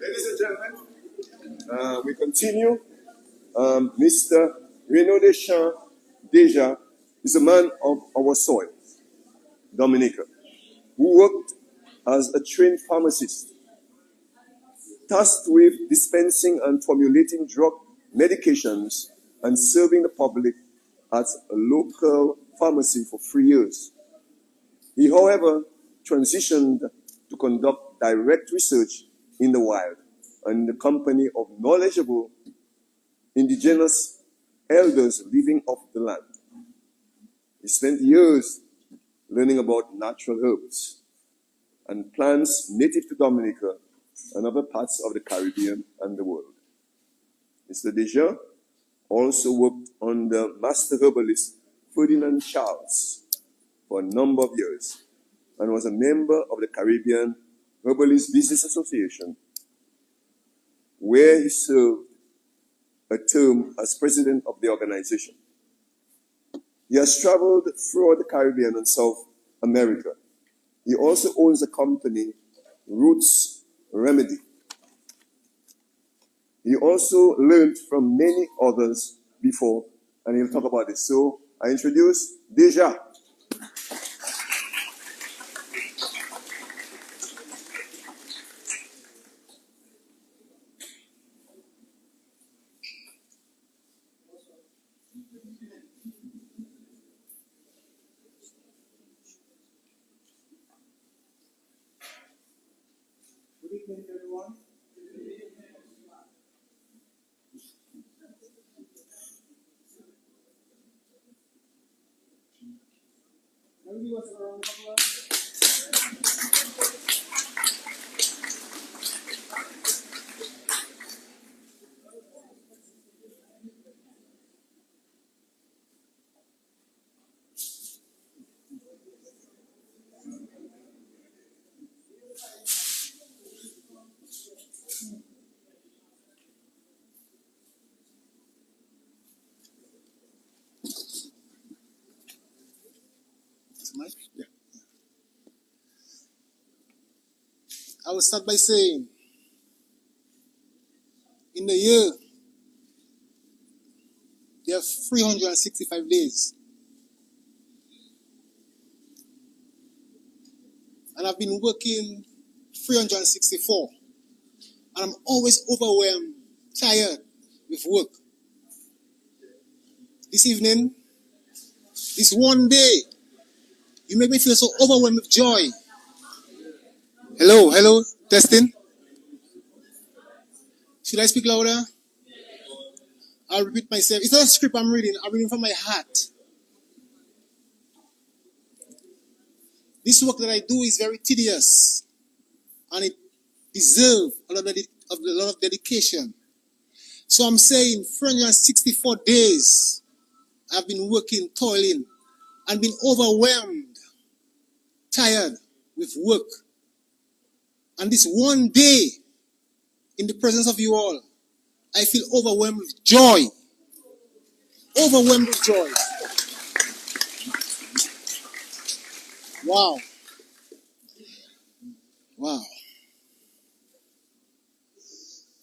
Ladies and gentlemen, we continue. Mr. Renaud Deschamps Deja is a man of our soil, Dominica, who worked as a trained pharmacist, tasked with dispensing and formulating drug medications and serving the public at a local pharmacy for 3 years. He, however, transitioned to conduct direct research in the wild and in the company of knowledgeable indigenous elders living off the land. He spent years learning about natural herbs and plants native to Dominica and other parts of the Caribbean and the world. Mr. Deja also worked under master herbalist Ferdinand Charles for a number of years and was a member of the Caribbean Herbalist Business Association, where he served a term as president of the organization. He has traveled throughout the Caribbean and South America. He also owns a company, Rootz Remedy. He also learned from many others before, and he'll talk about this. So I introduce Deja. Good evening, everyone. Can we give us a round of applause? Yeah. I will start by saying, in the year, there are 365 days. and I've been working 364. And I'm always overwhelmed, tired with work. This evening, this one day, you make me feel so overwhelmed with joy. Hello, testing. Should I speak louder? I'll repeat myself. It's not a script I'm reading from my heart. This work that I do is very tedious, and it deserves a lot of dedication. So I'm saying 364 days I've been working, toiling, and been overwhelmed, tired with work. And this one day, in the presence of you all, I feel overwhelmed with joy. Overwhelmed with joy. Wow.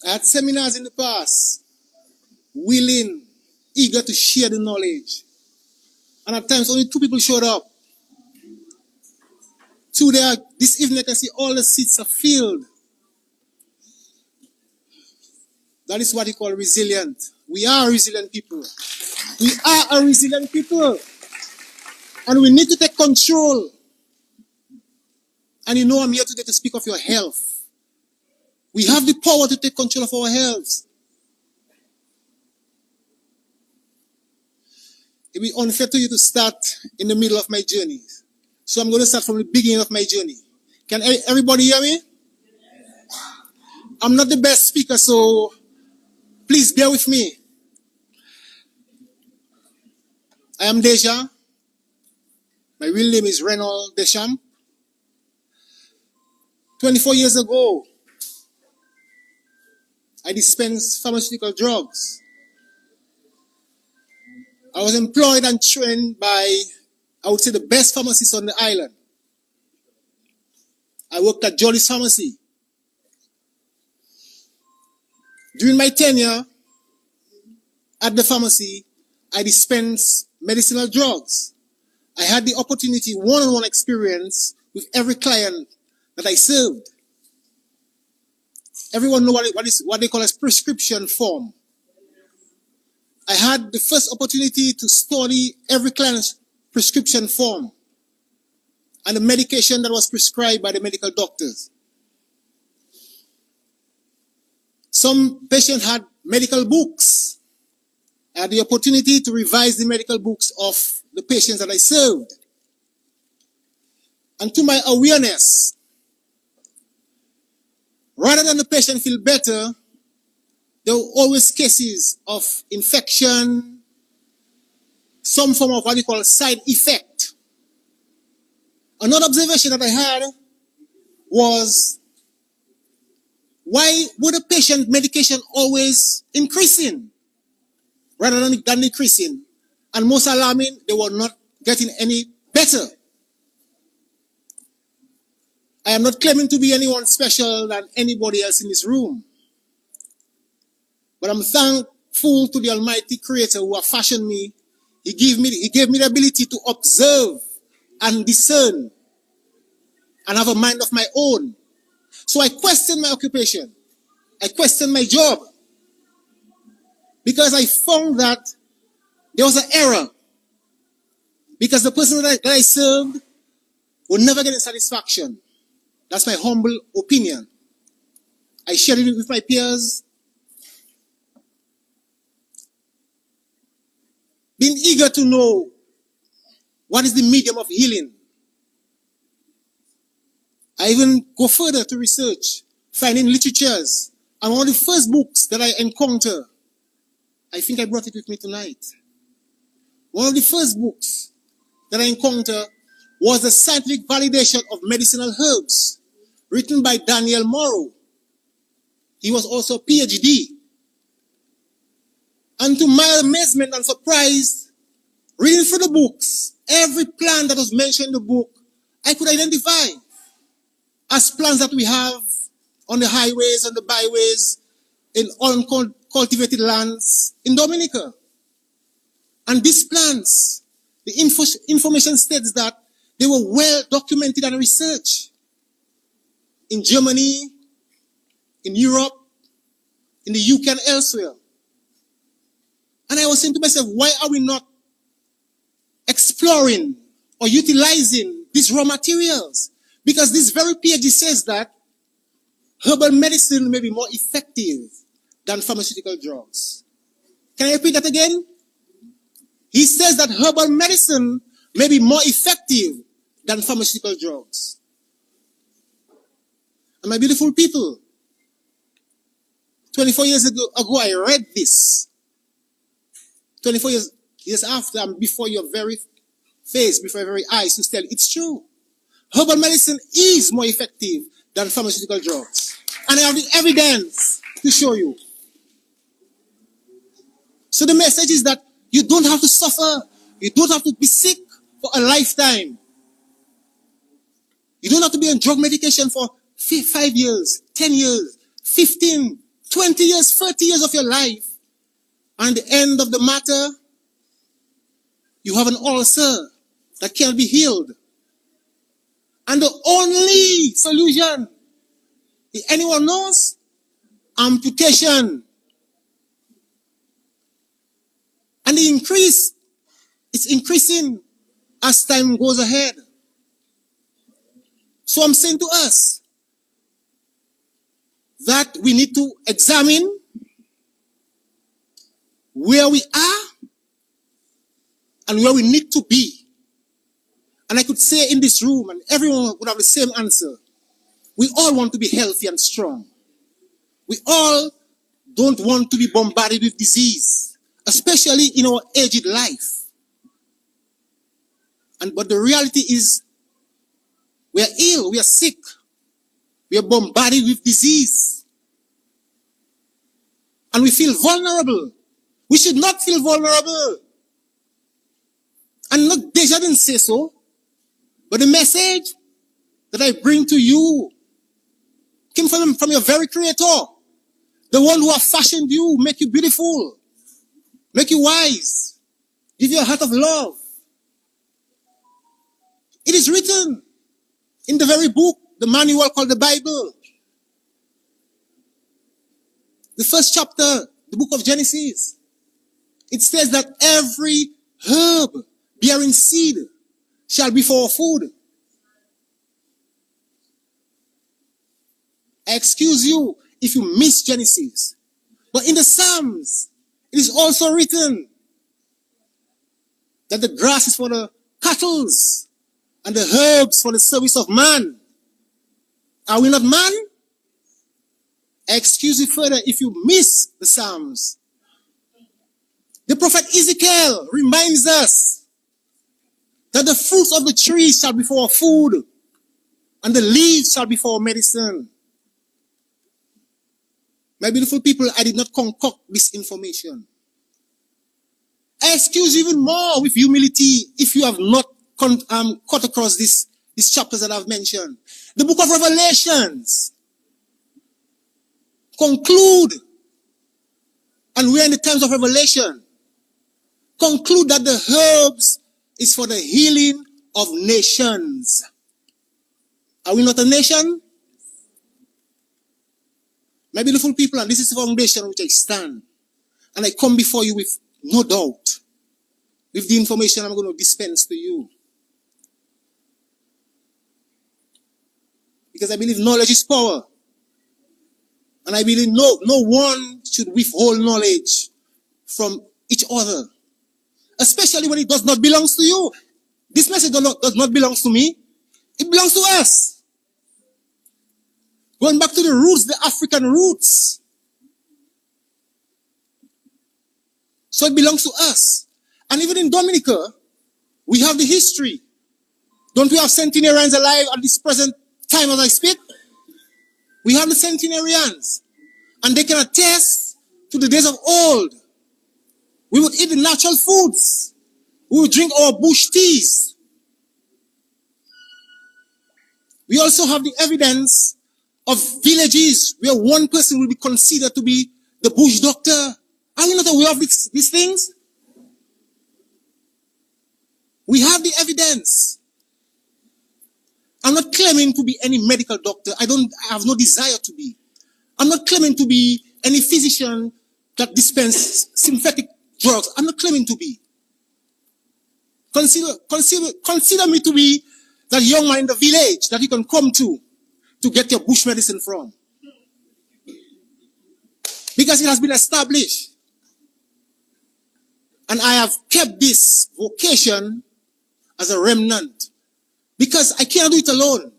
I had seminars in the past, willing, eager to share the knowledge. And at times only 2 people showed up. This evening I can see all the seats are filled. That is what you call resilient. We are resilient people. We are a resilient people. And we need to take control. And you know I'm here today to speak of your health. We have the power to take control of our health. It will be unfair to you to start in the middle of my journey. So I'm going to start from the beginning of my journey. Can everybody hear me? I'm not the best speaker, so please bear with me. I am Deja. My real name is Reynold Deschamps. 24 years ago, I dispensed pharmaceutical drugs. I was employed and trained by, I would say, the best pharmacists on the island. I worked at Jolly's Pharmacy. During my tenure at the pharmacy, I dispensed medicinal drugs. I had the opportunity, one-on-one experience with every client that I served. Everyone know what they call a prescription form. I had the first opportunity to study every client's prescription form and the medication that was prescribed by the medical doctors. Some patients had medical books. I had the opportunity to revise the medical books of the patients that I served. And to my awareness, rather than the patient feel better, there were always cases of infection, some form of what we call side effect. Another observation that I had was, why would a patient medication always increasing rather than decreasing? And most alarming, they were not getting any better. I am not claiming to be anyone special than anybody else in this room. But I'm thankful to the Almighty Creator who has fashioned me. He gave me the ability to observe and discern and have a mind of my own. So I questioned my occupation. I questioned my job. Because I found that there was an error. Because the person that I served would never get satisfaction. That's my humble opinion. I shared it with my peers. Being eager to know what is the medium of healing. I even go further to research, finding literatures. And one of the first books that I encounter, I think I brought it with me tonight. One of the first books that I encounter was the scientific validation of medicinal herbs, written by Daniel Morrow. He was also a PhD. And to my amazement and surprise, reading through the books, every plant that was mentioned in the book, I could identify as plants that we have on the highways and the byways, in uncultivated lands in Dominica. And these plants, the information states that they were well documented and researched. in Germany, in Europe, in the UK and elsewhere. And I was saying to myself, why are we not exploring or utilizing these raw materials? Because this very PhD says that herbal medicine may be more effective than pharmaceutical drugs. Can I repeat that again? He says that herbal medicine may be more effective than pharmaceutical drugs. And my beautiful people, 24 years ago I read this. 24 years after, and before your very face, before your very eyes, to tell you it's true. Herbal medicine is more effective than pharmaceutical drugs. And I have the evidence to show you. So the message is that you don't have to suffer. You don't have to be sick for a lifetime. You don't have to be on drug medication for 5 years, 10 years, 15, 20 years, 30 years of your life. And at the end of the matter, you have an ulcer that can't be healed. And the only solution, if anyone knows, amputation. And the increase, it's increasing as time goes ahead. So I'm saying to us that we need to examine where we are and where we need to be. And I could say in this room, and everyone would have the same answer, we all want to be healthy and strong. We all don't want to be bombarded with disease, especially in our aged life. But the reality is, we are ill, we are sick, we are bombarded with disease. And we feel vulnerable. We should not feel vulnerable. And not Deja didn't say so, but the message that I bring to you came from your very creator. The one who has fashioned you, make you beautiful, make you wise, give you a heart of love. It is written in the very book, the manual called the Bible. The first chapter, the book of Genesis. It says that every herb bearing seed shall be for food. I excuse you if you miss Genesis. But in the Psalms, it is also written that the grass is for the cattle and the herbs for the service of man. Are we not man? I excuse you further if you miss the Psalms. The prophet Ezekiel reminds us that the fruits of the trees shall be for our food, and the leaves shall be for our medicine. My beautiful people, I did not concoct this information. I excuse you even more with humility if you have not cut across these chapters that I've mentioned. The book of Revelations conclude, and we're in the times of Revelation, conclude that the herbs is for the healing of nations. Are we not a nation? My beautiful people, and this is the foundation on which I stand. And I come before you with no doubt, with the information I'm going to dispense to you. Because I believe knowledge is power. And I believe no one should withhold knowledge from each other. Especially when it does not belong to you. This message does not belong to me. It belongs to us. Going back to the roots, the African roots. So it belongs to us. And even in Dominica, we have the history. Don't we have centenarians alive at this present time as I speak? We have the centenarians. And they can attest to the days of old. We would eat the natural foods. We would drink our bush teas. We also have the evidence of villages where one person will be considered to be the bush doctor. Are we not aware of these things? We have the evidence. I'm not claiming to be any medical doctor. I have no desire to be. I'm not claiming to be any physician that dispense synthetic drugs. I'm not claiming to be. Consider me to be that young man in the village that you can come to get your bush medicine from. Because it has been established. And I have kept this vocation as a remnant. Because I cannot do it alone.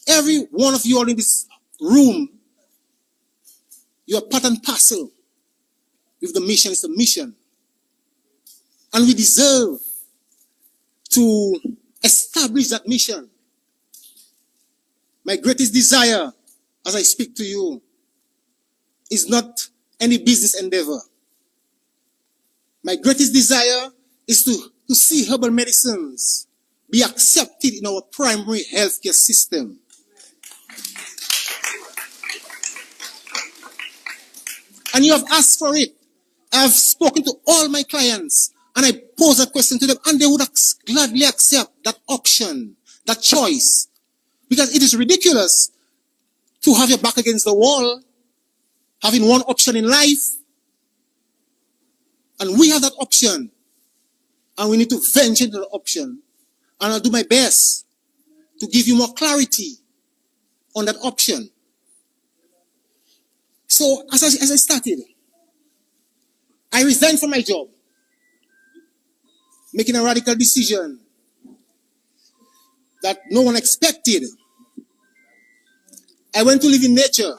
Every one of you all in this room, you are part and parcel with the mission. It's a mission. And we deserve to establish that mission. My greatest desire, as I speak to you, is not any business endeavor. My greatest desire is to see herbal medicines be accepted in our primary healthcare system. And you have asked for it. I've spoken to all my clients and I pose a question to them and they would gladly accept that option, that choice. Because it is ridiculous to have your back against the wall, having one option in life. And we have that option. And we need to venture into the option. And I'll do my best to give you more clarity on that option. So, as I started, I resigned from my job, making a radical decision that no one expected. I went to live in nature,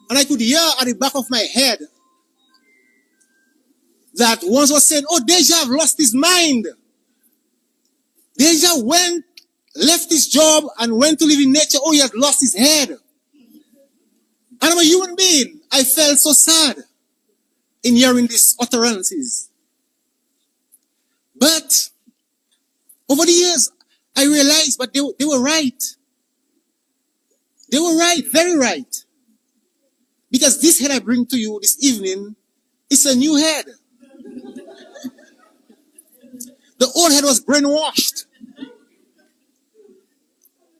and I could hear at the back of my head that one was saying, oh, Deja have lost his mind. Deja left his job and went to live in nature. Oh, he had lost his head. And I'm a human being. I felt so sad in hearing these utterances. But over the years, I realized that they were right. They were right, very right. Because this head I bring to you this evening is a new head. The old head was brainwashed.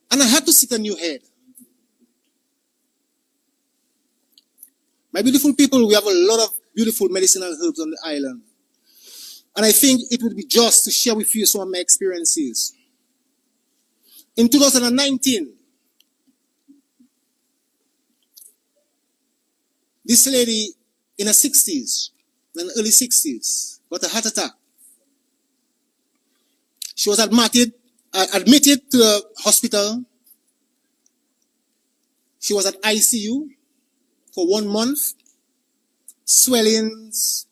And I had to seek a new head. My beautiful people, we have a lot of beautiful medicinal herbs on the island. And I think it would be just to share with you some of my experiences. In 2019, this lady in her 60s, in the early 60s, got a heart attack. She was admitted to a hospital. She was at ICU for 1 month. Swellings,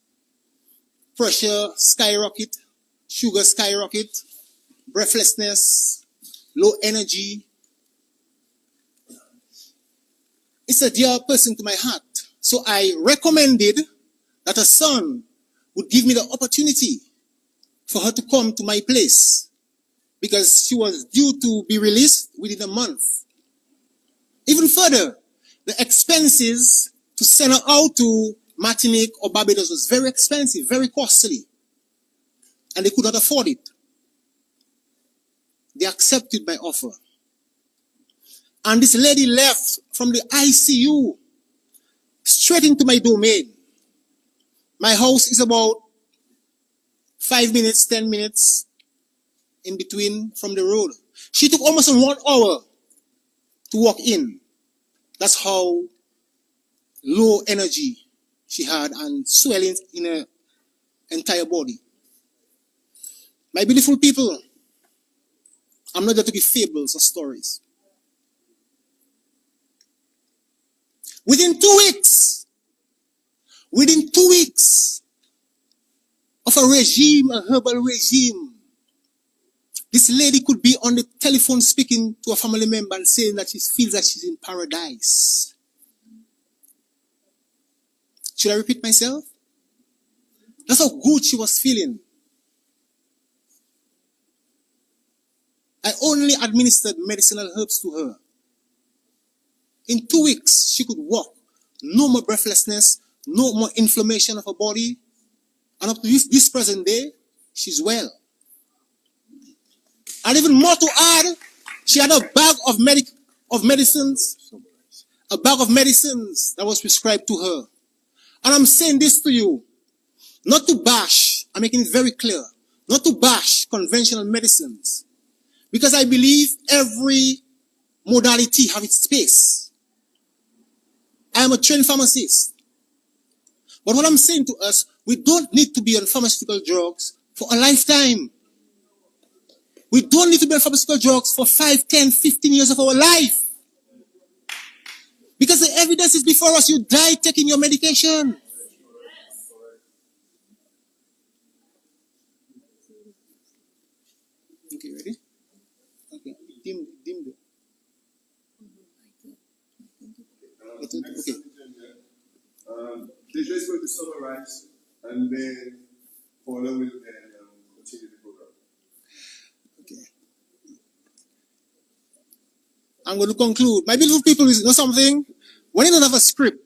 pressure skyrocket, sugar skyrocket, breathlessness, low energy. It's a dear person to my heart. So I recommended that her son would give me the opportunity for her to come to my place because she was due to be released within a month. Even further, the expenses to send her out to Martinique or Barbados was very expensive, very costly. And they could not afford it. They accepted my offer. And this lady left from the ICU straight into my domain. My house is about 5 minutes, 10 minutes in between from the road. She took almost 1 hour to walk in. That's how low energy she had and swelling in her entire body. My beautiful people, I'm not there to give fables or stories. Within 2 weeks of a regime, a herbal regime, this lady could be on the telephone speaking to a family member and saying that she feels that she's in paradise. Should I repeat myself? That's how good she was feeling. I only administered medicinal herbs to her. In 2 weeks, she could walk. No more breathlessness, no more inflammation of her body. And up to this present day, she's well. And even more to add, She had a bag of medicines, a bag of medicines that was prescribed to her. And I'm saying this to you, not to bash, I'm making it very clear, not to bash conventional medicines, because I believe every modality has its space. I am a trained pharmacist. But what I'm saying to us, we don't need to be on pharmaceutical drugs for a lifetime. We don't need to be on pharmaceutical drugs for 5, 10, 15 years of our life. Because the evidence is before us. You die taking your medication. Okay, ready? Okay, dim the. Okay. Deja is going to summarize, and then Paula will then continue the program. Okay. I'm going to conclude. My beautiful people, you know something? When you don't have a script,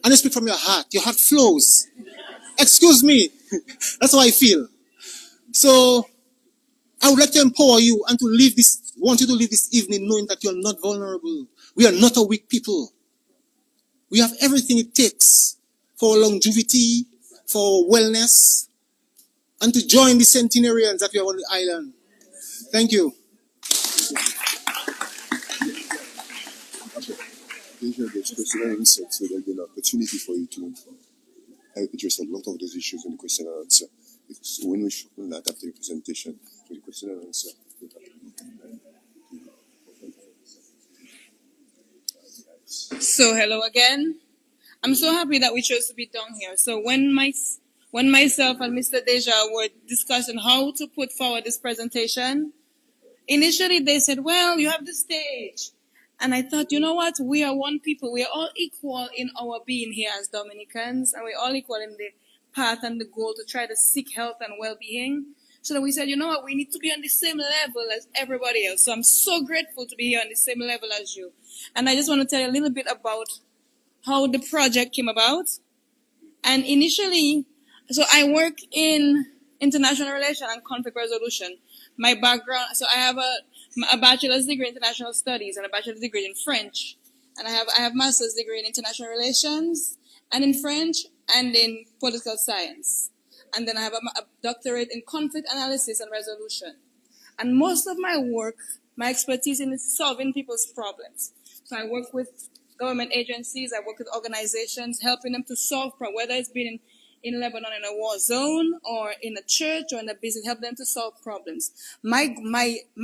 and you speak from your heart flows. Excuse me. That's how I feel. So, I would like to empower you and want you to leave this evening knowing that you're not vulnerable. We are not a weak people. We have everything it takes for longevity, for wellness, and to join the centenarians that we have on the island. Thank you. Deja gets question and answer, so there'll be an opportunity for you to address a lot of those issues in the question and answer. So when we shorten that after your presentation, to the question and answer. So hello again. I'm so happy that we chose to be down here. So when myself and Mr. Deja were discussing how to put forward this presentation, initially they said, well, you have the stage. And I thought, you know what? We are one people. We are all equal in our being here as Dominicans, and we're all equal in the path and the goal to try to seek health and well-being. So then we said, you know what? We need to be on the same level as everybody else. So I'm so grateful to be here on the same level as you. And I just want to tell you a little bit about how the project came about. And initially, so I work in international relations and conflict resolution. My background, so I have a bachelor's degree in international studies and a bachelor's degree in French. And I have master's degree in international relations and in French and in political science. And then I have a doctorate in conflict analysis and resolution. And most of my work, my expertise in solving people's problems. So I work with government agencies, I work with organizations, helping them to solve problems, whether it's been in Lebanon in a war zone or in a church or in a business, help them to solve problems. My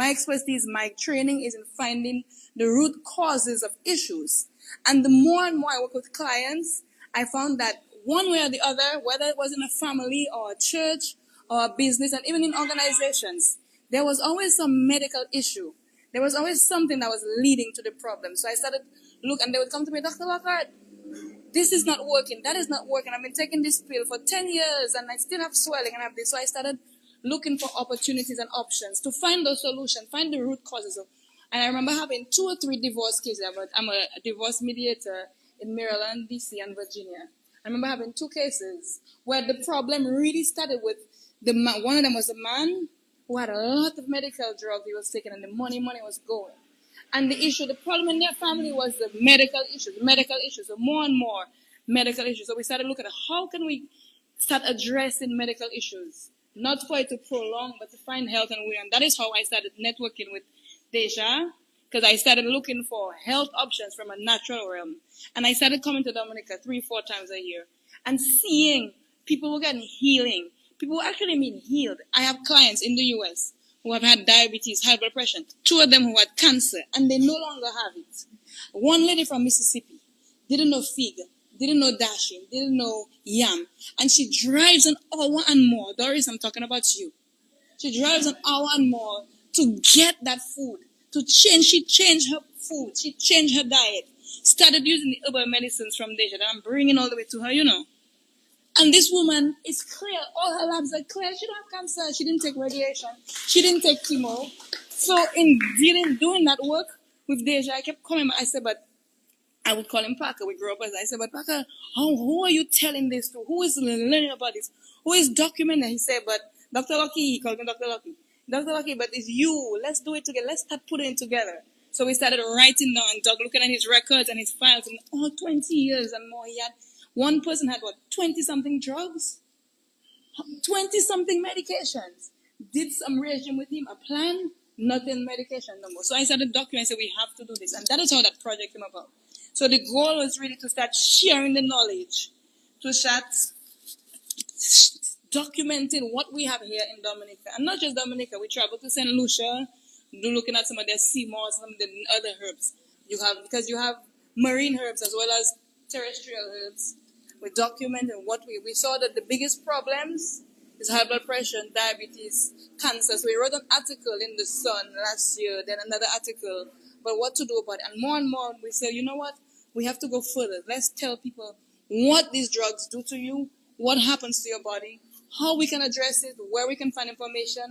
expertise, my training is in finding the root causes of issues. And the more and more I work with clients, I found that one way or the other, whether it was in a family or a church or a business and even in organizations, there was always some medical issue. There was always something that was leading to the problem. So I started look, and they would come to me, Dr. Lockhart, this is not working, that is not working. I've been taking this pill for 10 years and I still have swelling and I have this. So I started looking for opportunities and options to find the solution, find the root causes of. And I remember having 2 or 3 divorce cases. I'm a divorce mediator in Maryland, DC, and Virginia. I remember having 2 cases where the problem really started with the man. One of them was a man who had a lot of medical drugs he was taking, and the money was going. And the problem in their family was the medical issues, so more and more medical issues. So we started looking at how can we start addressing medical issues, not for it to prolong, but to find health and well. And that is how I started networking with Deja, because I started looking for health options from a natural realm. And I started coming to Dominica 3-4 times a year and seeing people who are getting healing. People who actually mean healed. I have clients in the U.S. who have had diabetes, high blood pressure, 2 of them who had cancer, and they no longer have it. One lady from Mississippi didn't know fig, didn't know dashing, didn't know yam, and she drives an hour and more. Doris, I'm talking about you. She drives an hour and more to get that food, she changed her food, she changed her diet, started using the herbal medicines from Deja that I'm bringing all the way to her, you know. And this woman is clear. All her labs are clear. She don't have cancer. She didn't take radiation. She didn't take chemo. So in doing that work with Deja, I kept coming. I said, but I would call him Parker. We grew up as I said, but Parker, who are you telling this to? Who is learning about this? Who is documenting? He said, but Dr. Lucky, he called me Dr. Lucky. Dr. Lucky, but it's you. Let's do it together. Let's start putting it together. So we started writing down, and Doug looking at his records and his files, and 20 years and more. He had, one person had 20-something drugs, 20-something medications. Did some regime with him, a plan, nothing medication no more. So I started documenting and said, we have to do this. And that is how that project came about. So the goal was really to start sharing the knowledge, to start documenting what we have here in Dominica. And not just Dominica, we travel to St. Lucia, looking at some of their sea moss, some of the other herbs. Because you have marine herbs as well as terrestrial herbs. We documented what we saw that the biggest problems is high blood pressure, diabetes, cancer. So we wrote an article in the Sun last year, then another article about what to do about it. And more, we said, you know what? We have to go further. Let's tell people what these drugs do to you, what happens to your body, how we can address it, where we can find information,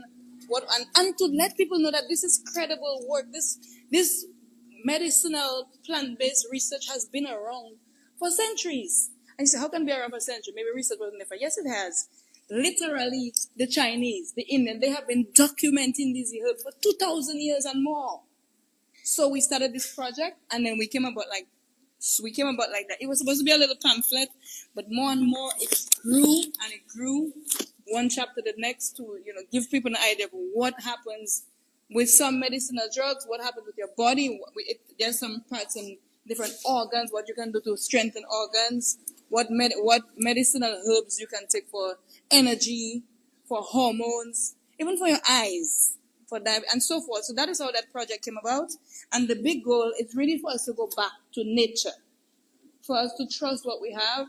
and to let people know that this is credible work. This medicinal plant-based research has been around for centuries. And you say, how can it be around for centuries? Maybe research wasn't there for. Yes, it has. Literally, the Chinese, the Indian, they have been documenting these herbs for 2,000 years and more. So we started this project, and then we came about like that. It was supposed to be a little pamphlet, but more and more it grew and it grew, one chapter the next, to give people an idea of what happens with some medicinal drugs, what happens with your body. There's some parts and different organs, what you can do to strengthen organs, what medicinal herbs you can take for energy, for hormones, even for your eyes, for diabetes, and so forth. So that is how that project came about. And the big goal is really for us to go back to nature, for us to trust what we have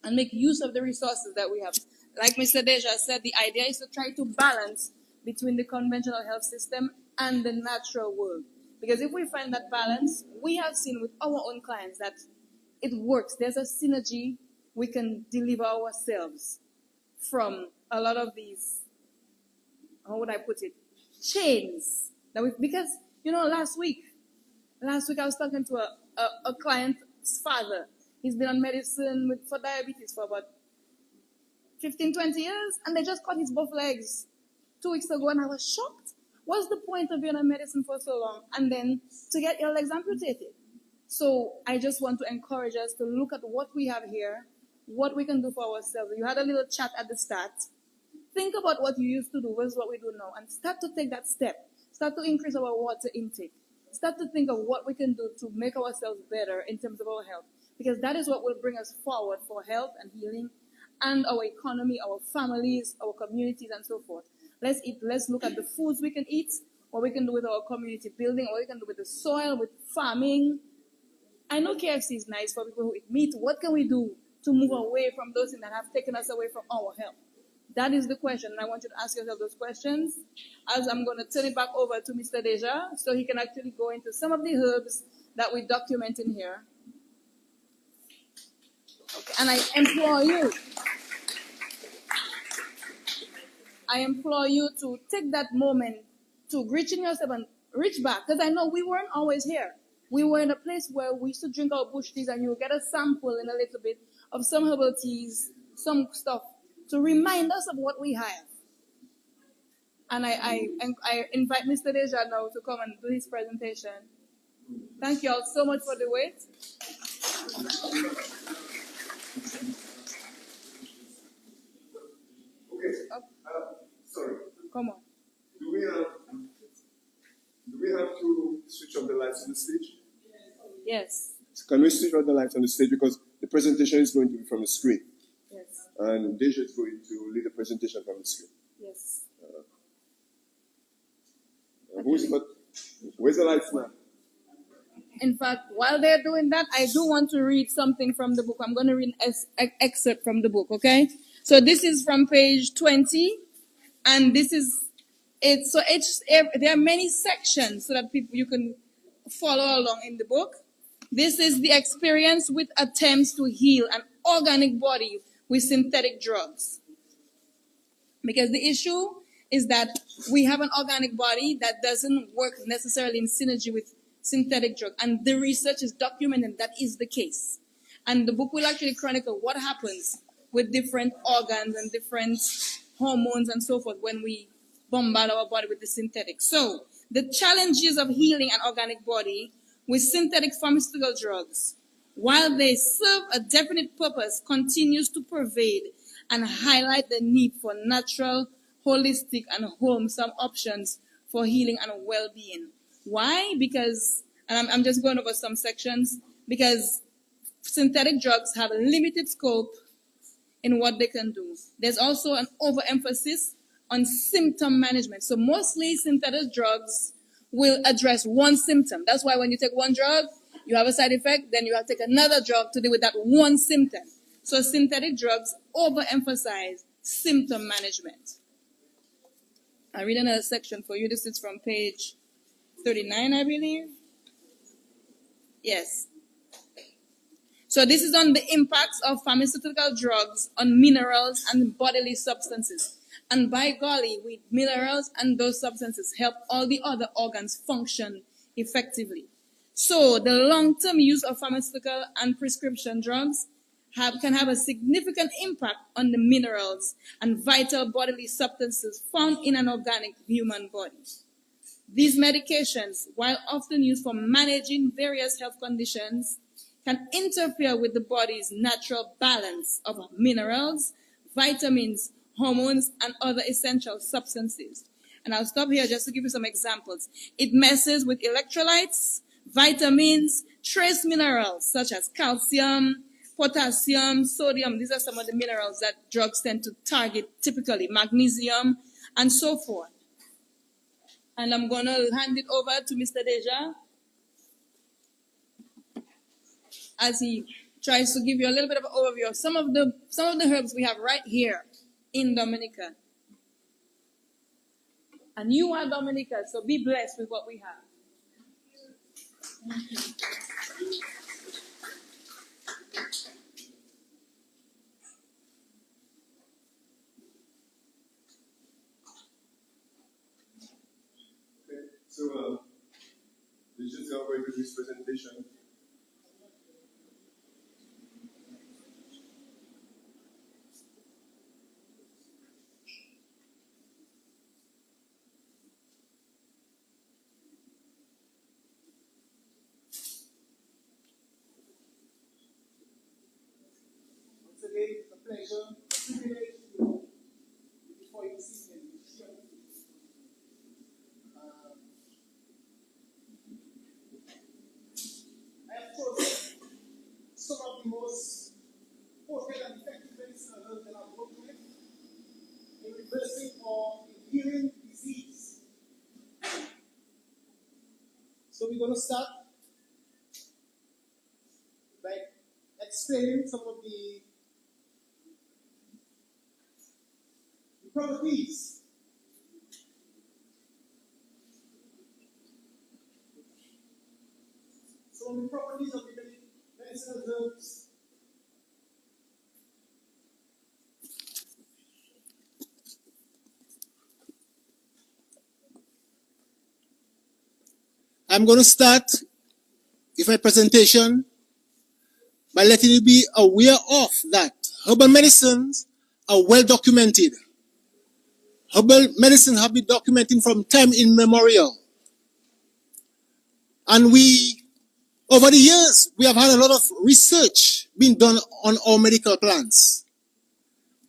and make use of the resources that we have. Like Mr. Deja said, the idea is to try to balance between the conventional health system and the natural world. Because if we find that balance, we have seen with our own clients that it works. There's a synergy. We can deliver ourselves from a lot of these, how would I put it, chains. Because, last week I was talking to a client's father. He's been on medicine for diabetes for about 15, 20 years, and they just cut his both legs 2 weeks ago, and I was shocked. What's the point of being on medicine for so long and then to get your legs amputated? So I just want to encourage us to look at what we have here, what we can do for ourselves. You had a little chat at the start. Think about what you used to do versus what we do now, and start to take that step. Start to increase our water intake. Start to think of what we can do to make ourselves better in terms of our health, because that is what will bring us forward for health and healing and our economy, our families, our communities, and so forth. Let's look at the foods we can eat, what we can do with our community building, what we can do with the soil, with farming. I know KFC is nice for people who eat meat. What can we do to move away from those things that have taken us away from our health? That is the question, and I want you to ask yourself those questions as I'm going to turn it back over to Mr. Deja so he can actually go into some of the herbs that we document in here. Okay, and I implore you to take that moment to reach in yourself and reach back, because I know we weren't always here. We were in a place where we used to drink our bush teas, and you get a sample in a little bit of some herbal teas, some stuff, to remind us of what we have. And I invite Mr. Deja now to come and do his presentation. Thank you all so much for the wait. Okay. Sorry. Come on. Do we have to switch off the lights on the stage? Yes. Can we switch off the lights on the stage, because the presentation is going to be from the screen, Yes. and Deja is going to lead the presentation from the screen. Yes. Where's the lights man? In fact, while they're doing that, I do want to read something from the book. I'm going to read an excerpt from the book, okay? So this is from page 20, and this is it. So there are many sections so that you can follow along in the book. This is the experience with attempts to heal an organic body with synthetic drugs. Because the issue is that we have an organic body that doesn't work necessarily in synergy with synthetic drug. And the research is documenting that is the case. And the book will actually chronicle what happens with different organs and different hormones and so forth when we bombard our body with the synthetic. So the challenges of healing an organic body with synthetic pharmaceutical drugs, while they serve a definite purpose, continues to pervade and highlight the need for natural, holistic, and wholesome options for healing and well-being. Why? Because, and I'm just going over some sections, because synthetic drugs have a limited scope in what they can do. There's also an overemphasis on symptom management. So mostly synthetic drugs will address one symptom. That's why when you take one drug, you have a side effect, then you have to take another drug to deal with that one symptom. So synthetic drugs overemphasize symptom management. I read another section for you. This is from page 39, I believe. Yes. So this is on the impacts of pharmaceutical drugs on minerals and bodily substances. And by golly, with minerals and those substances help all the other organs function effectively. So the long-term use of pharmaceutical and prescription drugs can have a significant impact on the minerals and vital bodily substances found in an organic human body. These medications, while often used for managing various health conditions, can interfere with the body's natural balance of minerals, vitamins, hormones, and other essential substances. And I'll stop here just to give you some examples. It messes with electrolytes, vitamins, trace minerals such as calcium, potassium, sodium. These are some of the minerals that drugs tend to target typically, magnesium, and so forth. And I'm going to hand it over to Mr. Deja as he tries to give you a little bit of an overview of some of the herbs we have right here in Dominica. And you are Dominica, so be blessed with what we have. Okay, so this is our very good presentation. Once again, it's a pleasure, privilege to be before you this evening. I have chosen some of the most potent and effective medicinal herbs that I've worked with in reversing or in healing disease. So we're going to start by explaining some of the properties. Some of the properties of the medicinal herbs. I'm going to start with my presentation by letting you be aware of that herbal medicines are well documented. Herbal medicine have been documented from time immemorial. And over the years, we have had a lot of research being done on our medical plants.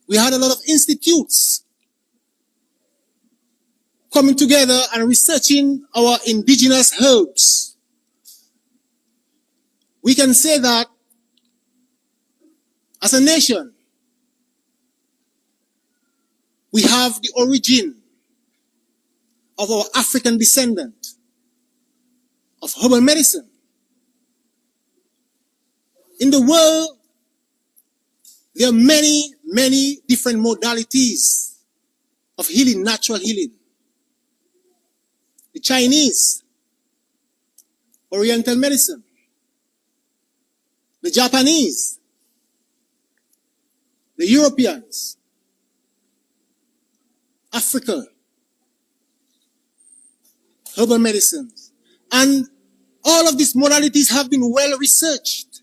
We had a lot of institutes coming together and researching our indigenous herbs. We can say that as a nation, we have the origin of our African descendant of herbal medicine. In the world, there are many, many different modalities of healing, natural healing. The Chinese, Oriental medicine, the Japanese, the Europeans, Africa, herbal medicines. And all of these modalities have been well researched.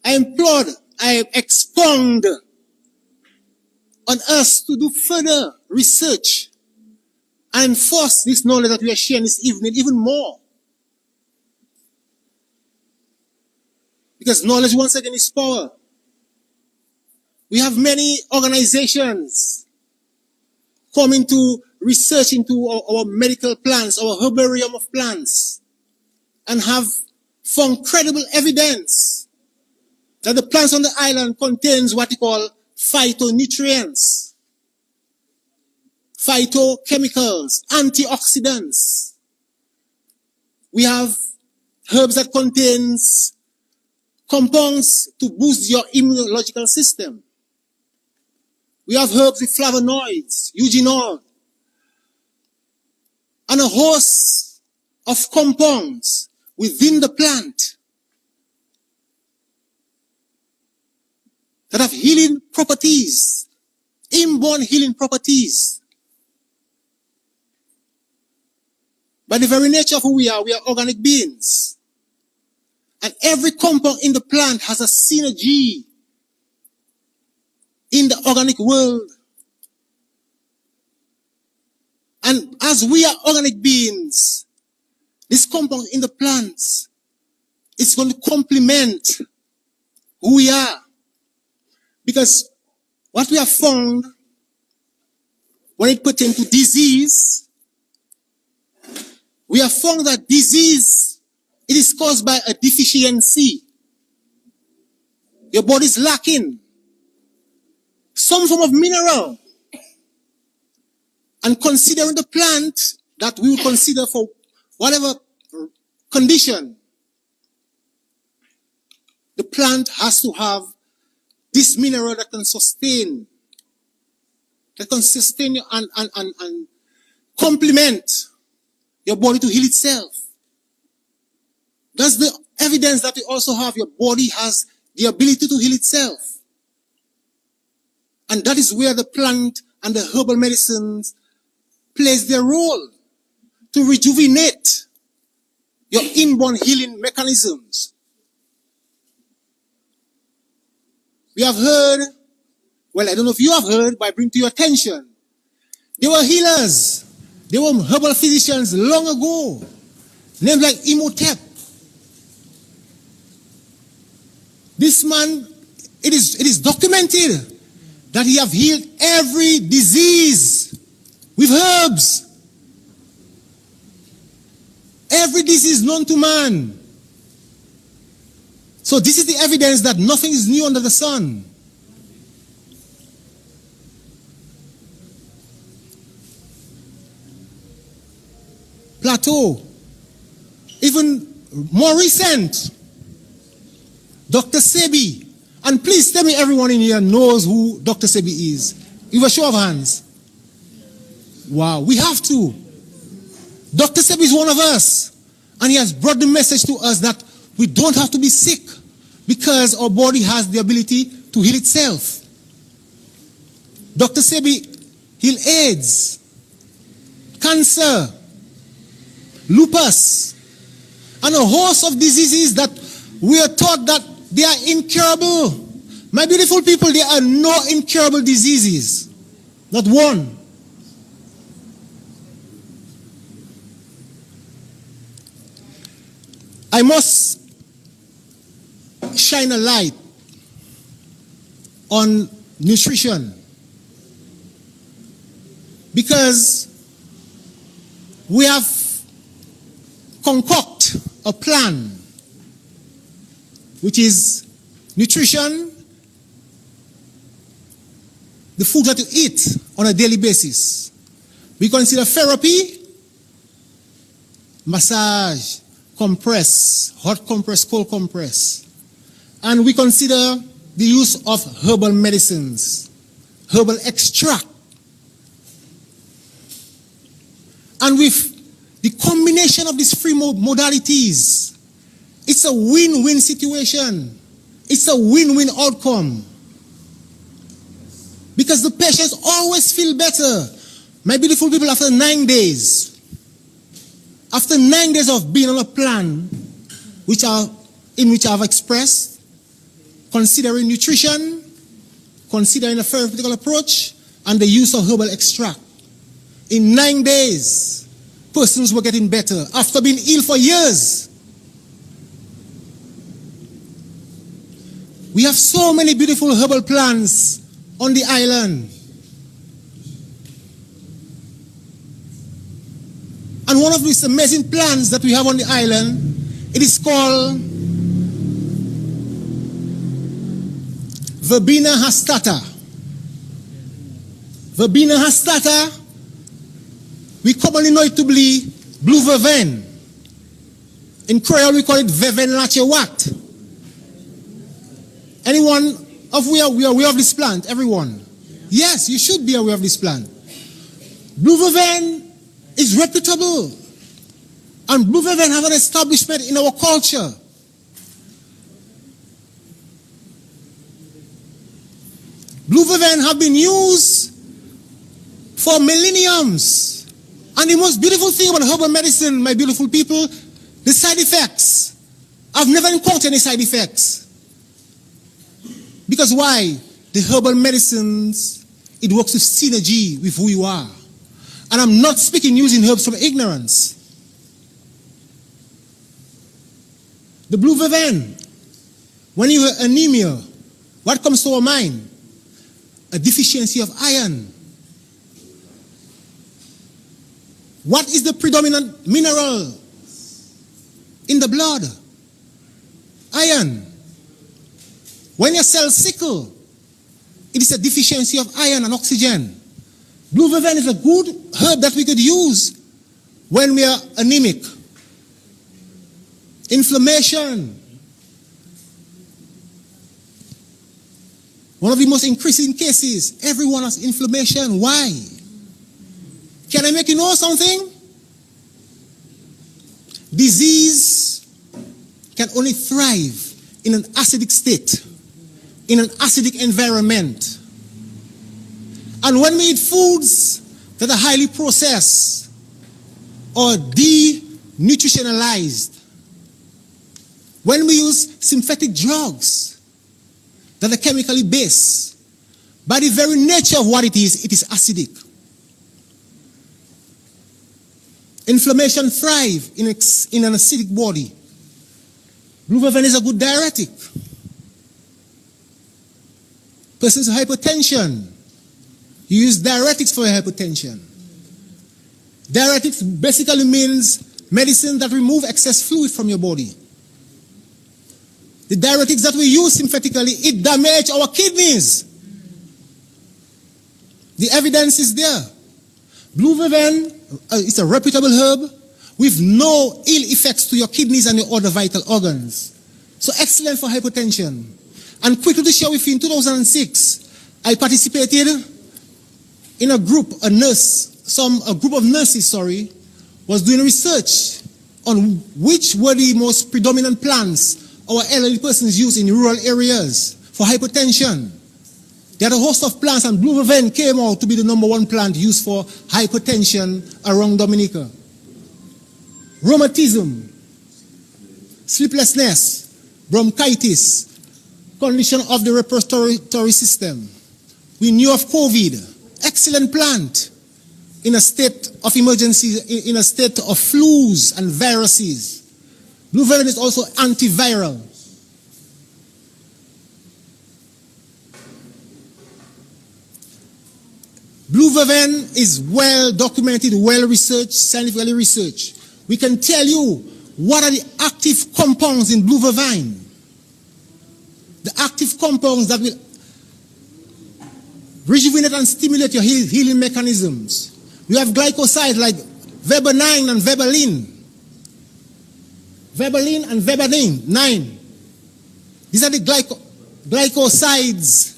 I expound on us to do further research and enforce this knowledge that we are sharing this evening even more. Because knowledge, once again, is power. We have many organizations coming to research into our medical plants, our herbarium of plants, and have found credible evidence that the plants on the island contains what we call phytonutrients, phytochemicals, antioxidants. We have herbs that contains compounds to boost your immunological system. We have herbs with flavonoids, eugenol, and a host of compounds within the plant that have healing properties, inborn healing properties. By the very nature of who we are organic beings. And every compound in the plant has a synergy in the organic world. And as we are organic beings, this compound in the plants is going to complement who we are. Because what we have found when it pertains to disease, we have found that disease, it is caused by a deficiency. Your body is lacking some form of mineral. And considering the plant that we will consider for whatever condition, the plant has to have this mineral that can sustain you and complement your body to heal itself. That's the evidence that we also have. Your body has the ability to heal itself. And that is where the plant and the herbal medicines plays their role to rejuvenate your inborn healing mechanisms. We have heard, well, I don't know if you have heard, but I bring to your attention, there were healers, there were herbal physicians long ago, named like Imhotep. This man, it is documented that he have healed every disease with herbs. Every disease known to man. So this is the evidence that nothing is new under the sun. Plateau. Even more recent, Dr. Sebi. And please tell me everyone in here knows who Dr. Sebi is. With a show of hands. Wow, we have to. Dr. Sebi is one of us. And he has brought the message to us that we don't have to be sick because our body has the ability to heal itself. Dr. Sebi healed AIDS, cancer, lupus, and a host of diseases that we are taught that they are incurable. My beautiful people, there are no incurable diseases. Not one. I must shine a light on nutrition because we have concocted a plan which is nutrition, the food that you eat on a daily basis. We consider therapy, massage, compress, hot compress, cold compress. And we consider the use of herbal medicines, herbal extract. And with the combination of these three modalities, it's a win-win situation. It's a win-win outcome. Because the patients always feel better. My beautiful people, after 9 days, after 9 days of being on a plan, in which I have expressed, considering nutrition, considering a therapeutic approach and the use of herbal extract. In 9 days, persons were getting better after being ill for years. We have so many beautiful herbal plants on the island. And one of these amazing plants that we have on the island, it is called Verbena hastata. Verbena hastata, we commonly know it to be blue vervain. In Creole, we call it vervain lachewat. Anyone of we are aware of this plant? Everyone? Yes, you should be aware of this plant. Blue vervain is reputable. And blue vervain have an establishment in our culture. Blue vervain have been used for millenniums. And the most beautiful thing about herbal medicine, my beautiful people, the side effects. I've never encountered any side effects. Because why? The herbal medicines, it works with synergy with who you are. And I'm not speaking using herbs from ignorance. The blue vervain, when you have anemia, what comes to our mind? A deficiency of iron. What is the predominant mineral in the blood? Iron. When your cells sickle, it is a deficiency of iron and oxygen. Blue vervain is a good herb that we could use when we are anemic. Inflammation. One of the most increasing cases, everyone has inflammation. Why? Can I make you know something? Disease can only thrive in an acidic state, in an acidic environment. And when we eat foods that are highly processed or denutritionalized, when we use synthetic drugs that are chemically based, by the very nature of what it is acidic. Inflammation thrives in an acidic body. Blue vervain is a good diuretic. Persons with hypertension, you use diuretics for hypertension. Diuretics basically means medicine that remove excess fluid from your body. The diuretics that we use synthetically, it damages our kidneys. The evidence is there. Blue vervain is a reputable herb with no ill effects to your kidneys and your other vital organs. So excellent for hypertension. And quickly to share with you, in 2006, I participated in a group, a group of nurses, was doing research on which were the most predominant plants our elderly persons use in rural areas for hypertension. There are a host of plants, and blue vervain came out to be the #1 plant used for hypertension around Dominica. Rheumatism, sleeplessness, bronchitis, condition of the respiratory system. We knew of COVID, excellent plant in a state of emergency, in a state of flus and viruses. Blue vervain is also antiviral. Blue vervain is well documented, well researched, scientifically researched. We can tell you what are the active compounds in blue vervain. The active compounds that will rejuvenate and stimulate your healing mechanisms. We have glycosides like verbenine and verbalin. Verbalin and verbanine. These are the glycosides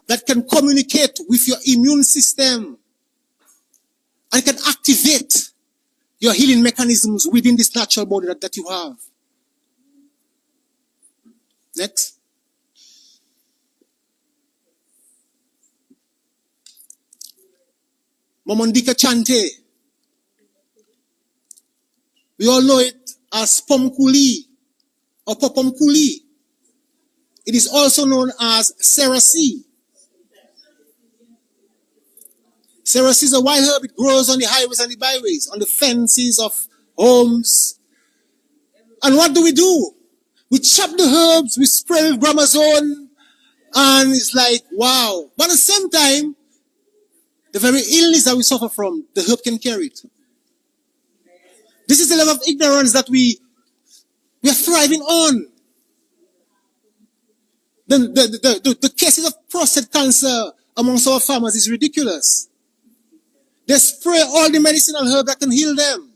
that can communicate with your immune system and can activate your healing mechanisms within this natural body that you have. Next. Momondika chante. We all know it as pomkuli or popomkuli. It is also known as Cerasee. Cerasee is a wild herb. It grows on the highways and the byways, on the fences of homes. And what do? We chop the herbs, we spray with gramazone, and it's like, wow. But at the same time, the very illness that we suffer from, the herb can carry it. This is the level of ignorance that we are thriving on. The cases of prostate cancer amongst our farmers is ridiculous. They spray all the medicinal herb that can heal them.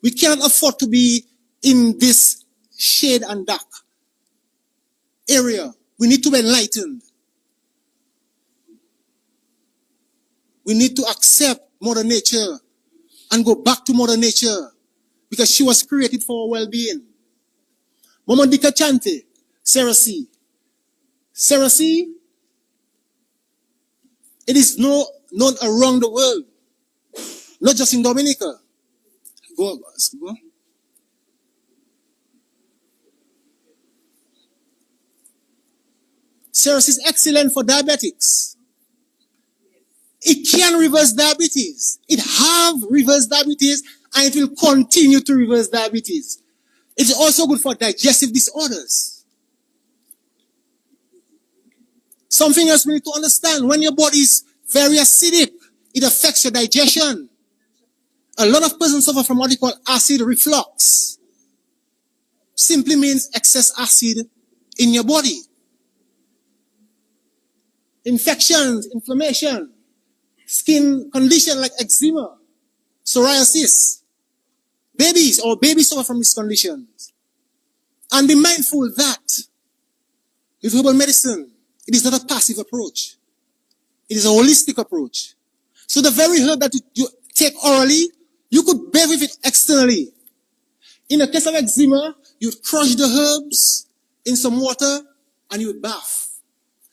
We cannot afford to be in this shade and dark area. We need to be enlightened. We need to accept Mother Nature and go back to Mother Nature because she was created for our well-being. Mama Dika Chante, Cerasee. Cerasee, it is known around the world, not just in Dominica. Go. Cerasee is excellent for diabetics. It can reverse diabetes. It have reversed diabetes and it will continue to reverse diabetes. It is also good for digestive disorders. Something else we need to understand, when your body is very acidic, it affects your digestion. A lot of persons suffer from what we call acid reflux. Simply means excess acid in your body. Infections, inflammation, skin condition like eczema, psoriasis. Babies suffer from these conditions. And be mindful that with herbal medicine, it is not a passive approach. It is a holistic approach. So the very herb that you take orally, you could bathe with it externally. In the case of eczema, you would crush the herbs in some water and you would bath.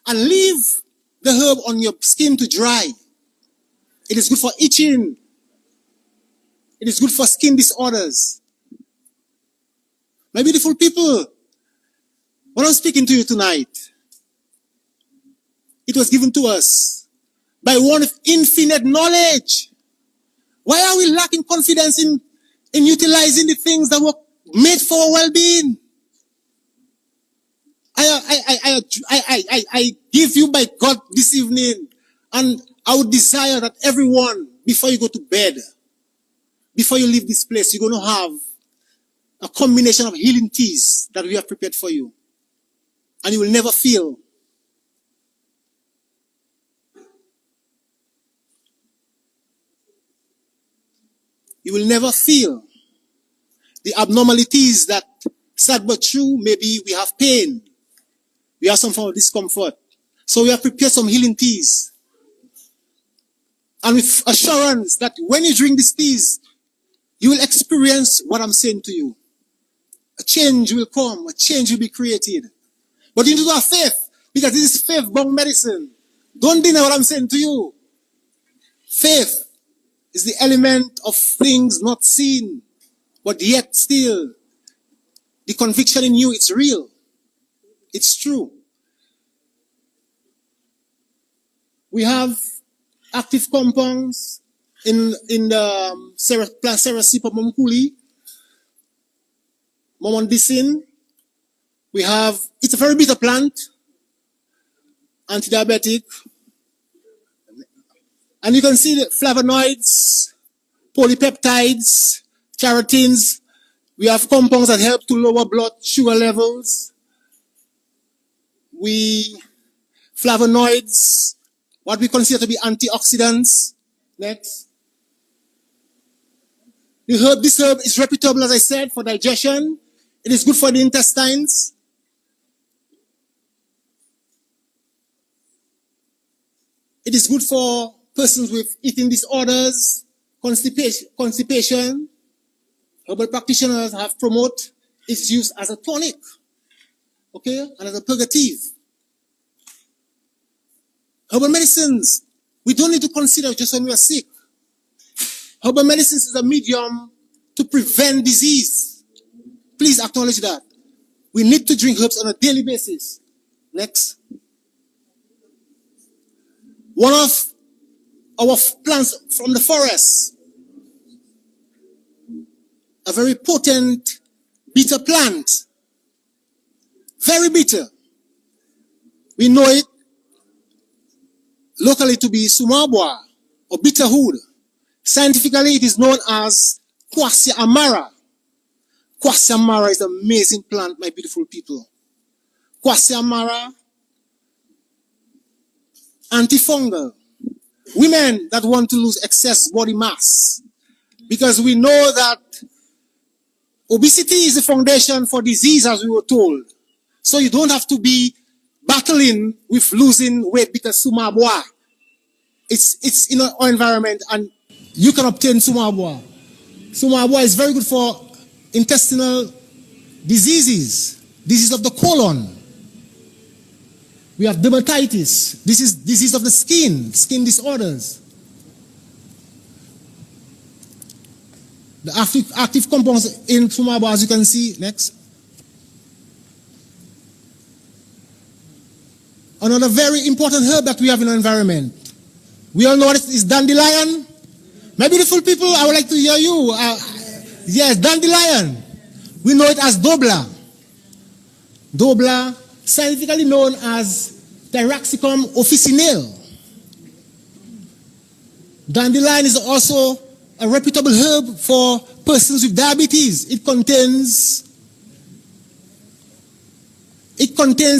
And leave the herb on your skin to dry. It is good for itching. It is good for skin disorders. My beautiful people, when I'm speaking to you tonight, it was given to us by one with infinite knowledge. Why are we lacking confidence in utilizing the things that were made for our well-being? I give you by God this evening, and I would desire that everyone, before you go to bed, before you leave this place, you're going to have a combination of healing teas that we have prepared for you. And you will never feel the abnormalities that, sad but true, maybe we have pain. We have some form of discomfort. So we have prepared some healing teas. And with assurance that when you drink these teas, you will experience what I'm saying to you. A change will come. A change will be created. But you need to have faith, because this is faith-bound medicine. Don't deny what I'm saying to you. Faith is the element of things not seen, but yet still, the conviction in you, it's real. It's true. We have active compounds in the plant Cerasee pomomkuli, momondicin. We have, it's a very bitter plant, anti-diabetic. And you can see the flavonoids, polypeptides, carotenes. We have compounds that help to lower blood sugar levels. Flavonoids, what we consider to be antioxidants. Next. This herb is reputable, as I said, for digestion. It is good for the intestines. It is good for persons with eating disorders, constipation. Herbal practitioners have promoted its use as a tonic, okay, and as a purgative. Herbal medicines, we don't need to consider just when we are sick. Herbal medicines is a medium to prevent disease. Please acknowledge that. We need to drink herbs on a daily basis. Next. One of our plants from the forest, a very potent bitter plant, very bitter. We know it locally to be sumabwa or bitterwood. Scientifically, it is known as Quassia amara. Quassia amara is an amazing plant, my beautiful people. Quassia amara, antifungal. Women that want to lose excess body mass, because we know that obesity is the foundation for disease, as we were told. So you don't have to be battling with losing weight because sumabwa. It's in our environment and you can obtain sumabwa. Sumabwa is very good for intestinal diseases, disease of the colon. We have dermatitis. This is disease of the skin disorders. The active compounds in sumabwa, as you can see, next. Another very important herb that we have in our environment. We all know what it is, dandelion. My beautiful people, I would like to hear you. Yes, dandelion. We know it as dobla. Dobla, scientifically known as Thyraxicum officinale. Dandelion is also a reputable herb for persons with diabetes. It contains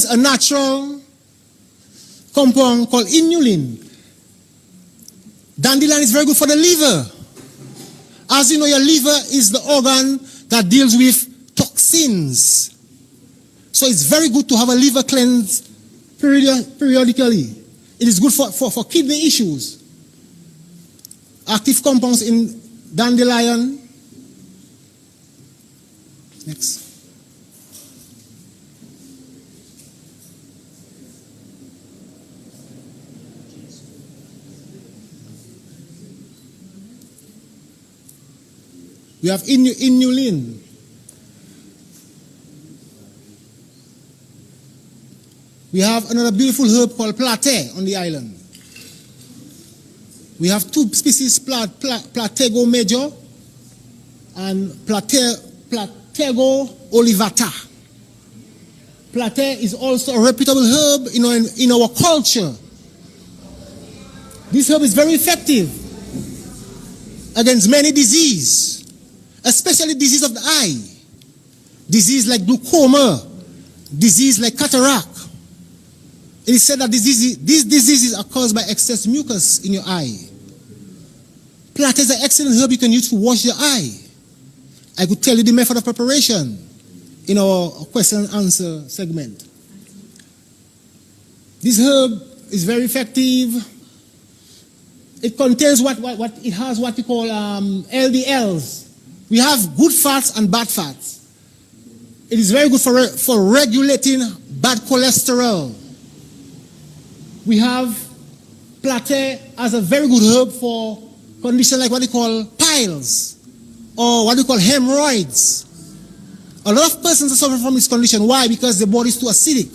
a natural compound called inulin. Dandelion is very good for the liver. As you know, your liver is the organ that deals with toxins. So it's very good to have a liver cleanse periodically. It is good for kidney issues. Active compounds in dandelion. Next. We have inulin. We have another beautiful herb called plate on the island. We have two species, Platego major and Platego olivata. Plate is also a reputable herb in our culture. This herb is very effective against many diseases, especially disease of the eye, disease like glaucoma, disease like cataract. It is said that these diseases are caused by excess mucus in your eye. Plate is an excellent herb you can use to wash your eye. I could tell you the method of preparation in our question and answer segment. This herb is very effective. It contains what we call LDLs. We have good fats and bad fats. It is very good for regulating bad cholesterol. We have plate as a very good herb for conditions like what we call piles or what we call hemorrhoids. A lot of persons are suffering from this condition. Why? Because the body is too acidic.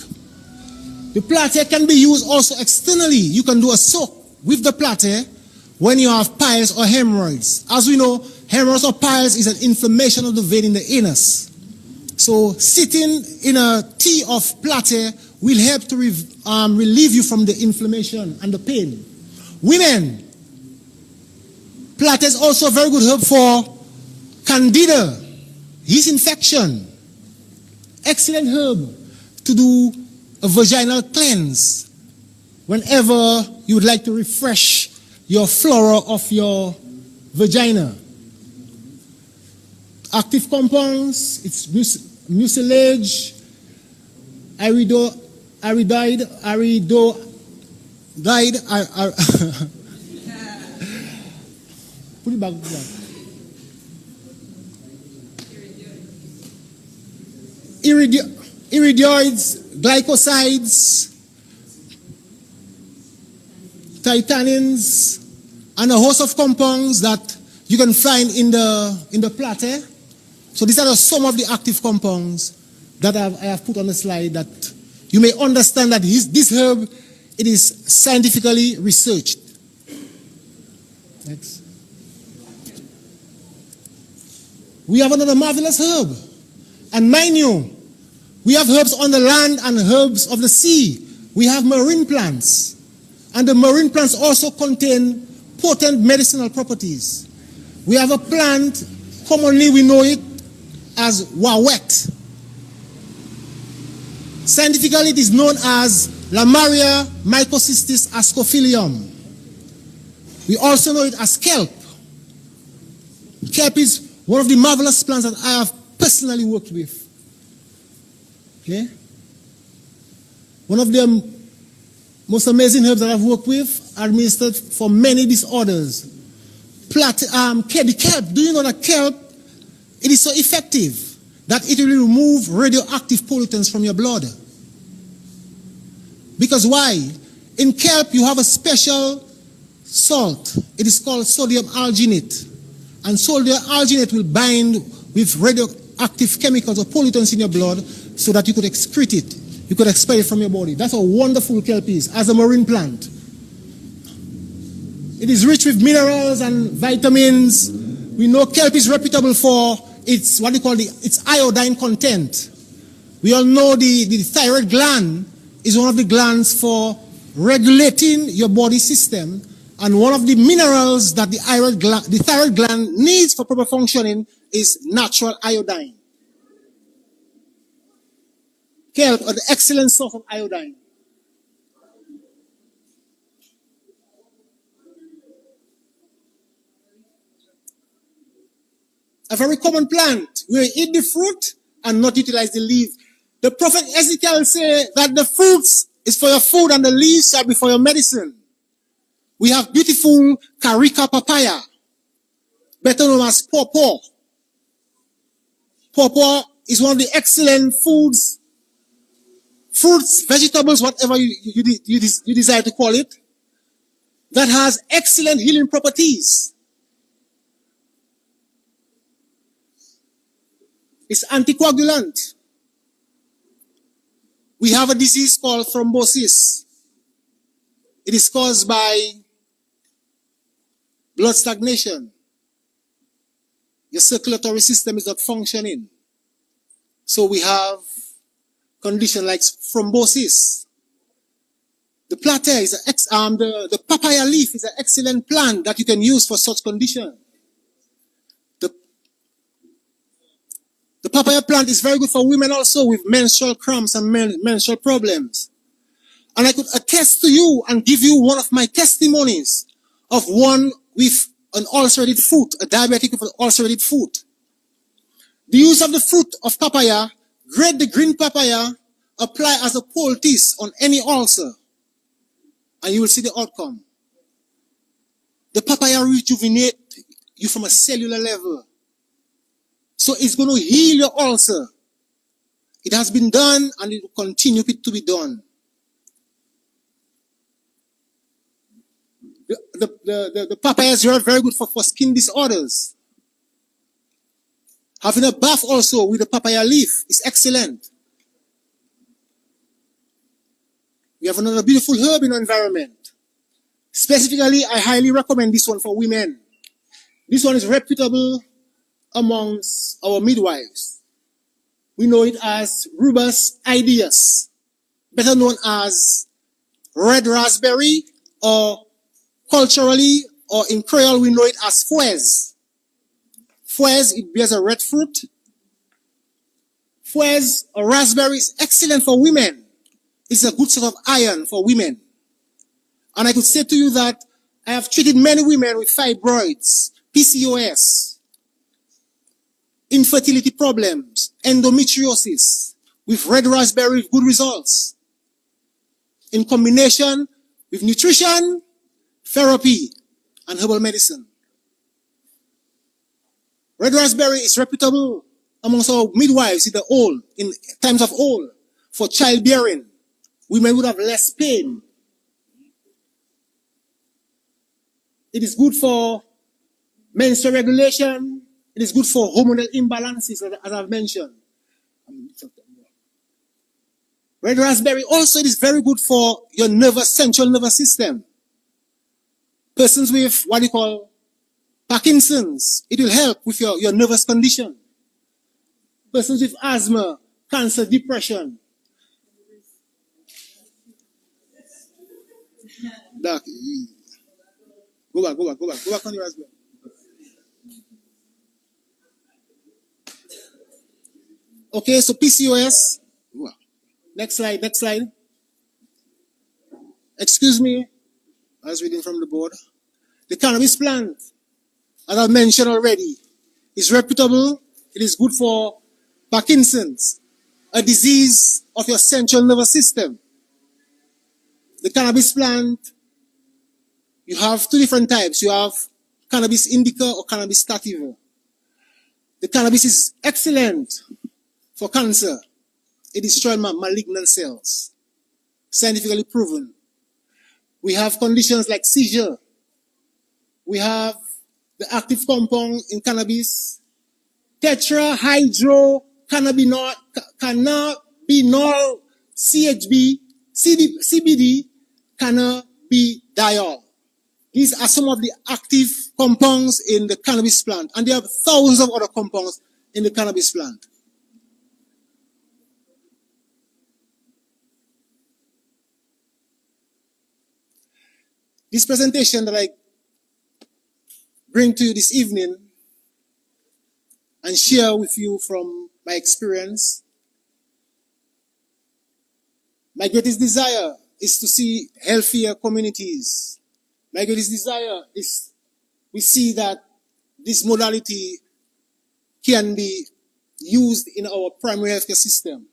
The plate can be used also externally. You can do a soak with the plate when you have piles or hemorrhoids. As we know, hemorrhoids or piles is an inflammation of the vein in the anus. So sitting in a tea of plate will help to relieve you from the inflammation and the pain. Women, plate is also a very good herb for candida, yeast infection. Excellent herb to do a vaginal cleanse whenever you would like to refresh your flora of your vagina. Active compounds, it's mucilage, iridide, put it back. Iridioids, glycosides, titanins, and a host of compounds that you can find in the plate. So these are some of the active compounds that I have put on the slide, that you may understand that this herb, it is scientifically researched. Next. We have another marvelous herb. And mind you, we have herbs on the land and herbs of the sea. We have marine plants. And the marine plants also contain potent medicinal properties. We have a plant, commonly we know it as wawet. Scientifically, it is known as Lamaria mycocystis ascophilium. We also know it as kelp. Kelp is one of the marvelous plants that I have personally worked with. Okay? One of the most amazing herbs that I've worked with, administered for many disorders. The kelp, do you know that kelp, it is so effective that it will remove radioactive pollutants from your blood. Because why? In kelp, you have a special salt. It is called sodium alginate. And sodium alginate will bind with radioactive chemicals or pollutants in your blood so that you could excrete it. You could expel it from your body. That's how wonderful kelp is as a marine plant. It is rich with minerals and vitamins. We know kelp is reputable for its what they call its iodine content. We all know the thyroid gland is one of the glands for regulating your body system, and one of the minerals that the thyroid gland needs for proper functioning is natural iodine. Kelp, an excellent source of iodine. A very common plant. We eat the fruit and not utilize the leaf. The prophet Ezekiel said that the fruits is for your food and the leaves shall be for your medicine. We have beautiful Carica papaya, better known as pawpaw. Pawpaw is one of the excellent foods, fruits, vegetables, whatever you desire to call it, that has excellent healing properties. It's anticoagulant. We have a disease called thrombosis. It is caused by blood stagnation. Your circulatory system is not functioning. So we have condition like thrombosis. The platter is the papaya leaf is an excellent plant that you can use for such condition. The papaya plant is very good for women also with menstrual cramps and menstrual problems. And I could attest to you and give you one of my testimonies of one with an ulcerated foot, a diabetic with an ulcerated foot. The use of the fruit of papaya, grate the green papaya, apply as a poultice on any ulcer, and you will see the outcome. The papaya rejuvenates you from a cellular level. So it's going to heal your ulcer. It has been done and it will continue to be done. The papayas are very good for skin disorders. Having a bath also with the papaya leaf is excellent. We have another beautiful herb in our environment. Specifically, I highly recommend this one for women. This one is reputable amongst our midwives. We know it as Rubus ideas, better known as red raspberry, or culturally or in Creole we know it as fouez. Fouez, it bears a red fruit. Fouez or raspberry is excellent for women. It's a good source of iron for women. And I could say to you that I have treated many women with fibroids, PCOS, infertility problems, endometriosis, with red raspberry with good results. In combination with nutrition, therapy, and herbal medicine. Red raspberry is reputable amongst our midwives in times of old, for childbearing. Women would have less pain. It is good for menstrual regulation. It is good for hormonal imbalances, as I've mentioned. Red raspberry also it is very good for your central nervous system. Persons with what you call Parkinson's, it will help with your nervous condition. Persons with asthma, cancer, depression. Doc, go back on the raspberry. Okay, so PCOS. Next slide. Excuse me, I was reading from the board. The cannabis plant, as I mentioned already, is reputable. It is good for Parkinson's, a disease of your central nervous system. The cannabis plant, you have two different types. You have cannabis indica or cannabis sativa. The cannabis is excellent for cancer. It destroys malignant cells. Scientifically proven. We have conditions like seizure. We have the active compound in cannabis, tetrahydrocannabinol, CHB, CBD, cannabidiol. These are some of the active compounds in the cannabis plant, and there are thousands of other compounds in the cannabis plant. This presentation that I bring to you this evening and share with you from my experience, my greatest desire is to see healthier communities. My greatest desire is we see that this modality can be used in our primary healthcare system.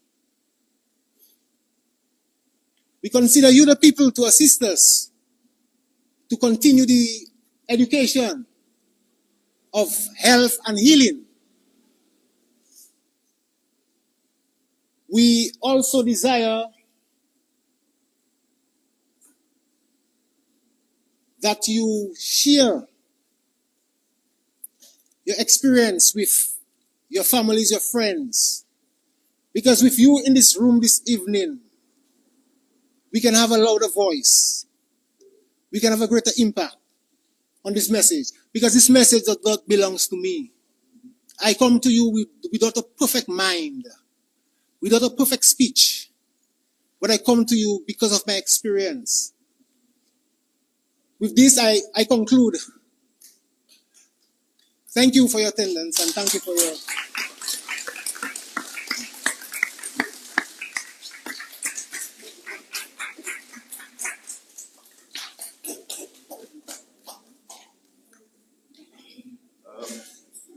We consider you the people to assist us to continue the education of health and healing. We also desire that you share your experience with your families, your friends. Because with you in this room this evening, we can have a louder voice. We can have a greater impact on this message. Because this message of God belongs to me. I come to you without a perfect mind, without a perfect speech. But I come to you because of my experience. With this, I conclude. Thank you for your attendance and thank you for your...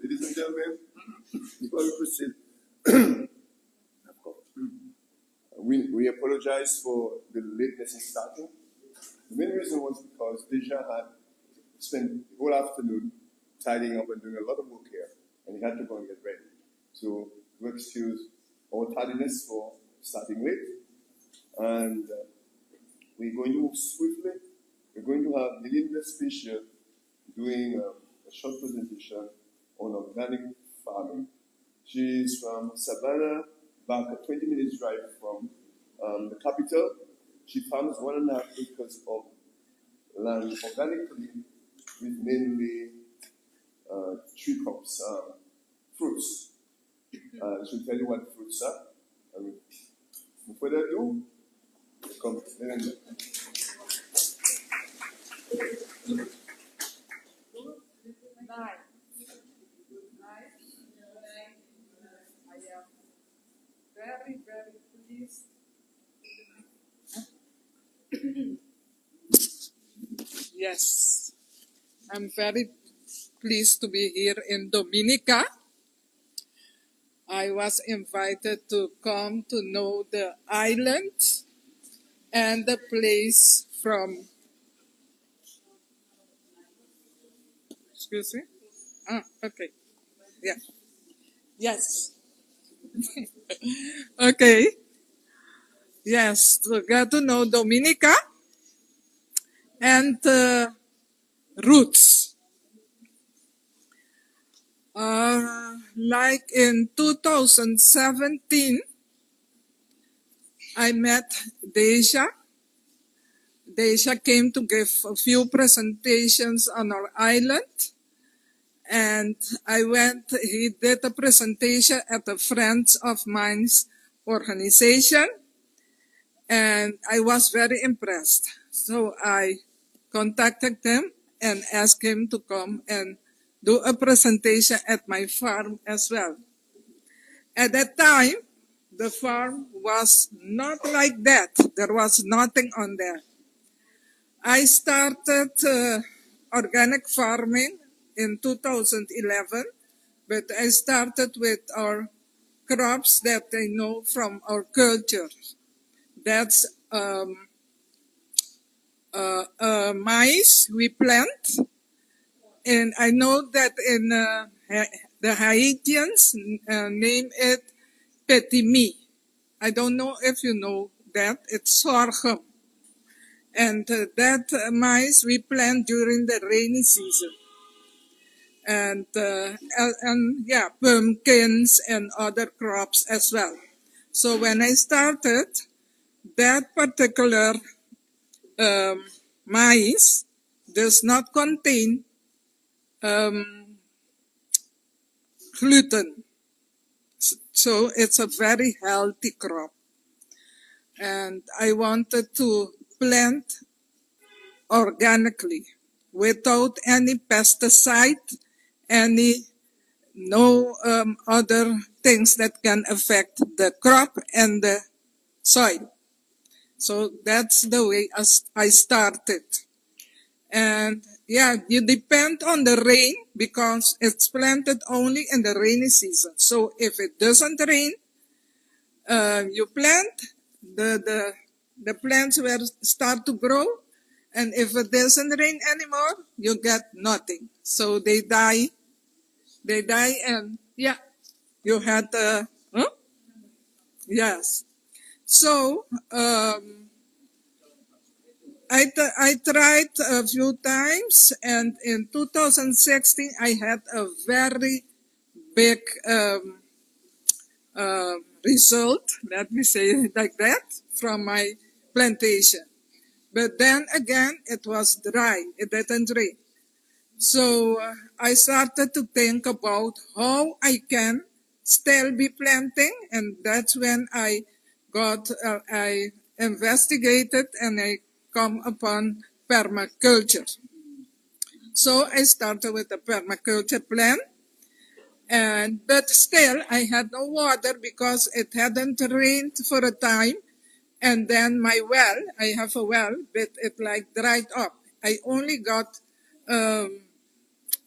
Ladies and gentlemen, before we proceed, we apologize for the lateness in starting. The main reason was because Deja had spent the whole afternoon tidying up and doing a lot of work here, and he had to go and get ready. So we excuse our tardiness for starting late, and we're going to move swiftly. We're going to have Melinda Fisher doing a short presentation on organic farming. She's from Savannah, about a 20 minutes drive from the capital. She farms 1.5 acres of land organically with mainly tree crops, fruits. She'll tell you what fruits are. And without further ado, come. Very, very pleased. Yes, I'm very pleased to be here in Dominica. I was invited to come to know the island and the place from... Excuse me? Okay. Yeah. Yes. Okay. Yes, to get to know Dominica and Rootz. Like in 2017, I met Deja. Deja came to give a few presentations on our island. And he did a presentation at a Friends of Mine's organization. And I was very impressed. So I contacted him and asked him to come and do a presentation at my farm as well. At that time, the farm was not like that. There was nothing on there. I started organic farming in 2011, but I started with our crops that I know from our culture. That's maize we plant, and I know that in the Haitians name it petit mie. I don't know if you know that. It's sorghum. And that maize we plant during the rainy season. And pumpkins and other crops as well. So when I started, that particular maize does not contain gluten. So it's a very healthy crop. And I wanted to plant organically without any pesticide, no other things that can affect the crop and the soil. So that's the way I started. And yeah, you depend on the rain because it's planted only in the rainy season. So if it doesn't rain, you plant, the plants will start to grow. And if it doesn't rain anymore, you get nothing. So they die. They die and yeah, you had yes. So I tried a few times, and in 2016 I had a very big result, let me say it like that, from my plantation. But then again, it was dry. It didn't rain. So I started to think about how I can still be planting, and that's when I investigated and I come upon permaculture. So I started with the permaculture plan, but still I had no water because it hadn't rained for a time. And then my well, I have a well, but it like dried up. I only got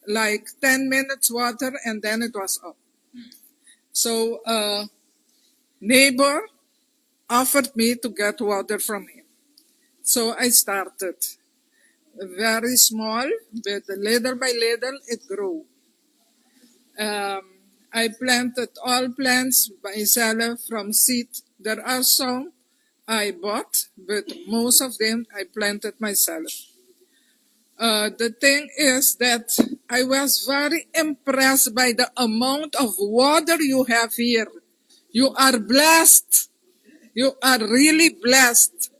like 10 minutes water and then it was up. So neighbor offered me to get water from him. So I started very small, but little by little it grew. I planted all plants myself from seed. There are some I bought, but most of them I planted myself. The thing is that I was very impressed by the amount of water you have here. You are blessed. You are really blessed.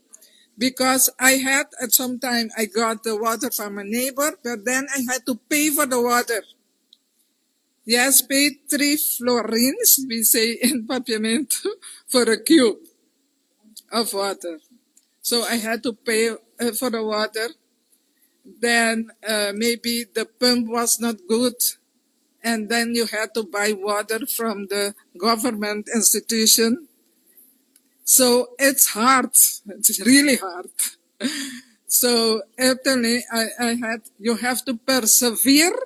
Because I had at some time, I got the water from a neighbor, but then I had to pay for the water. Yes, pay 3 florins, we say in Papiamento, for a cube of water. So I had to pay for the water. Then maybe the pump was not good. And then you had to buy water from the government institution. So it's hard. It's really hard. So actually, you have to persevere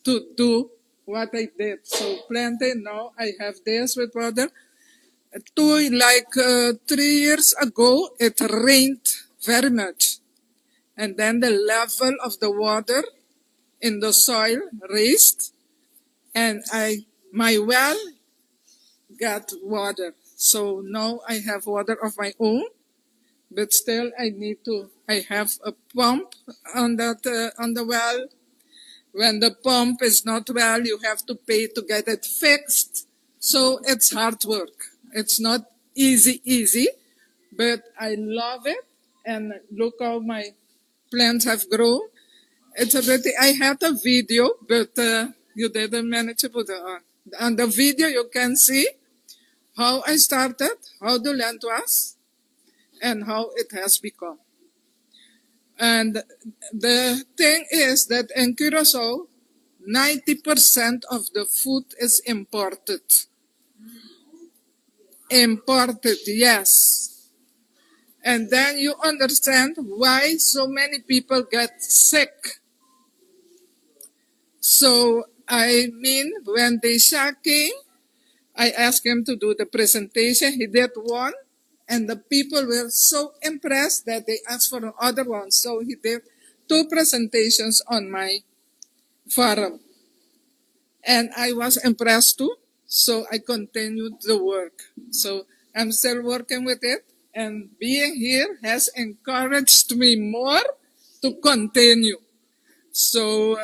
to do what I did. So planting, now I have this with water. 3 years ago, it rained very much. And then the level of the water in the soil raised. And my well got water. So now I have water of my own, but still I have a pump on the well. When the pump is not well, you have to pay to get it fixed. So it's hard work. It's not easy, but I love it. And look how my plants have grown. It's a bit, I had a video, but you didn't manage to put it on. On the video, you can see how I started, how the land was, and how it has become. And the thing is that in Curacao, 90% of the food is imported. Imported, yes. And then you understand why so many people get sick. So, I mean, when Desha came, I asked him to do the presentation. He did one, and the people were so impressed that they asked for another one. So he did 2 presentations on my farm. And I was impressed too, so I continued the work. So I'm still working with it, and being here has encouraged me more to continue. So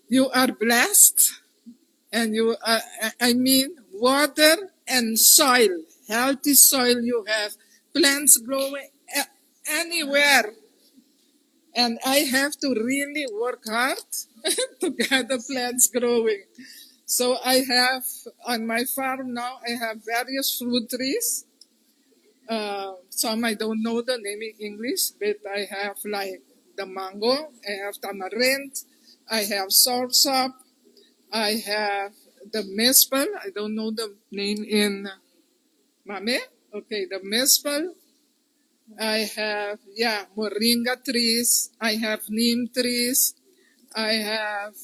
you are blessed, and you are, I mean, water and soil, healthy soil you have, plants growing anywhere. And I have to really work hard to get the plants growing. So I have, on my farm now, I have various fruit trees. Some I don't know the name in English, but I have like the mango, I have tamarind, I have soursop, I have the mespal, I don't know the name in Mame. Okay, the mespal. I have, moringa trees. I have neem trees. I have,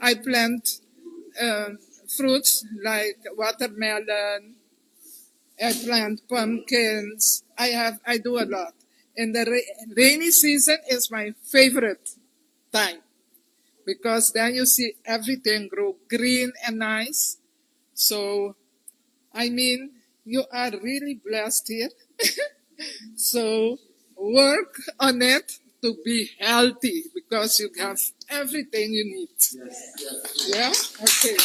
I plant fruits like watermelon. I plant pumpkins. I do a lot. And the rainy season is my favorite time because then you see everything grow green and nice. So, I mean, you are really blessed here. So work on it to be healthy because you have everything you need. Yeah? Okay.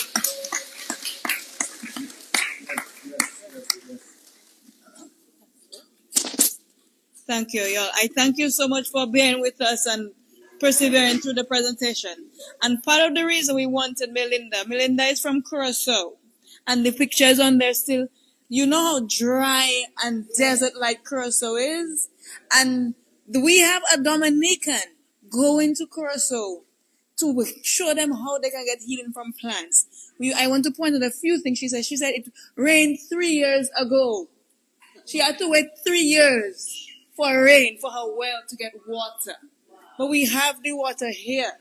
Thank you, y'all. I thank you so much for being with us and persevering through the presentation. And part of the reason we wanted Melinda is from Curacao. And the pictures on there still, you know how dry and desert like Curacao is? And we have a Dominican going to Curacao to show them how they can get healing from plants. I want to point out a few things she said. She said it rained 3 years ago. She had to wait 3 years for rain for her well to get water. But we have the water here.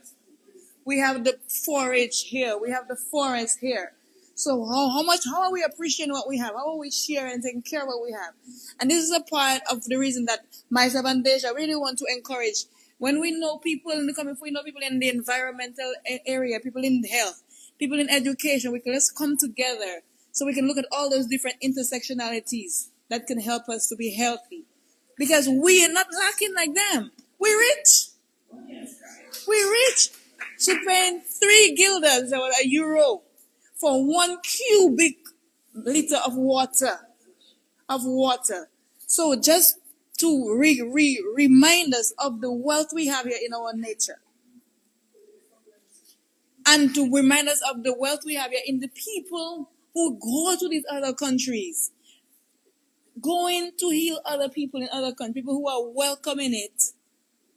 We have the forage here. We have the forest here. So how are we appreciating what we have? How are we sharing and taking care of what we have? And this is a part of the reason that myself and Deja really want to encourage. When we know people in the community, if we know people in the environmental area, people in health, people in education, let's come together so we can look at all those different intersectionalities that can help us to be healthy. Because we are not lacking like them. We're rich. We're rich. She paying 3 guilders or a euro for 1 cubic liter of water. So just to remind us of the wealth we have here in our nature. And to remind us of the wealth we have here in the people who go to these other countries. Going to heal other people in other countries, people who are welcoming it.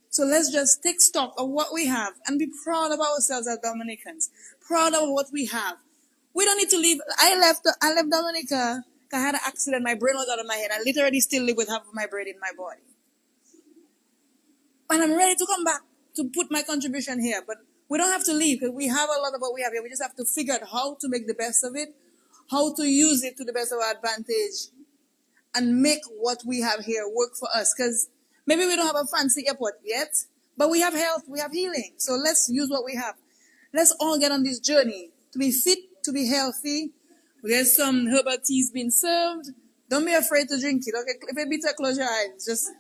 So let's just take stock of what we have and be proud of ourselves as Dominicans. Proud of what we have. We don't need to leave. I left Dominica. I had an accident. My brain was out of my head. I literally still live with half of my brain in my body. And I'm ready to come back to put my contribution here. But we don't have to leave because we have a lot of what we have here. We just have to figure out how to make the best of it, how to use it to the best of our advantage, and make what we have here work for us. Because maybe we don't have a fancy airport yet, but we have health, we have healing. So let's use what we have. Let's all get on this journey to be fit, to be healthy. There's some herbal teas being served. Don't be afraid to drink it. Okay, if it beats, close your eyes. Just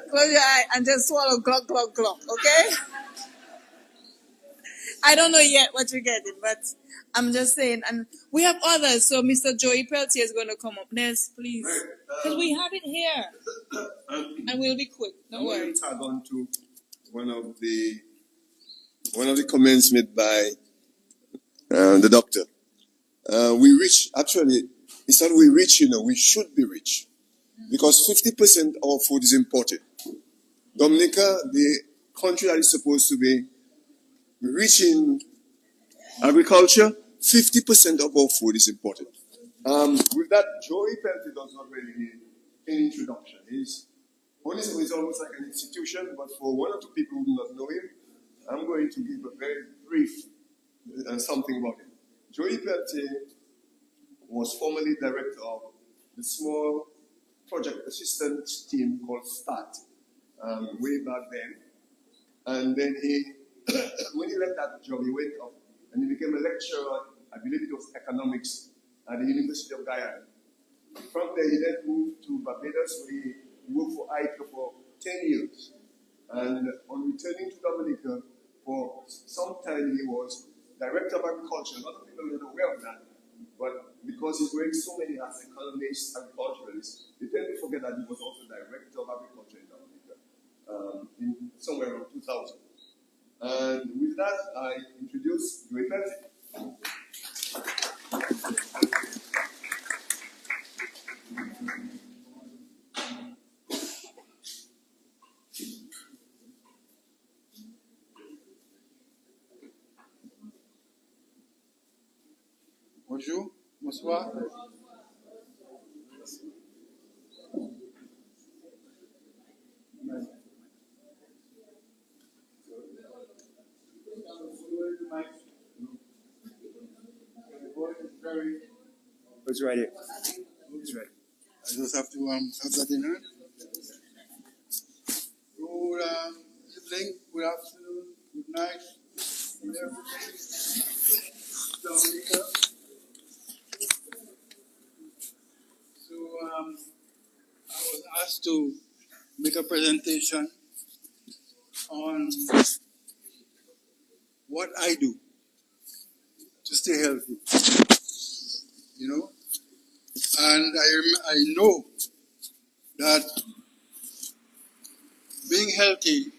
close your eye and just swallow glug, glug, glug. Okay? I don't know yet what you're getting, but I'm just saying. And we have others. So Mr. Joey Peltier is going to come up next, please. Because we have it here. And we'll be quick. Don't worry. I want to tag on to one of the comments made by the doctor. We reach, actually, it's not we reach, we should be rich. Because 50% of our food is imported. Dominica, the country that is supposed to be rich in agriculture, 50% of our food is imported. With that, Joey Peltier does not really need an introduction. He's almost like an institution, but for one or two people who do not know him, I'm going to give a very brief something about him. Joey Peltier was formerly director of the small project assistance team called START way back then. And then when he left that job, he went up and he became a lecturer, I believe it was economics, at the University of Guyana. From there, he then moved to Barbados, where he worked for ICA for 10 years. And on returning to Dominica, for some time he was director of agriculture. A lot of people are not aware of that. But because he's wearing so many hats, economists, agriculturalists, they tend to forget that he was also director of agriculture in Dominica, in somewhere around 2000. And with that, I introduce Joey Peltier. Bonjour, bonsoir. It's right here. It's right. I just have to have that in hand. Good evening, good afternoon, good night, good everything. Dominica. So I was asked to make a presentation on what I do to stay healthy. And I know that being healthy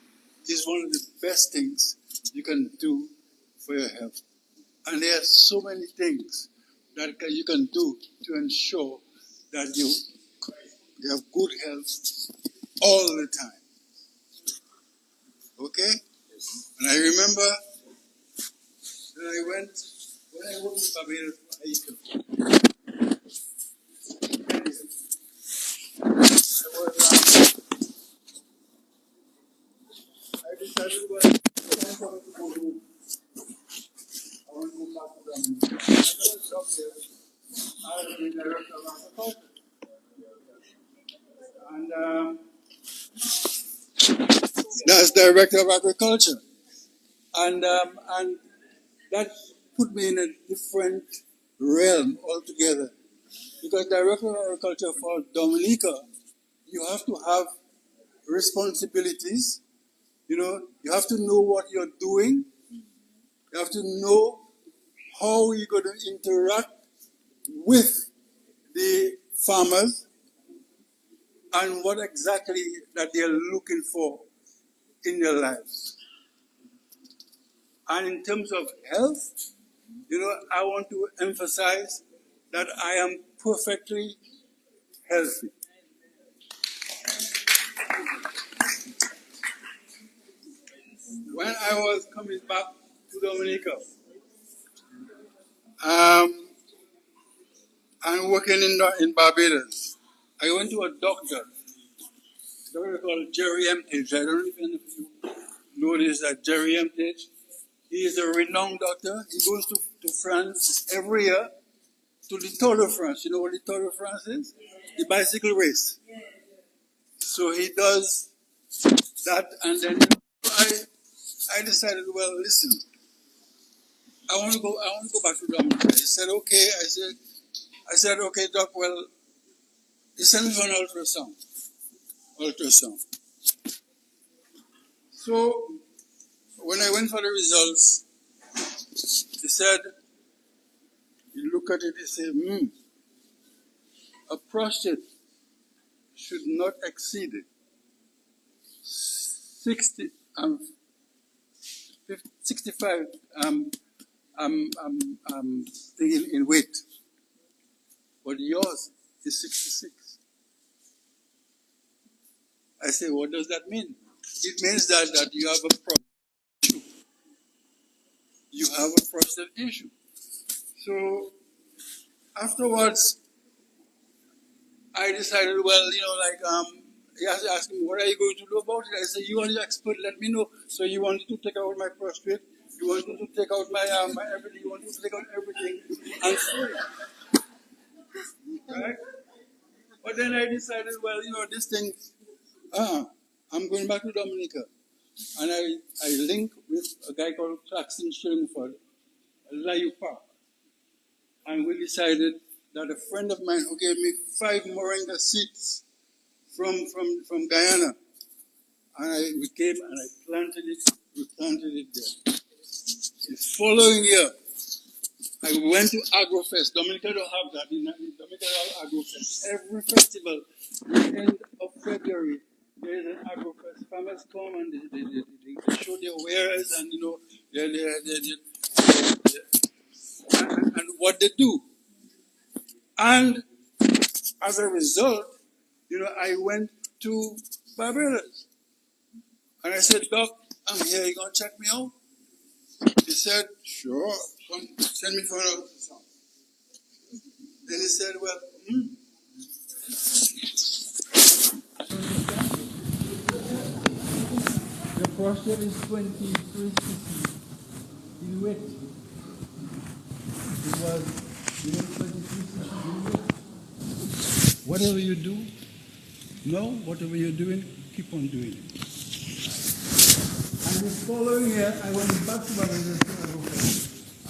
is one of the best things you can do for your health. And there are so many things that you can do to ensure that you have good health all the time. Okay? And I remember that when I worked in Barbados, I decided, well, I want to go home. I want to go back to Dominica. I was up there. I was the director of agriculture. And that's director of agriculture. And that put me in a different realm altogether. Because director of agriculture for Dominica, you have to have responsibilities. You have to know what you're doing. You have to know how you're going to interact with the farmers and what exactly that they're looking for in their lives. And in terms of health, I want to emphasize that I am perfectly healthy. When I was coming back to Dominica, and working in Barbados, I went to a doctor called Jerry Emtage. I don't know if any of you notice that Jerry Emtage. He is a renowned doctor. He goes to France every year to the Tour de France. You know what the Tour de France is? The bicycle race. So he does that, and then I decided, well, listen, I want to go back to Dominica. He said, okay. I said, okay, doc. Well, he sent me for an ultrasound. So when I went for the results, said, you look at it, he said, a prostate should not exceed 65 thing in weight. But yours is 66. I say, what does that mean? It means that you have a prostate issue. You have a prostate issue. So afterwards, I decided, well, he asked me, what are you going to do about it? I said, you are the expert, let me know. So you wanted to take out my prostate, you wanted to take out my everything, you wanted to take out everything, and so, right? But then I decided, well, this thing, I'm going back to Dominica. And I linked with a guy called Claxton Shillingford, Layu Park. And we decided that a friend of mine who gave me 5 moringa seeds from Guyana, and we came and I planted it, we planted it there. The following year, I went to Agrofest. Dominica don't have that. In Dominica have Agrofest. Every festival, the end of February, there is an Agrofest. Farmers come and they show their wares and and what they do. And as a result, I went to Barbados. And I said, Doc, I'm here, you gonna check me out? He said, sure, come, send me for another song. Then he said, well, the prostate is 23 cc in weight. It was 23 cc in weight. Whatever you do, whatever you're doing, keep on doing it. And the following year, I went back to Barbados,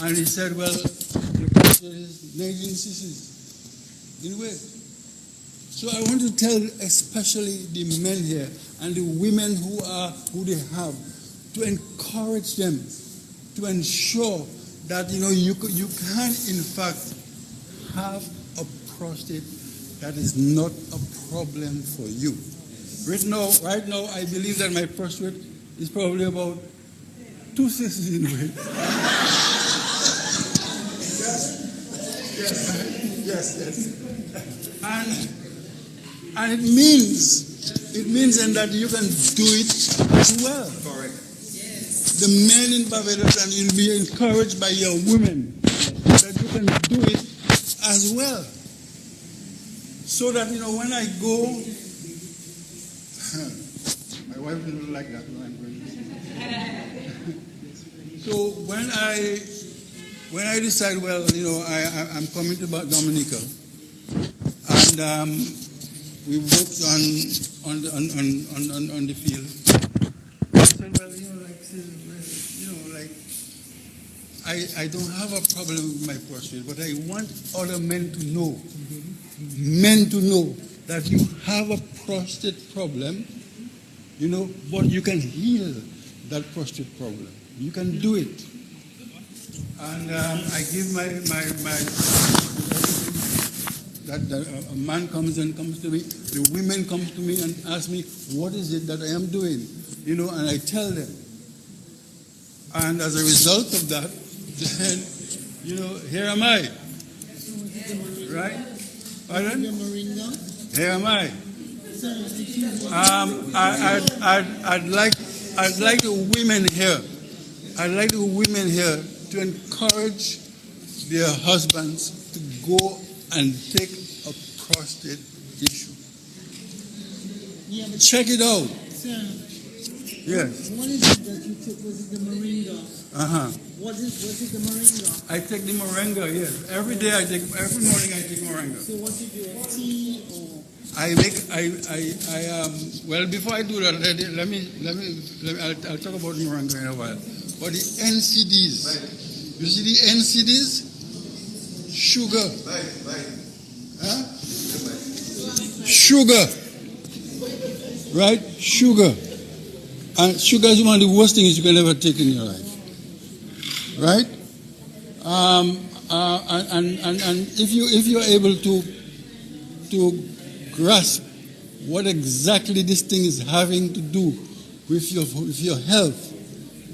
and he said, well, your prostate is 19 cc's in weight. So I want to tell especially the men here and the women who they have, to encourage them, to ensure that you can in fact have a prostate that is not a problem for you. Right now, I believe that my prostate is probably about 2 cc's in weight. Yes. And it means then that you can do it as well. Correct. Yes. The men in Barbados, and you'll be encouraged by your women that you can do it as well. So that when I go, my wife didn't like that when I'm going to see. So when I decide, well, I'm coming to Dominica, and we worked on the field. I said, well, I don't have a problem with my prostate, but I want other men to know that you have a prostate problem, but you can heal that prostate problem. You can do it. And I give a man comes to me, the women come to me and ask me, what is it that I am doing? And I tell them. And as a result of that, then, here am I. Right? Pardon? Here am I. I'd like the women here to encourage their husbands to go and take a prostate issue. Yeah, but check it out. Sir, Yes. what is it that you took? Was it the moringa? Was it the moringa? I take the moringa, yes. Every morning I take moringa. So what you do, a tea or? Well, before I do that, I'll talk about moringa in a while. But the NCDs, you see the NCDs? Sugar. Huh? Sugar. Right? Sugar. And sugar is one of the worst things you can ever take in your life. Right? And if you're able to grasp what exactly this thing is having to do with your health,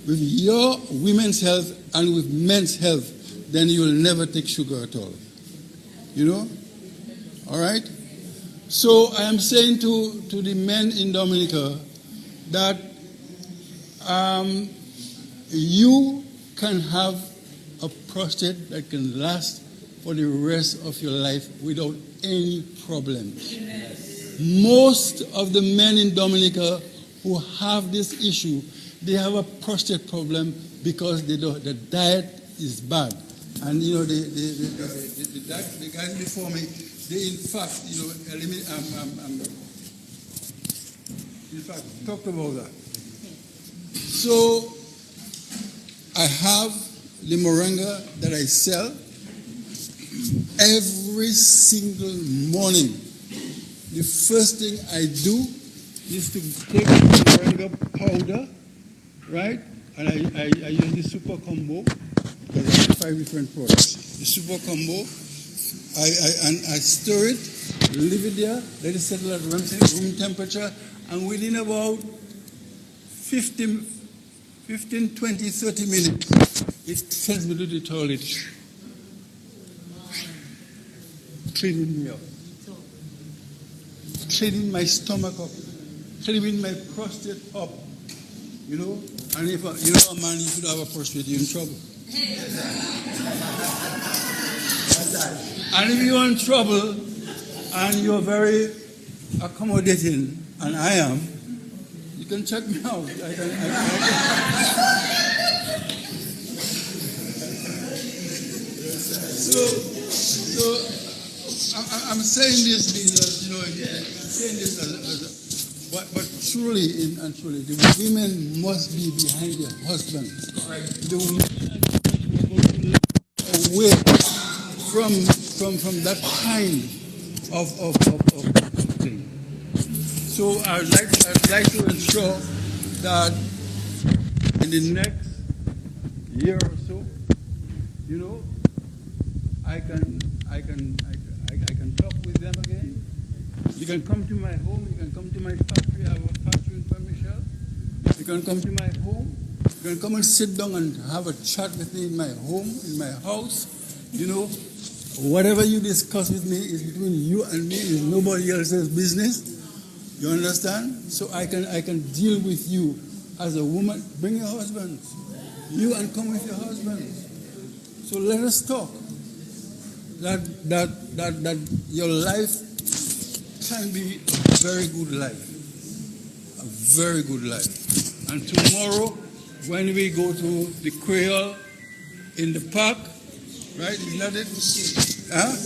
with your women's health and with men's health, then you will never take sugar at all. You know? All right? So I am saying to the men in Dominica that you can have a prostate that can last for the rest of your life without any problems. Most of the men in Dominica who have this issue, they have a prostate problem because the diet is bad. And you know, the guys before me, they in fact, you know, in fact, talked about that. So I have the moringa that I sell every single morning. The first thing I do is to take the moringa powder, right? And I use the super combo, because I have 5 different products. The super combo, I stir it, leave it there, let it settle at room temperature, and within about 15, 20, 30 minutes, it sends me to the toilet, cleaning me up, cleaning my stomach up, cleaning my prostate up, you know. And if you know a man, you should have a prostate, you're in trouble. And if you're in trouble and you're very accommodating, and I am, you can check me out. So I'm saying this because, you know, I'm saying this but truly and truly, the women must be behind their husbands. The women away from that kind of thing. So I'd like to ensure that in the next year or so, you know, I can talk with them again. You can come to my home. You can come to my factory. I have a factory in Port Michel. You can come to my home. You can come and sit down and have a chat with me in my home, in my house. You know, whatever you discuss with me is between you and me. It's nobody else's business. You understand? So I can deal with you as a woman. Bring your husbands. You and come with your husbands. So let us talk. That your life can be a very good life. A very good life. And tomorrow, when we go to the Creole in the park, right? Is that it? Huh?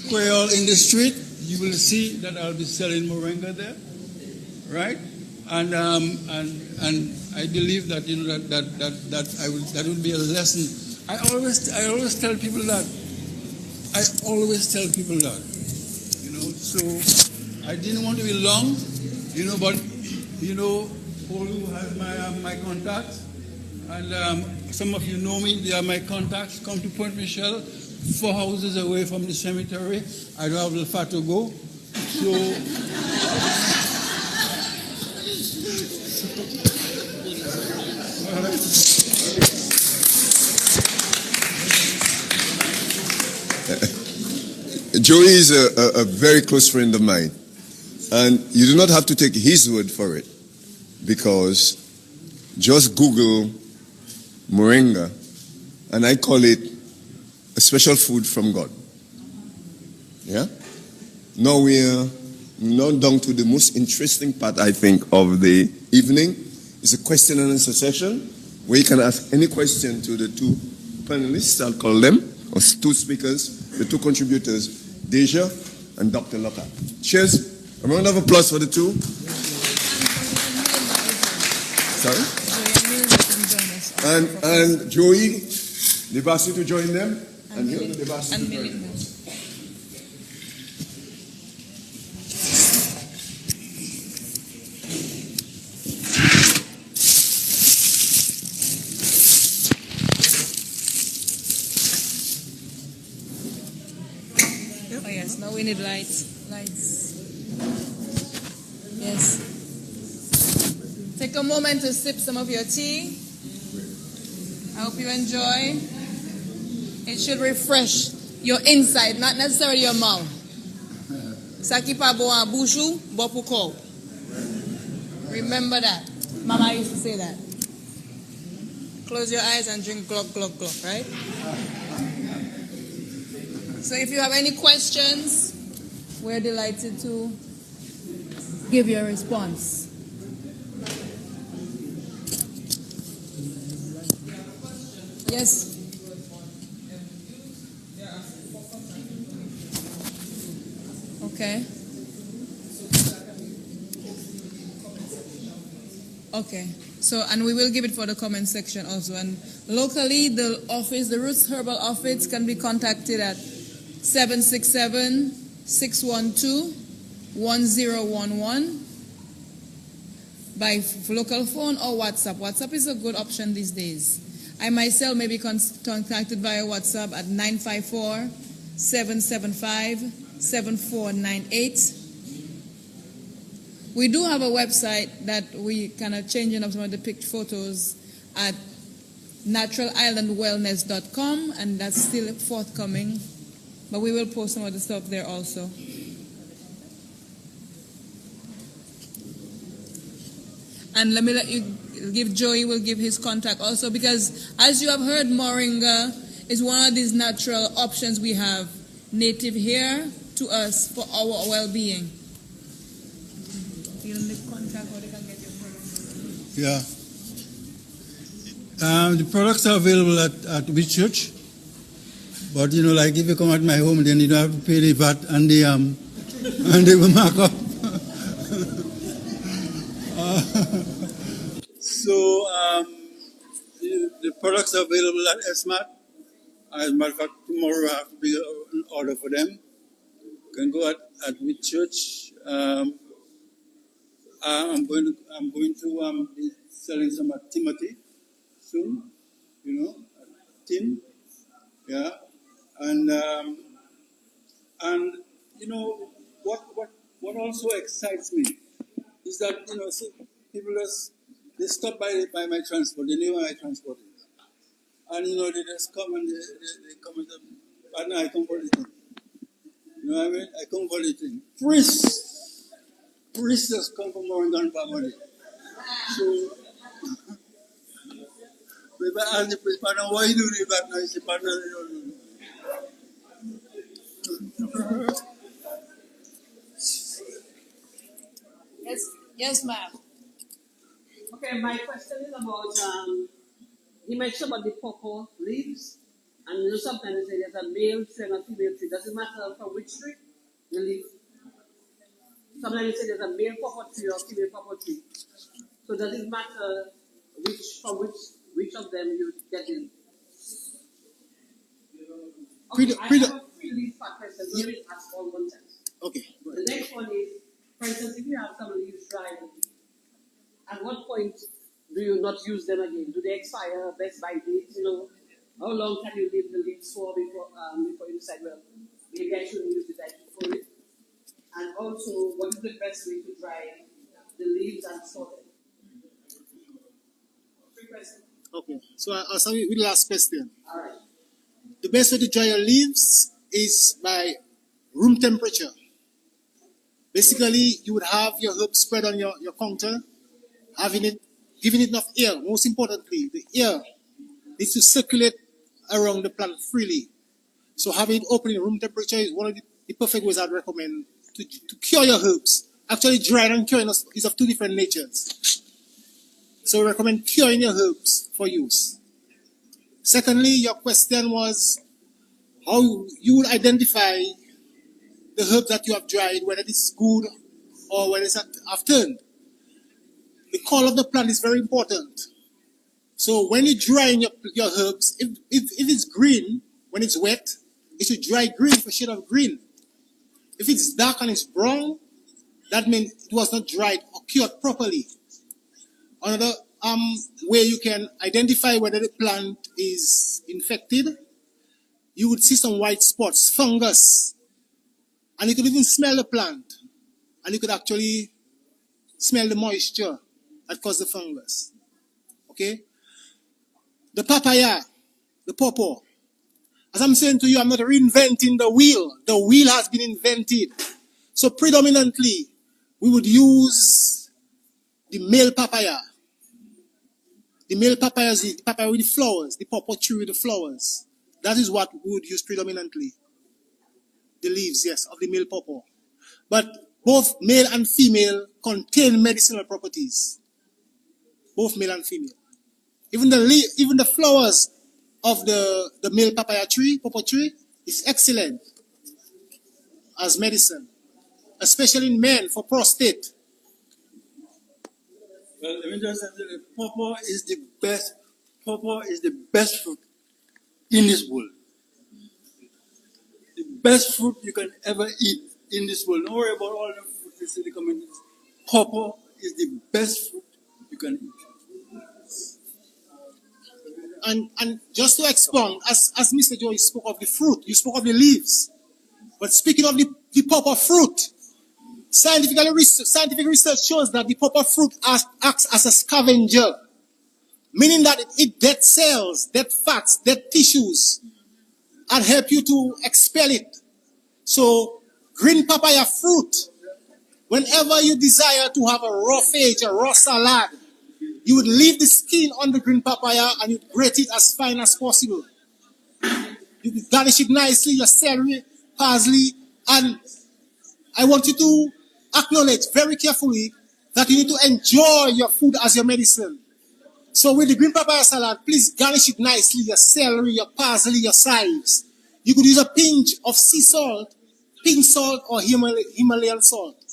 Creole in the street, you will see that I'll be selling moringa there, right? And I believe that, you know, that will be a lesson. I always tell people that. You know, so I didn't want to be long, you know, but, you know, Paulu has my contacts, and some of you know me, they are my contacts. Come to Port Michel, 4 houses away from the cemetery. I don't have the far to go. So, Joey is a very close friend of mine, and you do not have to take his word for it, because just Google moringa, and I call it a special food from God. Yeah? Now we're down to the most interesting part, I think, of the evening. It's a question and answer session where you can ask any question to the 2 panelists, I'll call them, or 2 speakers, the 2 contributors, Deja and Dr. Lockhart. Cheers. A round of applause for the 2. Sorry? And Joey, they've asked you to join them. And you, they've asked you to join them. Oh yes, now we need lights. Lights. Yes. Take a moment to sip some of your tea. I hope you enjoy. It should refresh your inside, not necessarily your mouth. Sakipa bo an bushu, bopuko. Remember that. Mama used to say that. Close your eyes and drink glug, glug, glug, right? So if you have any questions, we're delighted to give you a response. Yes? Okay. Okay. So, and we will give it for the comment section also. And locally, the office, the Rootz Herbal office can be contacted at 767-612-1011 by local phone or WhatsApp. WhatsApp is a good option these days. I myself may be contacted via WhatsApp at 954-775-7498. We do have a website that we kind of changing up some of the picked photos at naturalislandwellness.com, and that's still forthcoming. But we will post some of the stuff there also. And let me let you give Joey will give his contact also, because as you have heard, moringa is one of these natural options we have native here to us for our well-being. Yeah. The products are available at which church? But you know, like if you come at my home, then you don't have to pay the VAT and the and the markup. So the products are available at SMAT. As a matter of fact, tomorrow I have to be an order for them. You can go at which church. I'm going to be selling some at Timothy soon. You know, Tim. Yeah, and you know what also excites me is that you know people they stop by my transport. They know where my transport is, and you know they just come and they come and I come for the thing. You know what I mean? I come for the thing. Priests just come from Oregon family. So. If I ask the priest, partner, why you doing that now? He said, partner, you know. Yes, ma'am. Okay, my question is about, you mentioned about the pawpaw leaves, and you know sometimes they say there's a male tree and a female tree. Does it matter from which tree the leaf? Sometimes you say there's a male pawpaw tree or female pawpaw tree. So does it matter which of them you get in? Okay, I have a 3 leaf question. Let me ask all one time. Okay. The next one is, for instance, if you have some leaves dried, at what point do you not use them again? Do they expire, best by date? You know, how long can you leave the leaves for before you decide, well, maybe I shouldn't use it, I should throw it? And also, what is the best way to dry the leaves and store them? 3 questions. Okay. So I'll start with the last question. All right. The best way to dry your leaves is by room temperature. Basically, you would have your herbs spread on your counter, giving it enough air. Most importantly, the air needs to circulate around the plant freely. So having it open in room temperature is one of the perfect ways I'd recommend to cure your herbs. Actually, drying and curing is of 2 different natures. So I recommend curing your herbs for use. Secondly, your question was how you will identify the herb that you have dried, whether it's good or whether it's half turned. The color of the plant is very important. So when you're drying your herbs, if it's green, when it's wet, it should dry green for shade of green. If it's dark and it's brown, that means it was not dried or cured properly. Another way you can identify whether the plant is infected, you would see some white spots, fungus And you could even smell the plant. And you could actually smell the moisture that causes the fungus. Okay? The papaya, the pawpaw. As I'm saying to you, I'm not reinventing the wheel. The wheel has been invented. So predominantly, we would use the male papaya. The male papaya is the papaya with the flowers, the pawpaw tree with the flowers. That is what we would use predominantly. The leaves, yes, of the male pawpaw. But both male and female contain medicinal properties. Both male and female. Even the flowers of the male papaya tree, pawpaw tree, is excellent as medicine, especially in men for prostate. Well, let me just say that pawpaw is the best. Pawpaw is the best fruit in this world. The best fruit you can ever eat in this world. Don't worry about all the fruit you see in the community. Pawpaw is the best fruit you can eat. And just to expound, as Mr. Joy spoke of the fruit, you spoke of the leaves. But speaking of the pawpaw fruit, scientific research shows that the pawpaw fruit acts as a scavenger, meaning that it eats dead cells, dead fats, dead tissues, and help you to expel it. So, green papaya fruit, whenever you desire to have a raw fage, a raw salad, you would leave the skin on the green papaya and you'd grate it as fine as possible. You would garnish it nicely, your celery, parsley, and I want you to acknowledge very carefully that you need to enjoy your food as your medicine. So with the green papaya salad, please garnish it nicely, your celery, your parsley, your chives. You could use a pinch of sea salt, pink salt, or Himalayan salt,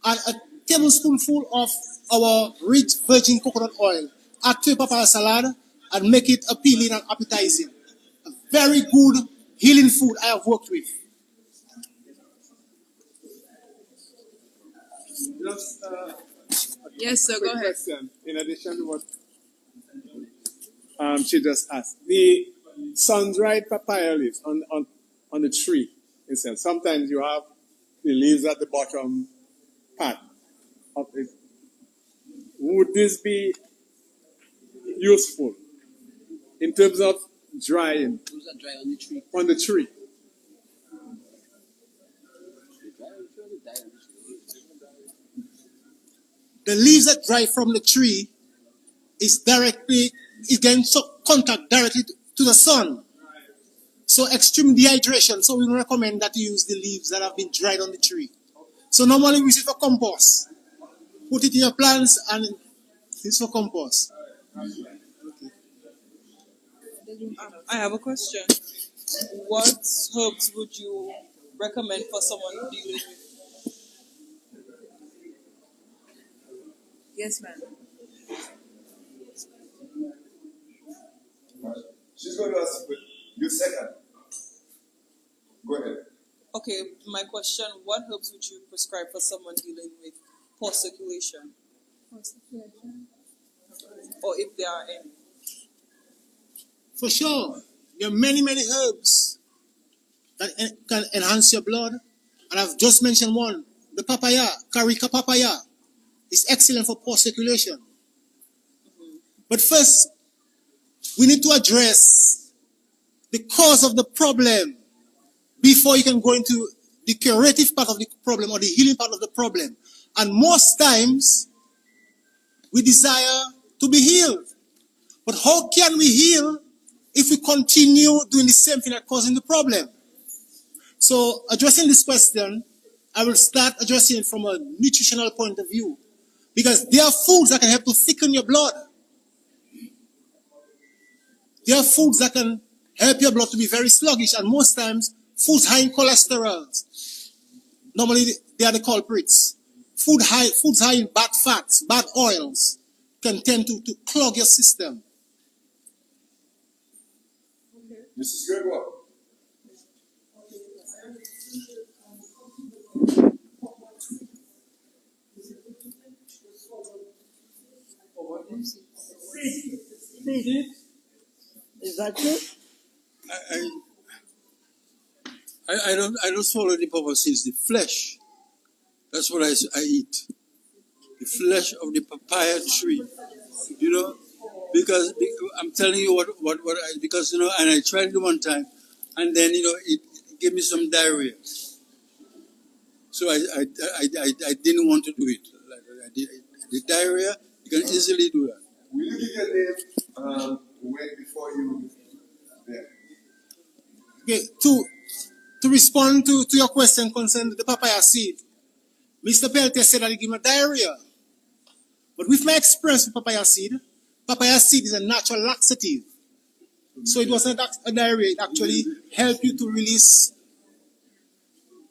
and a tablespoonful of our rich virgin coconut oil. Add to your papaya salad and make it appealing and appetizing. A very good healing food I have worked with. Just Yes, sir, quick go ahead. question, in addition to what she just asked. The sun-dried papaya leaves on the tree itself. Sometimes you have the leaves at the bottom part of it. Would this be useful in terms of drying Those are dry on the tree. on the tree? The leaves that dry from the tree is getting contact directly to the sun. So extreme dehydration. So we recommend that you use the leaves that have been dried on the tree. So normally we use it for compost. Put it in your plants and it's for compost. I have a question. What herbs would you recommend for someone dealing with? Yes, ma'am. She's going to ask you second. Go ahead. Okay, my question, what herbs would you prescribe for someone dealing with poor circulation? Or if there are any? For sure. There are many herbs that can enhance your blood. And I've just mentioned one. The papaya, Carica papaya, is excellent for poor circulation. But first, we need to address the cause of the problem before you can go into the curative part of the problem or the healing part of the problem. And most times, we desire to be healed. But how can we heal if we continue doing the same thing that's causing the problem? So, addressing this question, I will start addressing it from a nutritional point of view. Because there are foods that can help to thicken your blood. There are foods that can help your blood to be very sluggish, and most times, foods high in cholesterol. Normally, they are the culprits. Foods high in bad fats, bad oils, can tend to clog your system. Mrs. Gregoire. Is that true? I don't swallow the papa seeds, the flesh. That's what I eat. The flesh of the papaya tree. You know, because I'm telling you what I, because, you know, and I tried it one time, and then, you know, it gave me some diarrhea. So I didn't want to do it. The diarrhea, you can easily do that. Will you give your name before you there? Okay, to respond to your question concerning the papaya seed, Mr. Peltier said that it gave me diarrhea. But with my experience with papaya seed is a natural laxative. So it wasn't a diarrhea, it actually helped you to release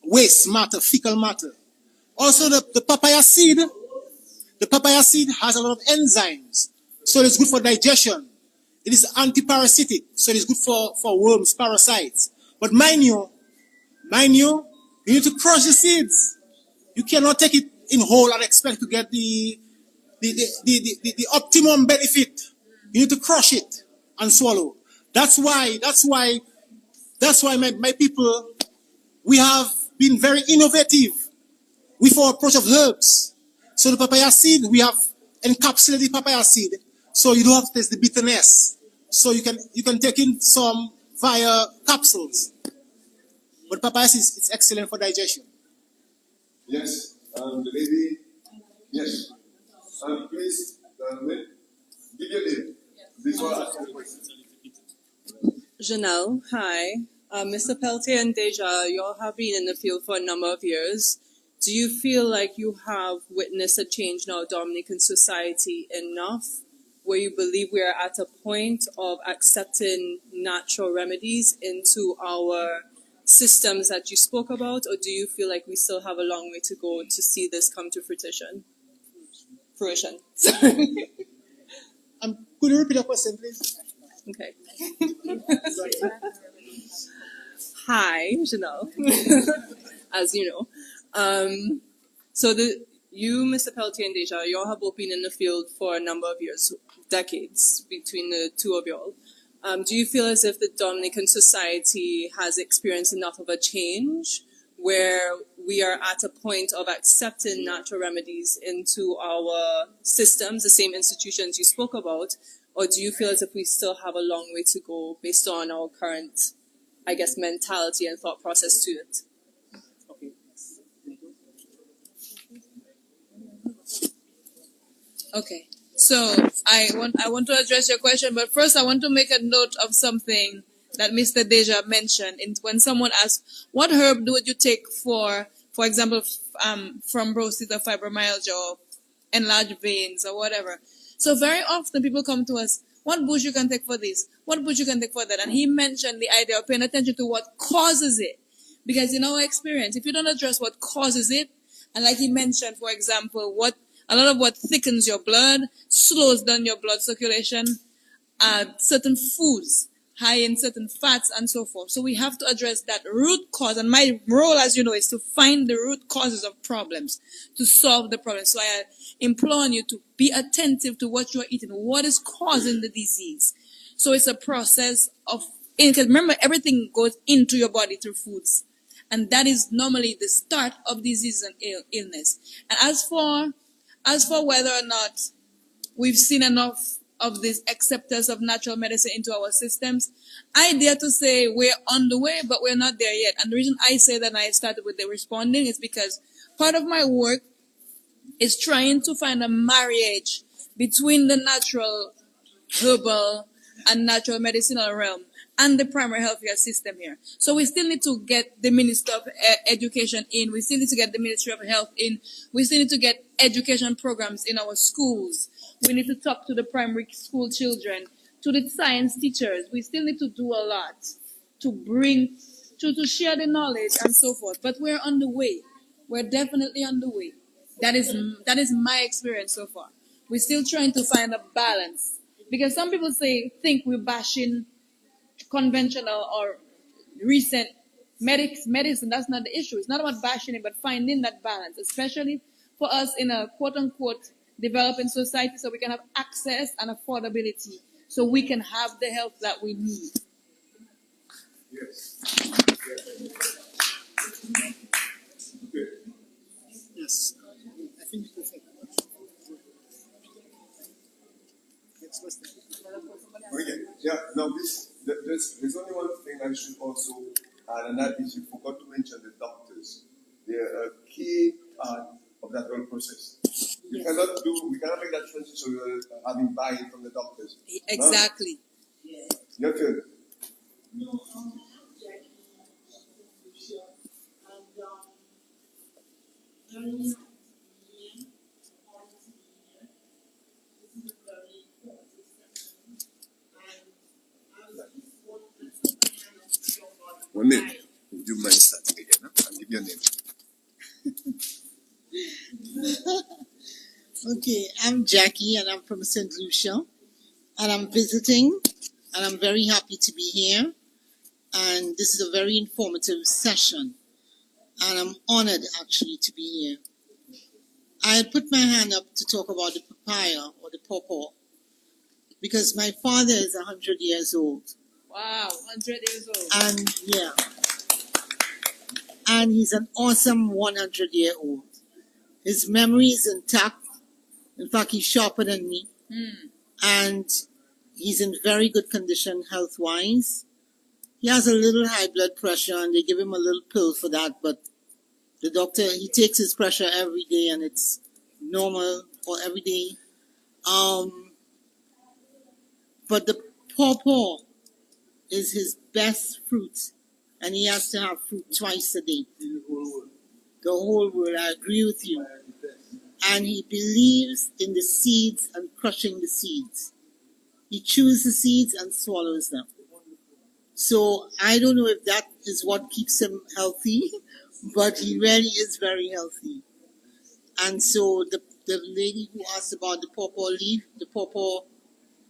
waste matter, fecal matter. Also, the papaya seed has a lot of enzymes. So it's good for digestion. It is antiparasitic, so it's good for worms, parasites. But mind you need to crush the seeds. You cannot take it in whole and expect to get the optimum benefit. You need to crush it and swallow. That's why my people, we have been very innovative with our approach of herbs. So the papaya seed, we have encapsulated the papaya seed, so you don't have to taste the bitterness. So you can take in some via capsules. But papaya seed is excellent for digestion. Yes, the lady. Yes. Please, give your name before asking the question. Janelle, hi. Mr. Peltier and Deja, you all have been in the field for a number of years. Do you feel like you have witnessed a change in our Dominican society enough where you believe we are at a point of accepting natural remedies into our systems that you spoke about, or do you feel like we still have a long way to go to see this come to fruition? Sorry. Could you repeat the question, please? Okay. Hi, Janelle. As you know. So you, Mr. Peltier and Deja, you all have both been in the field for a number of years, decades between the two of y'all. Do you feel as if the Dominican society has experienced enough of a change where we are at a point of accepting natural remedies into our systems, the same institutions you spoke about, or do you feel as if we still have a long way to go based on our current, I guess, mentality and thought process to it? Okay. So I want to address your question, but first I want to make a note of something that Mr. Deja mentioned. When someone asks, what herb would you take for example, from thrombosis or fibromyalgia or enlarged veins or whatever. So very often people come to us, what bush you can take for this? What bush you can take for that? And he mentioned the idea of paying attention to what causes it. Because in our experience, if you don't address what causes it, and like he mentioned, for example, a lot of what thickens your blood, slows down your blood circulation, certain foods, high in certain fats and so forth. So we have to address that root cause. And my role, as you know, is to find the root causes of problems, to solve the problem. So I implore you to be attentive to what you're eating, what is causing the disease. So it's a process of, because remember, everything goes into your body through foods. And that is normally the start of disease and illness. And as for whether or not we've seen enough of these acceptance of natural medicine into our systems, I dare to say we're on the way, but we're not there yet. And the reason I say that, and I started with the responding, is because part of my work is trying to find a marriage between the natural, herbal, and natural medicinal realm and the primary healthcare system here. So we still need to get the Minister of Education in. We still need to get the Ministry of Health in. We still need to get education programs in our schools. We need to talk to the primary school children, to the science teachers. We still need to do a lot to bring, to share the knowledge and so forth. But we're on the way. We're definitely on the way. That is my experience so far. We're still trying to find a balance. Because some people think we're bashing conventional or recent medicine. That's not the issue. It's not about bashing it, but finding that balance, especially for us in a quote-unquote developing society, so we can have access and affordability, so we can have the health that we need. Yes. there's only one thing I should also add, and that is you forgot to mention the doctors. They're a key part of that whole process. We cannot make that transition without having buy-in from the doctors. Exactly. Huh? Your turn. One minute. Would you mind starting again? Huh? I'll give you a name. Okay, I'm Jackie and I'm from St. Lucia and I'm visiting and I'm very happy to be here, and this is a very informative session and I'm honored actually to be here. I had put my hand up to talk about the papaya or the pawpaw because my father is 100 years old. Wow, 100 years old. And yeah, and he's an awesome 100-year-old. His memory is intact. In fact, he's sharper than me. And he's in very good condition health-wise. He has a little high blood pressure and they give him a little pill for that, but the doctor, he takes his pressure every day and it's normal for every day. But the pawpaw is his best fruit, and he has to have fruit twice a day. The whole world, I agree with you. And he believes in the seeds and crushing the seeds. He chews the seeds and swallows them. So I don't know if that is what keeps him healthy, but he really is very healthy. And so the lady who asked about the pawpaw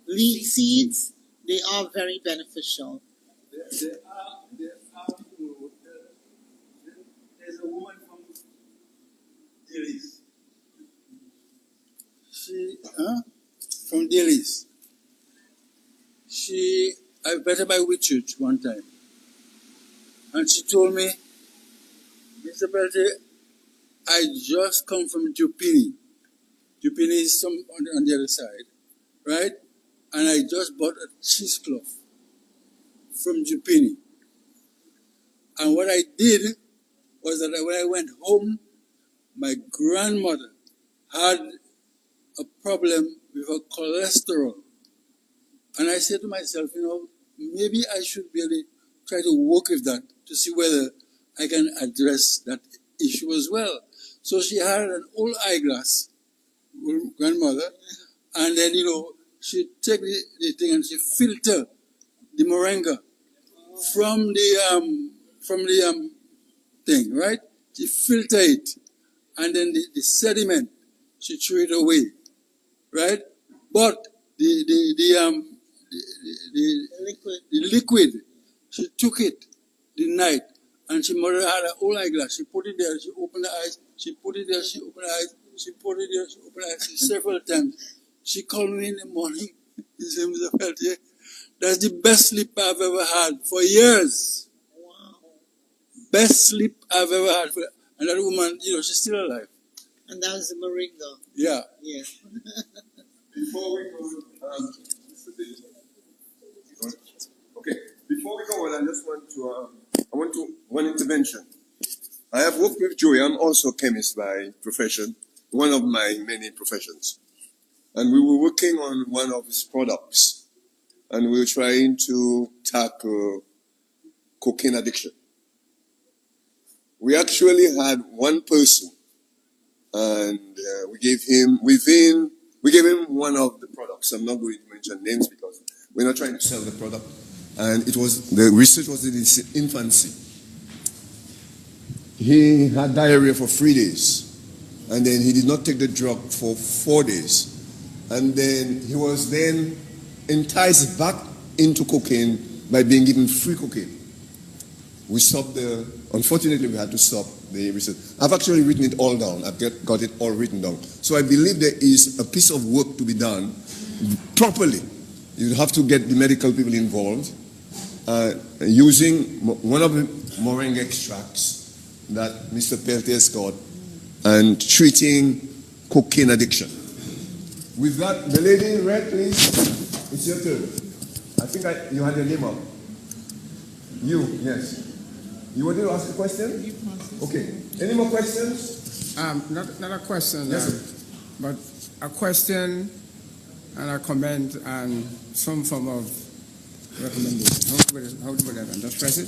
leaf seeds, they are very beneficial. There's a woman from Delis. From Delis. I met her by Whitchurch one time. And she told me, Mr. Peltier, I just come from Jupini. Jupini is on the other side, right? And I just bought a cheesecloth from Jupini. And what I did was that when I went home, my grandmother had a problem with her cholesterol. And I said to myself, maybe I should really try to work with that to see whether I can address that issue as well. So she had an old eyeglass, grandmother, and then, she take the thing and she filter the moringa from the thing, right? She filter it, and then the sediment, she threw it away, right? But the liquid, she took it the night, and she mother had an old eyeglass. She put it there, she opened the eyes, she put it there, she opened the eyes, she put it there, she opened the eyes several times. She called me in the morning. She said, Mr. Peltier, that's the best sleep I've ever had for years. Wow. Best sleep I've ever had. And that woman, she's still alive. And that was the moringa. Yeah. Yeah. Before we go, Mr. Davis. Okay. Before we go on, I want one intervention. I have worked with Joey. I'm also a chemist by profession, one of my many professions. And we were working on one of his products. And we were trying to tackle cocaine addiction. We actually had one person, and we gave him one of the products. I'm not going to mention names because we're not trying to sell the product. And the research was in its infancy. He had diarrhea for 3 days, and then he did not take the drug for 4 days. And then he was then enticed back into cocaine by being given free cocaine. Unfortunately, we had to stop the research. I've actually written it all down. I've got it all written down. So I believe there is a piece of work to be done properly. You have to get the medical people involved using one of the moringa extracts that Mr. Peltier's got and treating cocaine addiction. With that, the lady in red, please. It's your turn. I think you had your name up. You, yes. You wanted to ask a question? Okay. Any more questions? Not a question, Yes, sir. but a question and a comment and some form of recommendation. How to put that on? Just press it?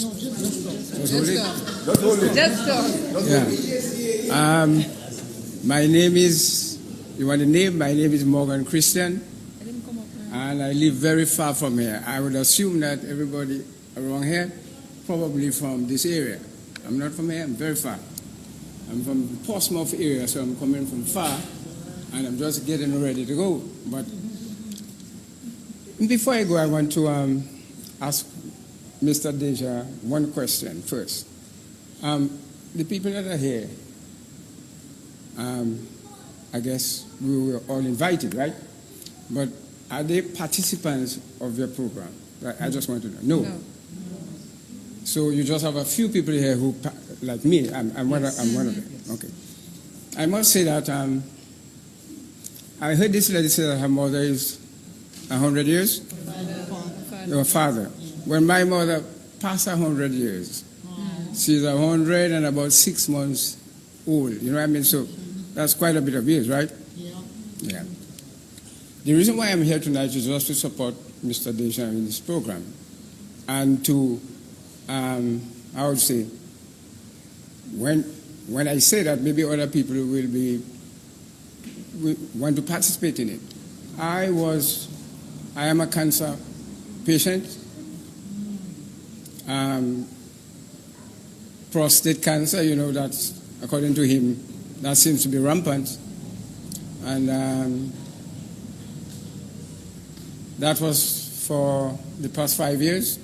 No, just Just hold it? Just hold it. Just talk. Just hold it. My name is, you want the name? My name is Morgan Christian, and I live very far from here. I would assume that everybody around here probably from this area. I'm not from here, I'm very far. I'm from the Portsmouth area, so I'm coming from far, and I'm just getting ready to go. But before I go, I want to ask Mr. Deja one question first. The people that are here, I guess we were all invited, right? But are they participants of your program? I just want to know. No. So you just have a few people here who, like me, I'm one of them. Okay. I must say that I heard this lady say that her mother is 100 years. Your father. When my mother passed 100 years, she's 100 and about 6 months old. You know what I mean? So that's quite a bit of years, right? Yeah. The reason why I'm here tonight is just to support Mr. Deja in this program and to, I would say, when I say that, maybe other people will want to participate in it. I am a cancer patient, prostate cancer, you know, that's, according to him, that seems to be rampant. And that was for the past 5 years.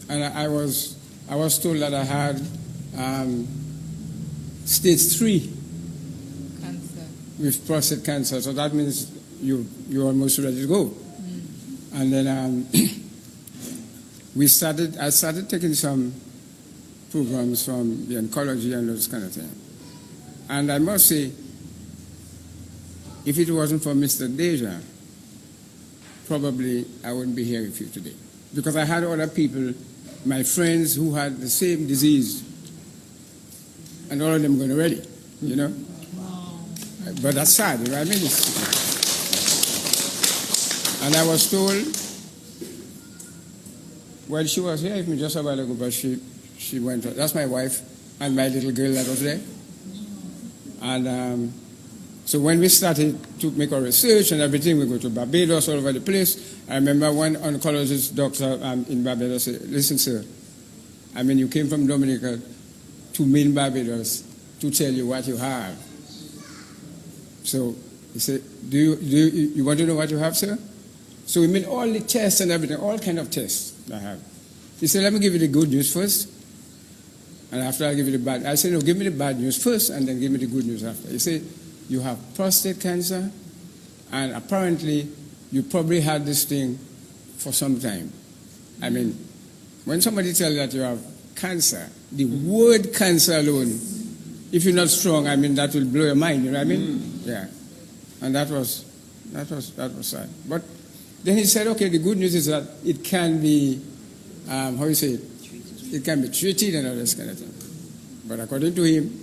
And I was told that I had stage 3 cancer with prostate cancer. So that means you're almost ready to go. And then I started taking some programs from the oncology and those kind of things. And I must say, if it wasn't for Mr. Deja, probably I wouldn't be here with you today. Because I had other people, my friends who had the same disease, and all of them going already, you know? But that's sad, you know what I mean? And I was told, well, she was here with me just a while ago, but she went, that's my wife and my little girl that was there. And so when we started to make our research and everything, we go to Barbados, all over the place. I remember one oncologist doctor in Barbados said, listen, sir, I mean, you came from Dominica to main Barbados to tell you what you have. So he said, do you want to know what you have, sir? So we made all the tests and everything, all kind of tests I have. He said, let me give you the good news first. And after I give you the bad, I said, no, give me the bad news first and then give me the good news after. He said, you have prostate cancer and apparently you probably had this thing for some time. I mean, when somebody tells you that you have cancer, the word cancer alone, if you're not strong, I mean, that will blow your mind, you know what I mean? Yeah. And that was sad. But then he said, okay, the good news is that it can be, how you say it? It can be treated and all this kind of thing. But according to him,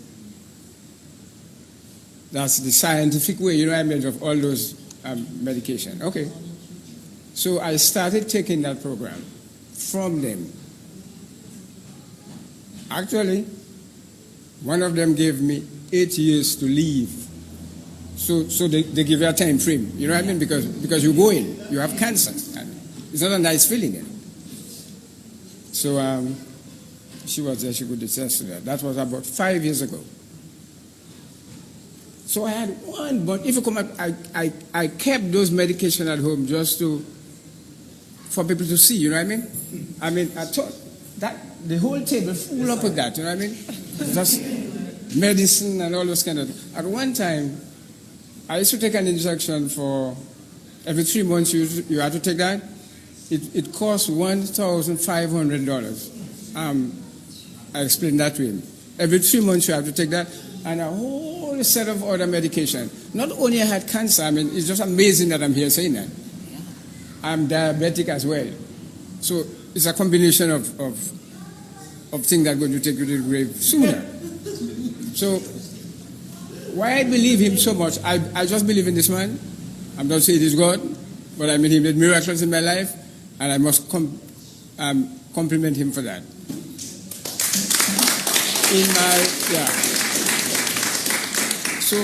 that's the scientific way, you know what I mean, of all those medication. Okay. So I started taking that program from them. Actually, one of them gave me 8 years to leave. So they give you a time frame, you know what I mean? Because you go in, you have cancer. It's not a nice feeling. So she was there, she could attest to that. That was about 5 years ago. So I had one, but if you come up, I kept those medications at home just for people to see, you know what I mean? I mean, I thought that the whole table full up with that, you know what I mean? Just medicine and all those kind of things. At one time, I used to take an injection for every 3 months. You had to take that. It cost $1,500. I explained that to him. Every 3 months you have to take that, and a whole set of other medication. Not only I had cancer, I mean, it's just amazing that I'm here saying that. I'm diabetic as well. So it's a combination of of things that are going to take you to the grave sooner. So why I believe him so much, I just believe in this man. I'm not saying he's God, but I mean he made miracles in my life, and I must compliment him for that. So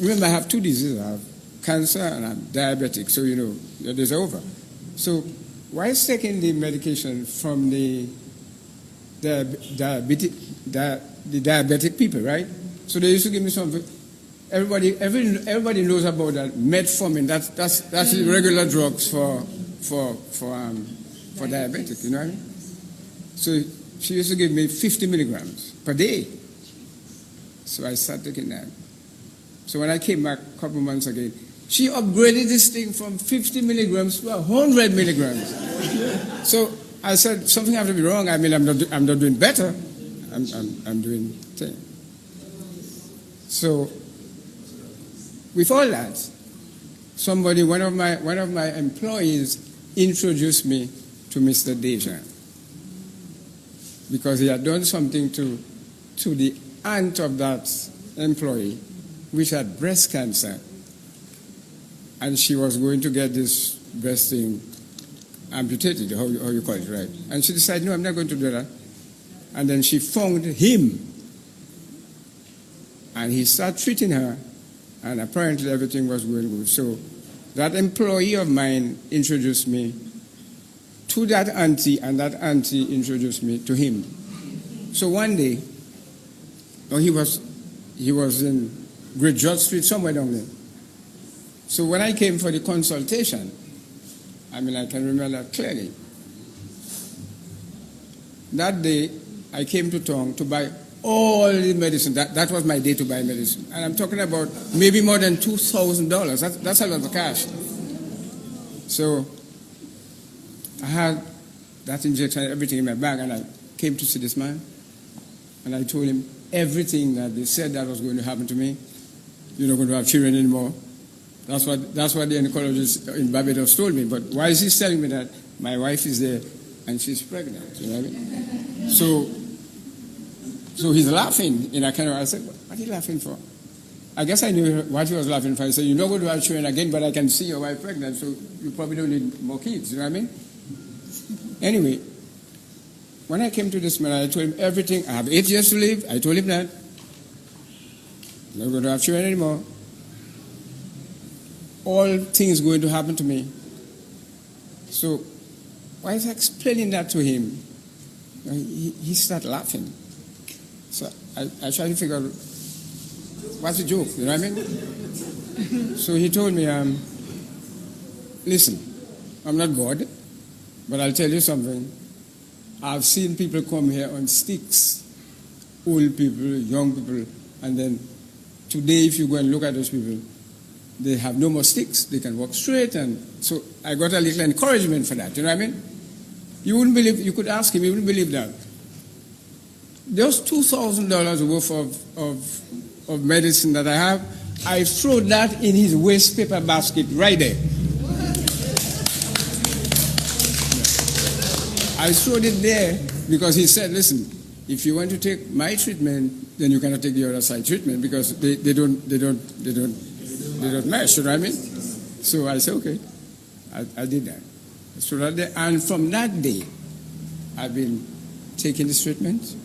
remember I have two diseases. I have cancer and I'm diabetic, so your days are over. So while taking the medication from the diabetic people, right? So they used to give me something. Everybody knows about that metformin. That's the regular drugs for diabetic. You know what I mean? So she used to give me 50 milligrams per day. So I started taking that. So when I came back a couple months again, she upgraded this thing from 50 milligrams to 100 milligrams. So I said, something has to be wrong. I mean, I'm not doing better. I'm doing thing. So with all that, one of my employees introduced me to Mr. Deja, because he had done something to the aunt of that employee, which had breast cancer, and she was going to get this breast thing amputated, how you call it, right? And she decided, no, I'm not going to do that. And then she found him, and he started treating her, and apparently everything was going good. So that employee of mine introduced me to that auntie, and that auntie introduced me to him. So one day, he was in Great George Street, somewhere down there. So when I came for the consultation, I mean, I can remember that clearly. That day, I came to town to buy all the medicine. That was my day to buy medicine. And I'm talking about maybe more than $2,000. That's a lot of cash. So I had that injection, everything in my bag, and I came to see this man. And I told him everything that they said that was going to happen to me. You're not going to have children anymore. That's what the gynecologist in Barbados told me. But why is he telling me that? My wife is there and she's pregnant. You know what I mean? So he's laughing in a kind of. I said, "What are you laughing for?" I guess I knew what he was laughing for. He said, "You're not going to have children again, but I can see your wife pregnant, so you probably don't need more kids." You know what I mean? Anyway, when I came to this man, I told him everything. I have 8 years to live. I told him that. I'm not going to have children anymore. All things going to happen to me. So while I was explaining that to him, he started laughing. So I tried to figure out what's the joke, you know what I mean? So he told me, listen, I'm not God, but I'll tell you something. I've seen people come here on sticks, old people, young people, and then today if you go and look at those people, they have no more sticks. They can walk straight. And so I got a little encouragement for that. You know what I mean? You wouldn't believe, you could ask him, he wouldn't believe that. Just $2,000 worth of medicine that I have, I threw that in his waste paper basket right there. I threw it there because he said, listen, if you want to take my treatment, then you cannot take the other side treatment because they don't match, you know what I mean? So I said, okay. I did that. So that day, and from that day, I've been taking this treatment,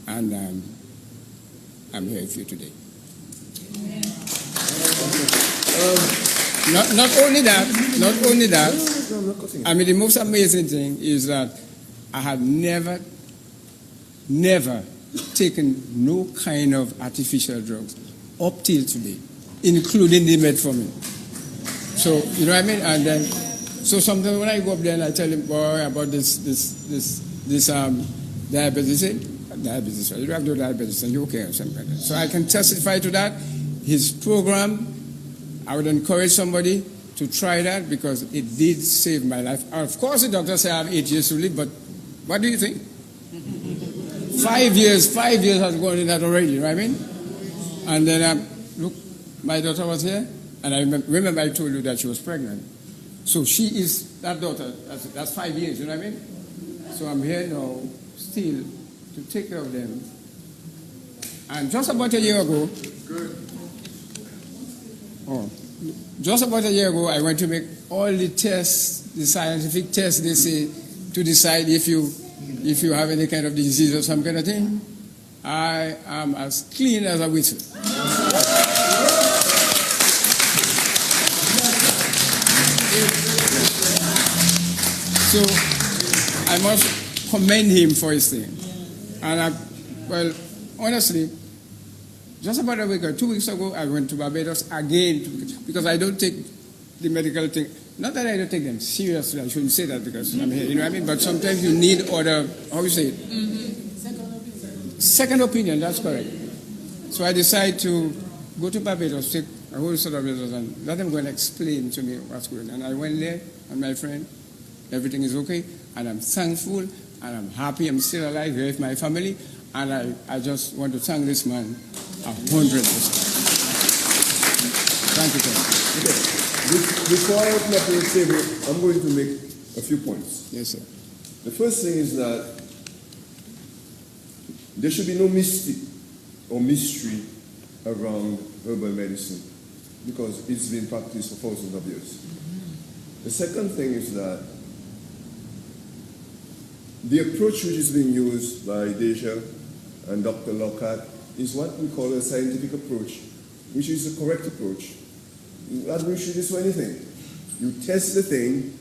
and I'm here with you today. Not only that, I mean, the most amazing thing is that I have never taken no kind of artificial drugs up till today, including the metformin. So, you know what I mean? And then, so sometimes when I go up there and I tell him, boy, about this diabetes, he say, diabetes, you don't have no diabetes, and you're okay, or something like that. So I can testify to that. His program, I would encourage somebody to try that because it did save my life. Of course, the doctor said I have 8 years to live, but what do you think? 5 years has gone in that already, you know what I mean? And then, look, my daughter was here, and I remember I told you that she was pregnant. So she is that daughter, that's 5 years, you know what I mean? So I'm here now still to take care of them. And just about a year ago, I went to make all the tests, the scientific tests they say, to decide if you have any kind of disease or some kind of thing. I am as clean as a whistle. So I must commend him for his thing. And honestly, just about a week or 2 weeks ago, I went to Barbados again because I don't take the medical thing. Not that I don't take them seriously. I shouldn't say that because I'm here. You know what I mean? But sometimes you need other. How you say it? Mm-hmm. Second opinion. That's correct. So I decided to go to Barbados, take a whole sort of Barbados, and let them go and explain to me what's going on. And I went there, and my friend, everything is okay, and I'm thankful, and I'm happy. I'm still alive here with my family. And I just want to thank this man 100%. Thank you, sir. Okay. Before I open up the table, I'm going to make a few points. Yes, sir. The first thing is that there should be no mystic or mystery around herbal medicine because it's been practiced for thousands of years. The second thing is that the approach which is being used by Deja and Dr. Lockhart is what we call a scientific approach, which is the correct approach. That we should do anything. You test the thing,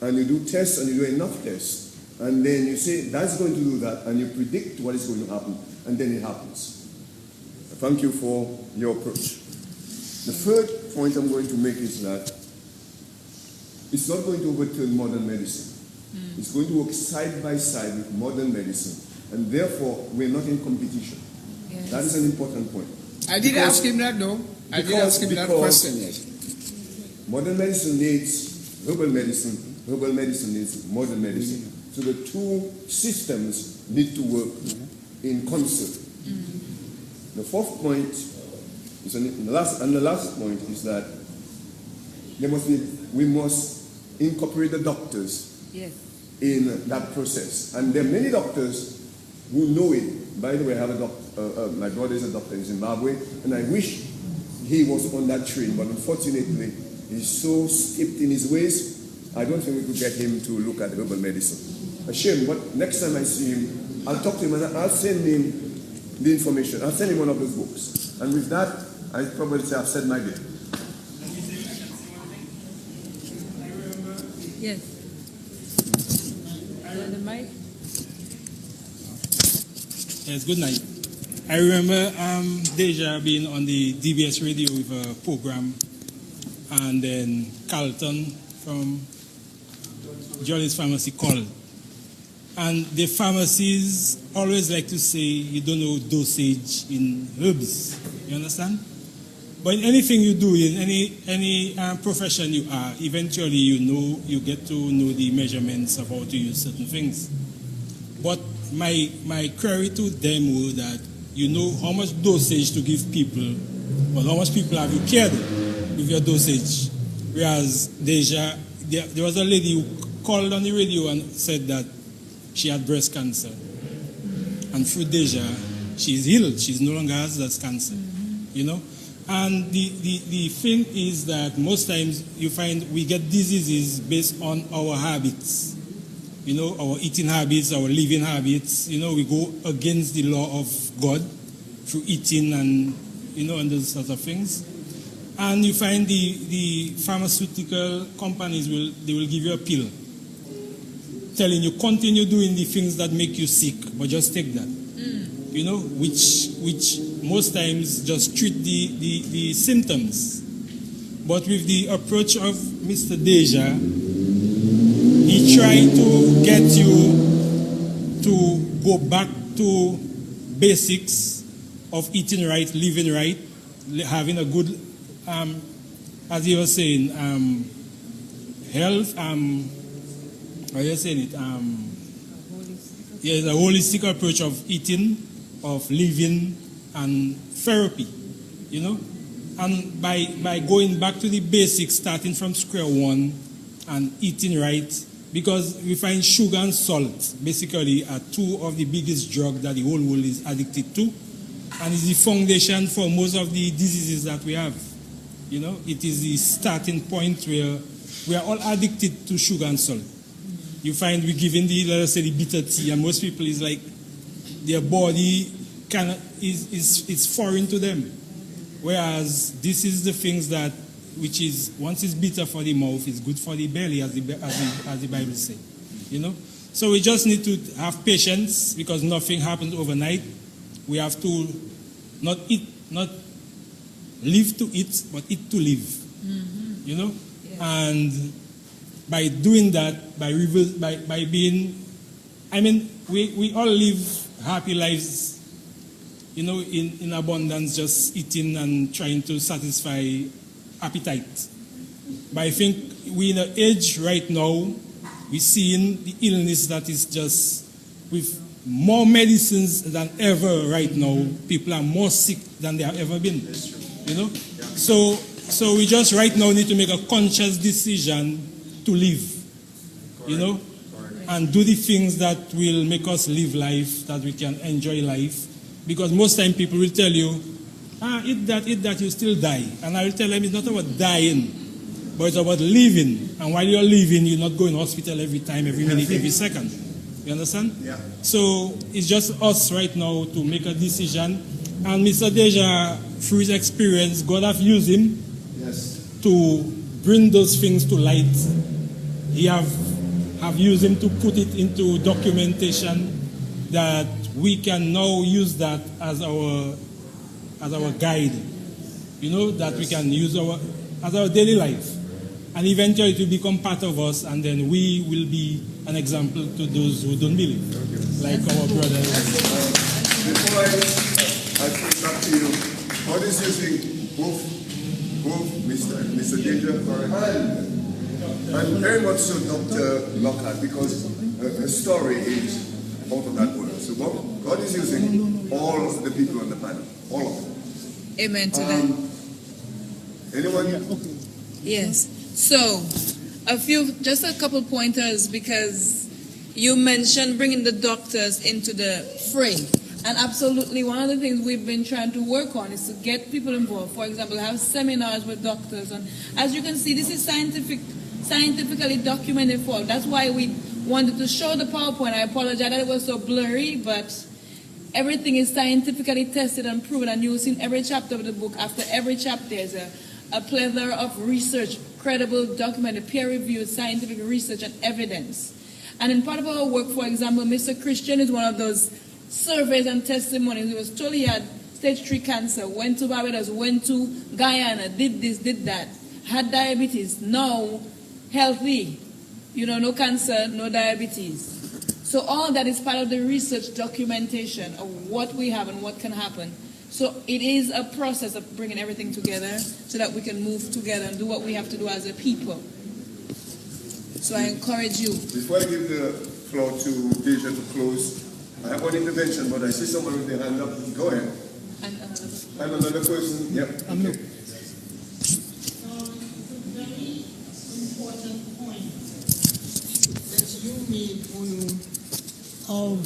and you do tests, and you do enough tests, and then you say, that's going to do that, and you predict what is going to happen, and then it happens. Thank you for your approach. The third point I'm going to make is that it's not going to overturn modern medicine. It's going to work side by side with modern medicine, and therefore we're not in competition. Yes. That is an important point. I did ask him that, though. I did ask him that question, yes. Modern medicine needs herbal medicine. Herbal medicine needs modern medicine. So the two systems need to work in concert. The fourth point is, the last point is that we must incorporate the doctors in that process. And there are many doctors who know it. By the way, I have a doctor. My brother is a doctor in Zimbabwe, and I wish he was on that train, but unfortunately, he's so steeped in his ways, I don't think we could get him to look at herbal medicine. A shame, but next time I see him, I'll talk to him and I'll send him the information. I'll send him one of those books. And with that, I probably say I've said my bit. Yes. The mic. Yes, good night. I remember Deja being on the DBS radio with a program, and then Carlton from Jolly's Pharmacy called. And the pharmacies always like to say you don't know dosage in herbs. You understand? But in anything you do, in any profession you are, eventually you get to know the measurements of how to use certain things. But my query to them was that you know how much dosage to give people, but how much people have you cared with your dosage. Whereas Deja, there was a lady who called on the radio and said that she had breast cancer. And through Deja, she's healed. She's no longer has that cancer, you know. And the thing is that most times you find we get diseases based on our habits. You know, our eating habits, our living habits. You know, we go against the law of God through eating and, you know, and those sorts of things. And you find the pharmaceutical companies will give you a pill telling you continue doing the things that make you sick, but just take that. You know, which most times just treat the symptoms. But with the approach of Mr. Deja, he tried to get you to go back to basics of eating right, living right, having a good, as he was saying, health, how are you saying it? A holistic approach of eating, of living, and therapy, you know? And by going back to the basics, starting from square one, and eating right, Because we find sugar and salt basically are two of the biggest drugs that the whole world is addicted to, and is the foundation for most of the diseases that we have. You know, it is the starting point where we are all addicted to sugar and salt. You find we given the, let us say, the bitter tea, and most people is like their body is foreign to them. Whereas this is the things that, which is, once it's bitter for the mouth, it's good for the belly, as the Bible says. You know? So we just need to have patience, because nothing happens overnight. We have to not live to eat, but eat to live. Mm-hmm. You know? Yes. And by doing that, by being, I mean, we all live happy lives, you know, in abundance, just eating and trying to satisfy appetite. But I think we're in an age right now, we're seeing the illness that is just, with more medicines than ever right now, people are more sick than they have ever been. You know? So we just right now need to make a conscious decision to live. You know? And do the things that will make us live life, that we can enjoy life. Because most time people will tell you, eat that, you still die. And I will tell them it's not about dying, but it's about living. And while you're living, you're not going to hospital every time, every minute, every second. You understand? Yeah. So it's just us right now to make a decision. And Mr. Deja, through his experience, God have used him to bring those things to light. He have used him to put it into documentation that we can now use that as our guide, you know, that we can use as our daily life. And eventually it will become part of us, and then we will be an example to those who don't believe, like our brothers. Before I come back to you, what is using both Mr. Danger, and very much so Dr. Lockhart, because her story is out of that world. So God is using all of the people on the panel, all of them. Amen to that. Anyone? Yes. So, just a couple pointers, because you mentioned bringing the doctors into the fray. And absolutely, one of the things we've been trying to work on is to get people involved. For example, have seminars with doctors. And as you can see, this is scientifically documented for. That's why we wanted to show the PowerPoint. I apologize that it was so blurry, but everything is scientifically tested and proven. And you'll see in every chapter of the book, after every chapter, there's a plethora of research, credible, documented, peer-reviewed scientific research and evidence. And in part of our work, for example, Mr. Christian is one of those surveys and testimonies. He was told he had stage 3 cancer, went to Barbados, went to Guyana, did this, did that, had diabetes, now healthy, no cancer, no diabetes. So all that is part of the research documentation of what we have and what can happen. So it is a process of bringing everything together so that we can move together and do what we have to do as a people. So I encourage you. Before I give the floor to Deja to close, I have one intervention, but I see someone with their hand up. Go ahead. And another person. Yep. Okay. Very important point that you made, Olu, of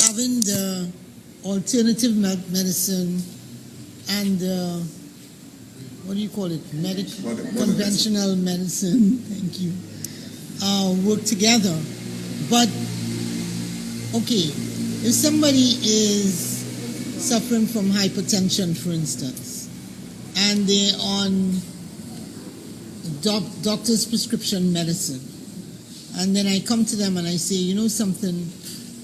having the alternative medicine and what do you call it? Conventional medicine. Thank you. Work together. But okay, if somebody is suffering from hypertension, for instance, and they're on doctor's prescription medicine, and then I come to them and I say, you know something,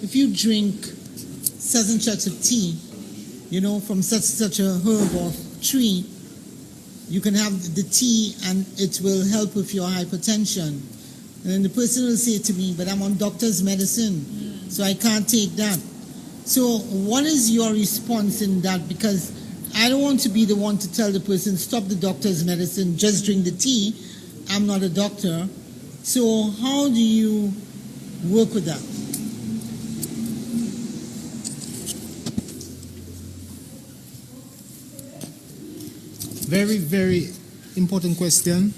if you drink such and such a tea, from such a herb or tree, you can have the tea and it will help with your hypertension. And then the person will say to me, but I'm on doctor's medicine, so I can't take that. So what is your response in that? Because I don't want to be the one to tell the person, stop the doctor's medicine, just drink the tea. I'm not a doctor. So how do you work with that? Very, very important question.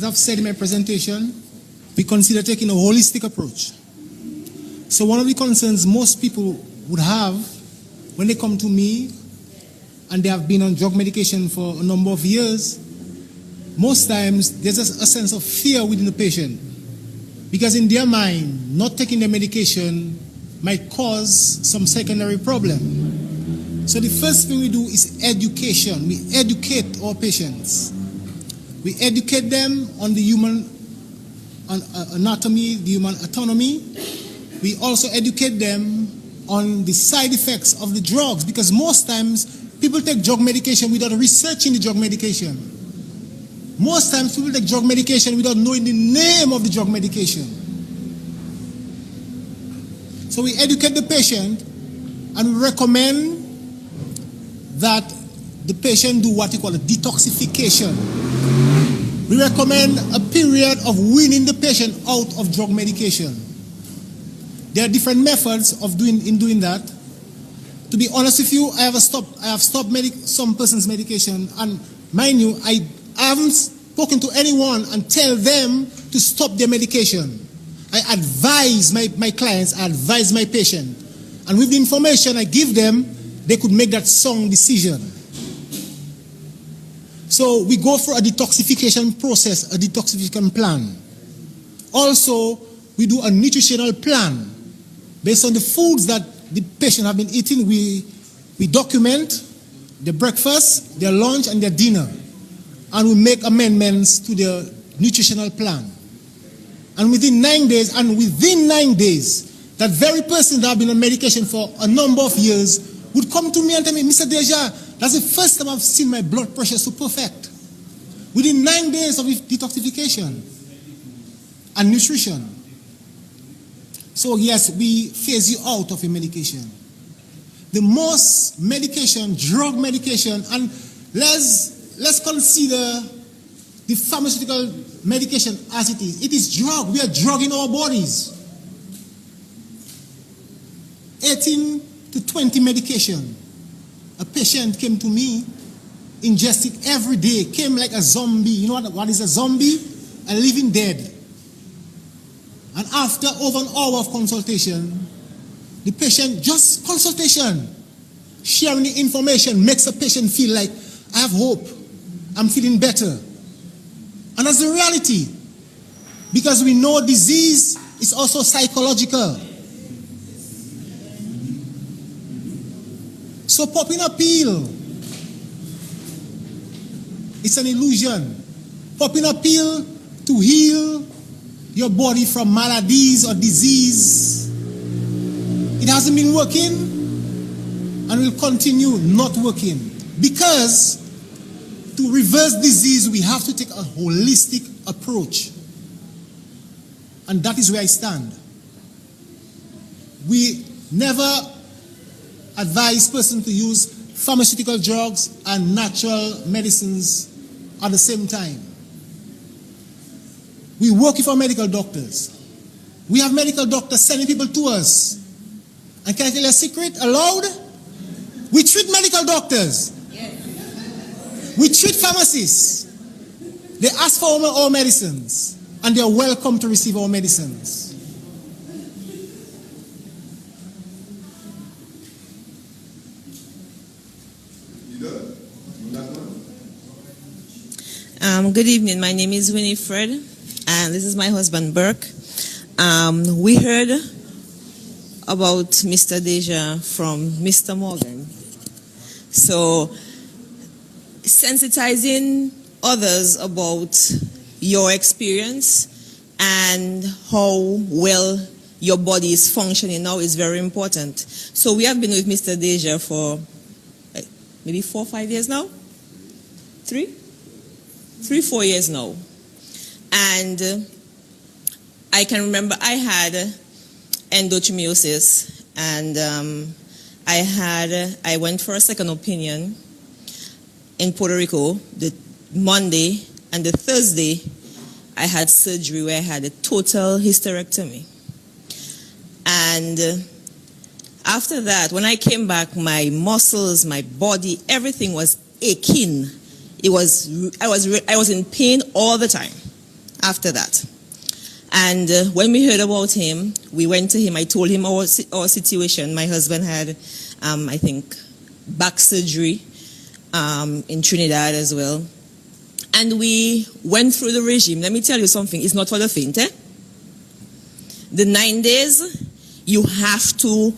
as I've said in my presentation, we consider taking a holistic approach. So one of the concerns most people would have when they come to me and they have been on drug medication for a number of years, most times there's a sense of fear within the patient, because in their mind, not taking their medication might cause some secondary problem. So the first thing we do is education. We educate our patients. We educate them on the human anatomy, the human autonomy. We also educate them on the side effects of the drugs, because most times people take drug medication without researching the drug medication. Most times people take drug medication without knowing the name of the drug medication. So we educate the patient and we recommend that the patient do what we call a detoxification. We recommend a period of weaning the patient out of drug medication. There are different methods of doing that. To be honest with you, I have stopped some person's medication, and mind you, I haven't spoken to anyone and tell them to stop their medication. I advise my clients, I advise my patient, and with the information I give them, they could make that sound decision. So we go for a detoxification process, a detoxification plan. Also, we do a nutritional plan. Based on the foods that the patient have been eating, we document their breakfast, their lunch, and their dinner. And we make amendments to their nutritional plan. And within 9 days, that very person that have been on medication for a number of years would come to me and tell me, Mr. Deja, that's the first time I've seen my blood pressure so perfect. Within 9 days of detoxification and nutrition. So yes, we phase you out of your medication. The most medication, drug medication, and let's consider the pharmaceutical medication as it is. It is drug. We are drugging our bodies. 18 to 20 medication. A patient came to me, ingested every day, came like a zombie. You know what is a zombie? A living dead. And after over an hour of consultation, the patient, just consultation, sharing the information makes a patient feel like, I have hope, I'm feeling better. And that's the reality. Because we know disease is also psychological. So popping a pill, it's an illusion. Popping a pill to heal your body from maladies or disease, it hasn't been working and will continue not working. Because to reverse disease, we have to take a holistic approach. And that is where I stand. We never advise persons to use pharmaceutical drugs and natural medicines at the same time. We work with our medical doctors. We have medical doctors sending people to us. And can I tell you a secret? Aloud? We treat medical doctors. Yes. We treat pharmacists. They ask for our medicines. And they are welcome to receive our medicines. Good evening. My name is Winifred, and this is my husband, Burke. We heard about Mr. Deja from Mr. Morgan. So, sensitizing others about your experience and how well your body is functioning now is very important. So, we have been with Mr. Deja for maybe 4 or 5 years now? 3-4 years now. And I can remember I had endometriosis, and I went for a second opinion in Puerto Rico the Monday, and the Thursday I had surgery where I had a total hysterectomy. And after that, when I came back, my muscles, my body, everything was aching. I was in pain all the time. after that. And when we heard about him, we went to him. I told him our situation. My husband had, I think, back surgery in Trinidad as well. And we went through the regime. Let me tell you something. It's not for the faint, eh? The 9 days, you have to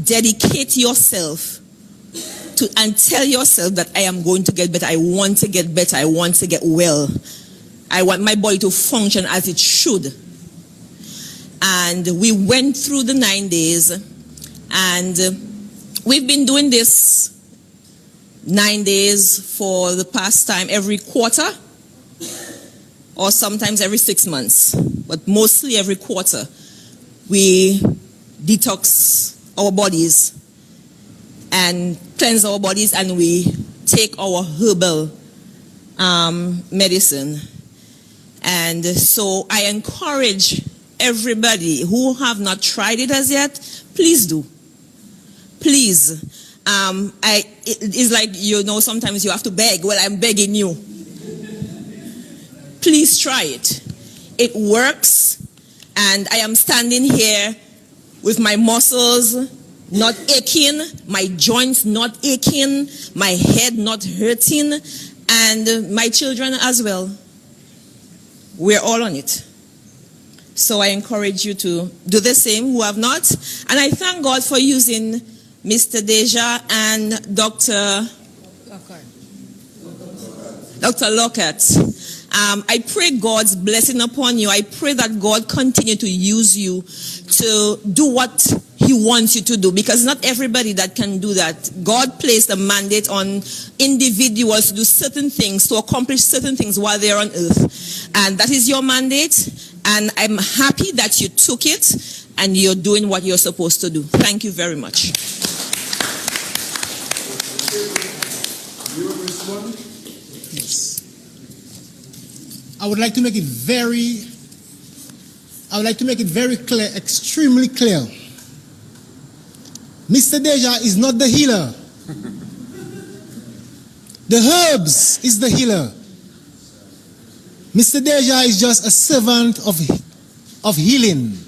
dedicate yourself to and tell yourself that I am going to get better. I want to get better. I want to get well. I want my body to function as it should. And we went through the 9 days, and we've been doing this 9 days for the past time, every quarter, or sometimes every 6 months, but mostly every quarter. We detox our bodies and cleanse our bodies, and we take our herbal medicine. And so I encourage everybody who have not tried it as yet, please do. Please. It's like, you know, sometimes you have to beg. Well, I'm begging you. Please try it. It works. And I am standing here with my muscles not aching, my joints not aching, my head not hurting, and my children as well. We're all on it. So I encourage you to do the same who have not. And I thank God for using Mr. Deja and Dr. Lockhart. I pray God's blessing upon you. I pray that God continue to use you to do what He wants you to do, because not everybody that can do that. God placed a mandate on individuals to do certain things, to accomplish certain things while they're on earth. And that is your mandate. And I'm happy that you took it and you're doing what you're supposed to do. Thank you very much. Yes. I would like to make it very clear, extremely clear. Mr. Deja is not the healer. The herbs is the healer. Mr. Deja is just a servant of healing.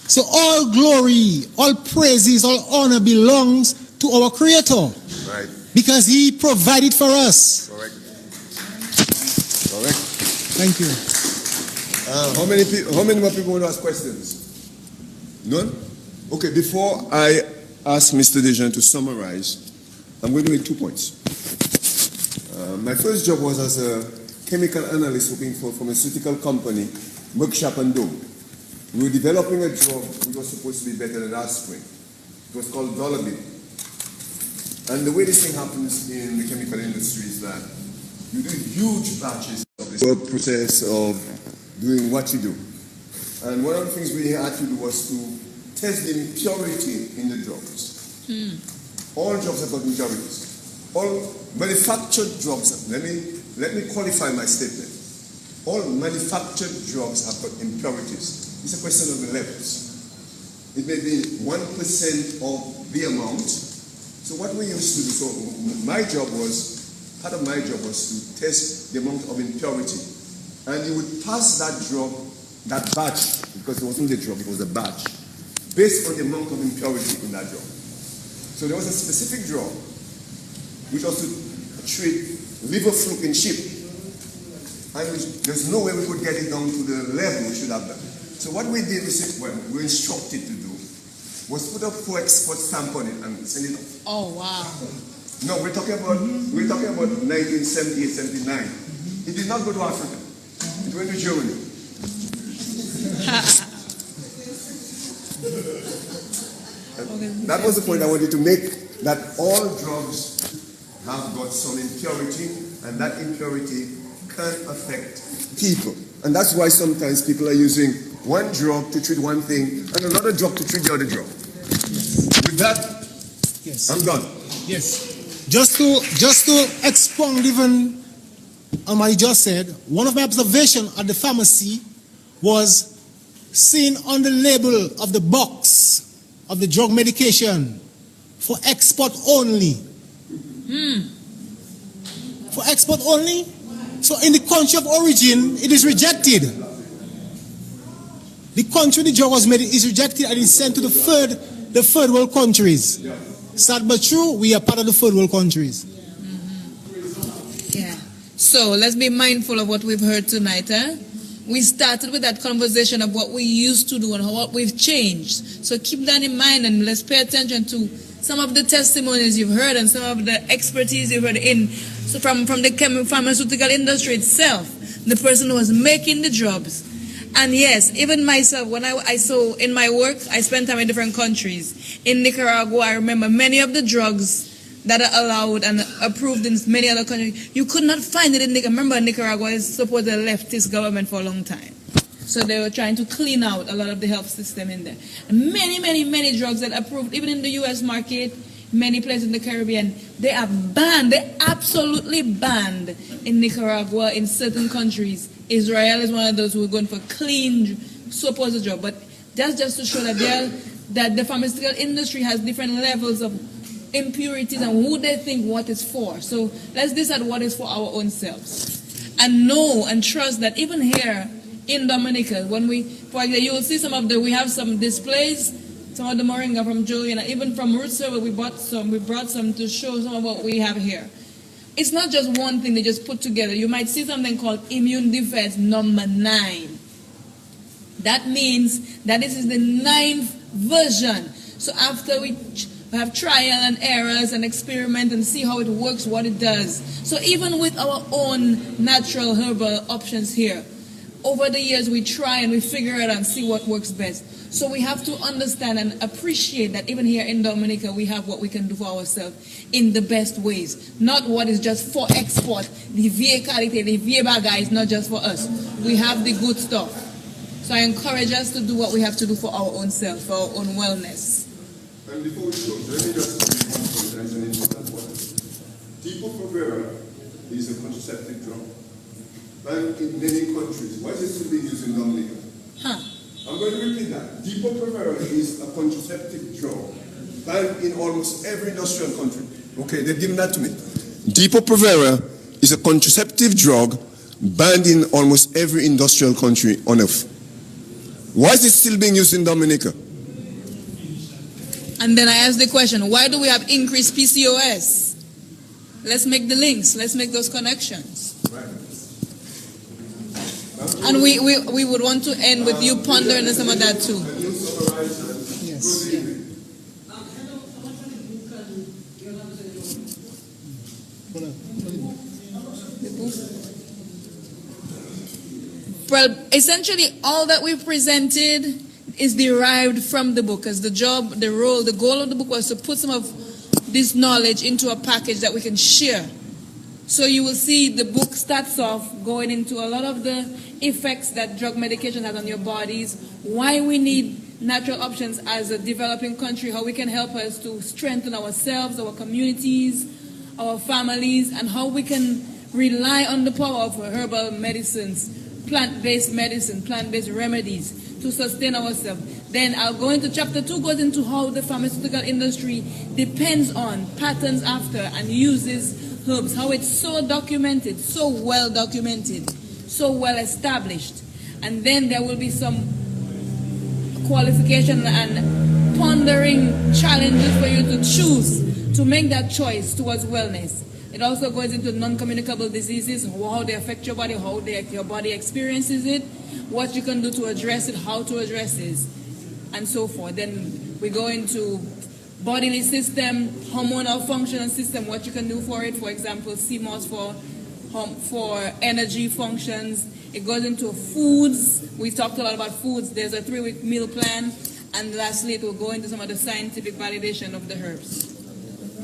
So all glory, all praises, all honor belongs to our Creator. Right. Because He provided for us. Correct. Thank you. How many more people want to ask questions? None? Okay, before I ask Mr. Dejan to summarize, I'm going to make 2 points. My first job was as a chemical analyst working for a pharmaceutical company, Workshop and Dome. We were developing a drug which was supposed to be better than aspirin. It was called Dolabin. And the way this thing happens in the chemical industry is that you do huge batches of this process of doing what you do. And one of the things we had to do was to test the impurity in the drugs. All drugs have got impurities. All manufactured drugs, let me qualify my statement. All manufactured drugs have got impurities. It's a question of the levels. It may be 1% of the amount. So what we used to do, so part of my job was to test the amount of impurity. And you would pass that drug, that batch, because it wasn't the drug, it was a batch, based on the amount of impurity in that drug. So there was a specific drug which was to treat liver fluke in sheep. And there's no way we could get it down to the level we should have done. So what we did, we were instructed to do, was put a co-export stamp on it and send it off. Oh, wow. No, we're talking about 1978, 79. It did not go to Africa. It went to Germany. That was the point I wanted to make, that all drugs have got some impurity, and that impurity can affect people. And that's why sometimes people are using one drug to treat one thing and another drug to treat the other drug. With that, yes, I'm done. Yes. Just to expound even on what you just said, one of my observations at the pharmacy was seeing on the label of the box of the drug medication for export only. For export only, So in the country of origin, it is rejected. The country the drug was made is rejected and is sent to the third world countries. Sad but true, we are part of the third world countries. Yeah. So let's be mindful of what we've heard tonight. We started with that conversation of what we used to do and what we've changed. So keep that in mind and let's pay attention to some of the testimonies you've heard and some of the expertise you've heard from the pharmaceutical industry itself, the person who was making the drugs. And yes, even myself, when I saw in my work, I spent time in different countries. In Nicaragua, I remember many of the drugs that are allowed and approved in many other countries, you could not find it in Nicaragua. Remember, Nicaragua is supposed to leftist government for a long time. So they were trying to clean out a lot of the health system in there. And many drugs that are approved, even in the U.S. market, many places in the Caribbean, they are banned. They're absolutely banned in Nicaragua, in certain countries. Israel is one of those who are going for clean, supposed drug. But that's just to show that the pharmaceutical industry has different levels of impurities and who they think what is for. So let's decide what is for our own selves. And know and trust that even here in Dominica, when you will see we have some displays, some of the moringa from Julian, even from Rootz Herbal, we brought some to show some of what we have here. It's not just one thing they just put together. You might see something called immune defense number 9. That means that this is the 9th version. So after we have trial and errors and experiment and see how it works, what it does. So even with our own natural herbal options here, over the years we try and we figure it out and see what works best. So we have to understand and appreciate that even here in Dominica we have what we can do for ourselves in the best ways. Not what is just for export. The vie quality, the vie baga is not just for us. We have the good stuff. So I encourage us to do what we have to do for our own self, for our own wellness. And before we close, let me just make one point, and it's an important one. Depo-provera is a contraceptive drug. And in many countries, why is it still being used in Dominica? I'm going to repeat that. Depo-provera is a contraceptive drug banned in almost every industrial country. Okay, they've given that to me. Depo-provera is a contraceptive drug banned in almost every industrial country on earth. Why is it still being used in Dominica? And then I ask the question, why do we have increased PCOS? Let's make the links. Let's make those connections. Right. And we would want to end with you pondering some of that too. Yes. Well, essentially all that we presented is derived from the book, because the goal of the book was to put some of this knowledge into a package that we can share. So you will see the book starts off going into a lot of the effects that drug medication has on your bodies, why we need natural options as a developing country, how we can help us to strengthen ourselves, our communities, our families, and how we can rely on the power of herbal medicines, plant-based medicine, plant-based remedies to sustain ourselves. Then I'll go into chapter 2, goes into how the pharmaceutical industry depends on, patterns after, and uses herbs, how it's so documented, so well documented, so well established. And then there will be some qualification and pondering challenges for you to choose to make that choice towards wellness. It also goes into non-communicable diseases, how they affect your body, how your body experiences it, what you can do to address it, how to address it, and so forth. Then we go into bodily system, hormonal function and system, what you can do for it. For example, CMOS for energy functions. It goes into foods. We talked a lot about foods. There's a 3-week meal plan. And lastly, it will go into some of the scientific validation of the herbs.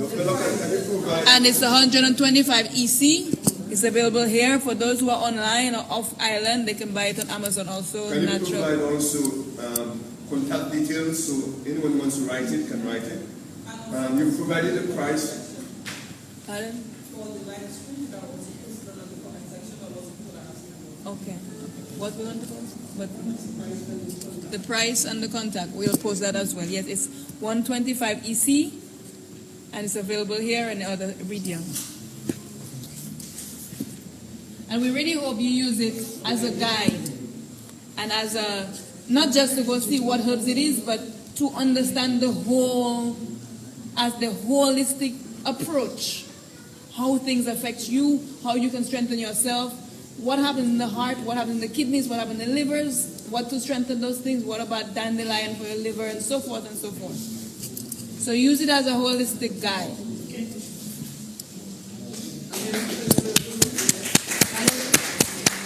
And it's 125 EC. It's available here. For those who are online or off island, they can buy it on Amazon also. Can you provide also contact details so anyone who wants to write it can write it? You've provided a price. Pardon? Okay. What we want to post? What? The price and the contact. We'll post that as well. Yes, it's 125 EC, and it's available here and the other region. And we really hope you use it as a guide and as a, not just to go see what herbs it is, but to understand the whole, as the holistic approach, how things affect you, how you can strengthen yourself, what happens in the heart, what happens in the kidneys, what happens in the livers, what to strengthen those things, what about dandelion for your liver, and so forth and so forth. So use it as a holistic guide.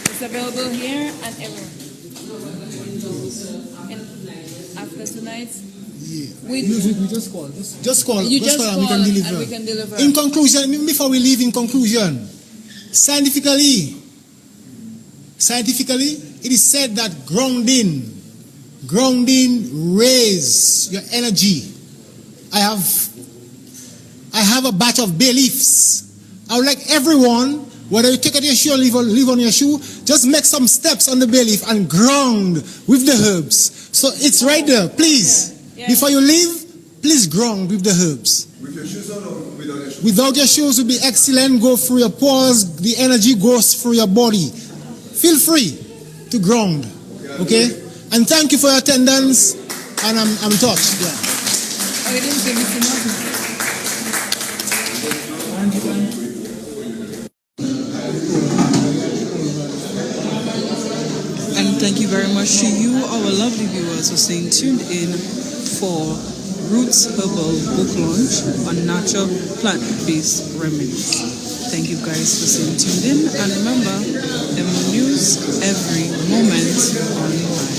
It's available here and everywhere. And after tonight, we just call. Just call. You just just call and we can deliver. and we can deliver. In conclusion, even before we leave, in conclusion, scientifically, it is said that grounding raise your energy. I have a batch of bay leaves. I would like everyone, whether you take out your shoe or leave on your shoe, just make some steps on the bay leaf and ground with the herbs. So it's right there. Please, before you leave, please ground with the herbs. With your shoes on or without your shoes? Without your shoes would be excellent. Go through your pores. The energy goes through your body. Feel free to ground. Okay? And thank you for your attendance. And I'm touched. Yeah. Oh, you didn't give me too much. And thank you very much to you, our lovely viewers, for staying tuned in for Rootz Herbal book launch on natural plant-based remedies. Thank you guys for staying tuned in, and remember, news every moment online.